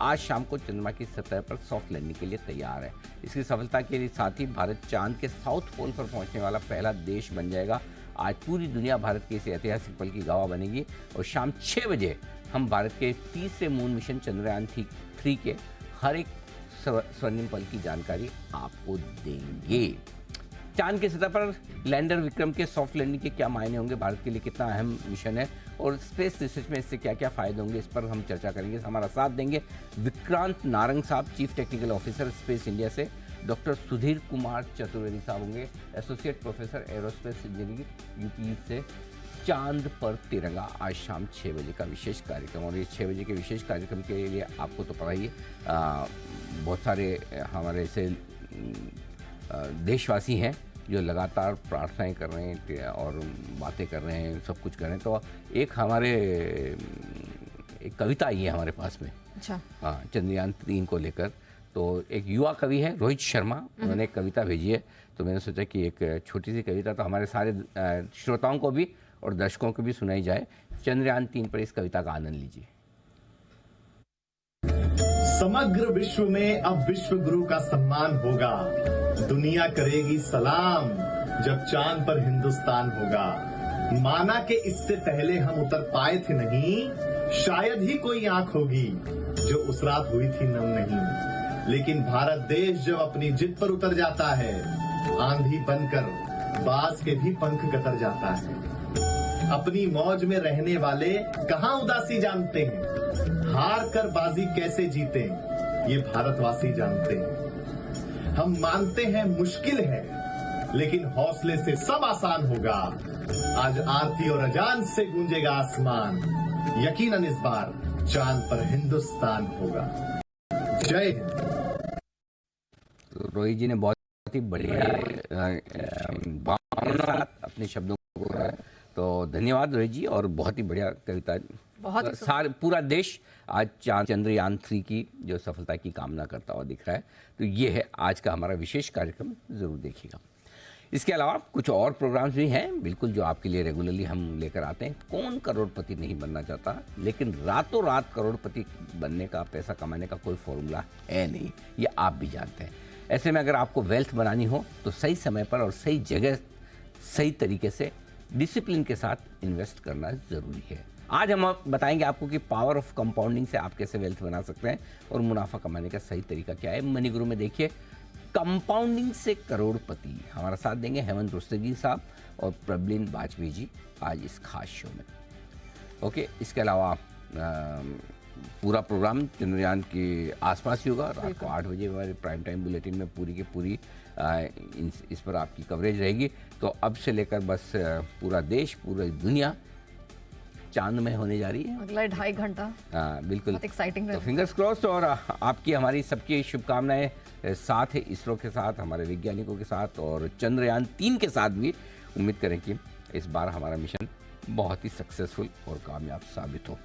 आज शाम को चंद्रमा की सतह पर सॉफ्ट लैंडिंग के लिए तैयार है। इसकी सफलता के साथ ही भारत चांद के साउथ पोल पर पहुंचने वाला पहला देश बन जाएगा। आज पूरी दुनिया भारत के इस ऐतिहासिक पल की गवाह बनेगी, और शाम 6 बजे हम भारत के तीसरे मून मिशन चंद्रयान 3 के हर एक स्वर्णिम पल की जानकारी आपको देंगे। चांद की सतह पर लैंडर विक्रम के सॉफ्ट लैंडिंग के क्या मायने होंगे, भारत के लिए कितना अहम मिशन है, और स्पेस रिसर्च में इससे क्या क्या फायदे होंगे, इस पर हम चर्चा करेंगे। हमारा साथ देंगे विक्रांत नारंग साहब, chief technical officer space India से। डॉक्टर सुधीर कुमार चतुर्वेदी साहब होंगे, associate professor aerospace engineering UP से। चांद पर तिरंगा, आज शाम 6 बजे का विशेष कार्यक्रम। और ये 6 बजे के विशेष कार्यक्रम के लिए आपको तो पता ही है, बहुत सारे हमारे ऐसे देशवासी हैं जो लगातार प्रार्थनाएं कर रहे हैं और बातें कर रहे हैं, सब कुछ कर रहे हैं। तो एक कविता आई है हमारे पास में, अच्छा, हाँ, चंद्रयान 3 को लेकर। तो एक युवा कवि है रोहित शर्मा, उन्होंने एक कविता भेजी है, तो मैंने सोचा कि एक छोटी सी कविता तो हमारे सारे श्रोताओं को भी और दर्शकों को भी सुनाई जाए। चंद्रयान 3 पर इस कविता का आनंद लीजिए। समग्र विश्व में अब विश्व गुरु का सम्मान होगा, दुनिया करेगी सलाम जब चांद पर हिंदुस्तान होगा। माना कि इससे पहले हम उतर पाए थे नहीं, शायद ही कोई आंख होगी जो उस रात हुई थी नम नहीं। लेकिन भारत देश जब अपनी जिद पर उतर जाता है, आंधी बनकर बाज के भी पंख कतर जाता है। अपनी मौज में रहने वाले कहां उदासी जानते हैं, हार कर बाजी कैसे जीते ये भारतवासी जानते हैं। हम मानते हैं मुश्किल है, लेकिन हौसले से सब आसान होगा। आज आरती और अजान से गूंजेगा आसमान, यकीनन इस बार चांद पर हिंदुस्तान होगा। जय हिंद। रोहित जी ने बहुत ही बढ़िया अपने शब्दों को, तो धन्यवाद रोहित जी, और बहुत ही बढ़िया कविता। बहुत सारे पूरा देश आज चंद्रयान 3 की जो सफलता की कामना करता हुआ दिख रहा है। तो ये है आज का हमारा विशेष कार्यक्रम, ज़रूर देखिएगा। इसके अलावा कुछ और प्रोग्राम्स भी हैं बिल्कुल, जो आपके लिए रेगुलरली हम लेकर आते हैं। कौन करोड़पति नहीं बनना चाहता, लेकिन रातों रात करोड़पति बनने का, पैसा कमाने का कोई फॉर्मूला है नहीं, ये आप भी जानते हैं। ऐसे में अगर आपको वेल्थ बनानी हो तो सही समय पर और सही जगह, सही तरीके से, डिसिप्लिन के साथ इन्वेस्ट करना ज़रूरी है। आज हम बताएंगे आपको कि पावर ऑफ कंपाउंडिंग से आप कैसे वेल्थ बना सकते हैं और मुनाफा कमाने का सही तरीका क्या है। मनी गुरु में देखिए, कंपाउंडिंग से करोड़पति। हमारा साथ देंगे हेमंत रुस्तगी साहब और प्रबलिन वाजपेयी जी आज इस खास शो में। ओके, इसके अलावा पूरा प्रोग्राम चंद्रयान के आसपास ही होगा। रात को 8 बजे हमारे प्राइम टाइम बुलेटिन में पूरी की पूरी इस पर आपकी कवरेज रहेगी। तो अब से लेकर बस पूरा देश, पूरी दुनिया चांद में होने जा रही है अगला 2.5 घंटा। हाँ बिल्कुल, बहुत एक्साइटिंग तो फिंगर्स क्रॉस्ड। और आपकी हमारी सबकी शुभकामनाएं साथ है इसरो के साथ, हमारे वैज्ञानिकों के साथ और चंद्रयान 3 के साथ भी। उम्मीद करें कि इस बार हमारा मिशन बहुत ही सक्सेसफुल और कामयाब साबित हो।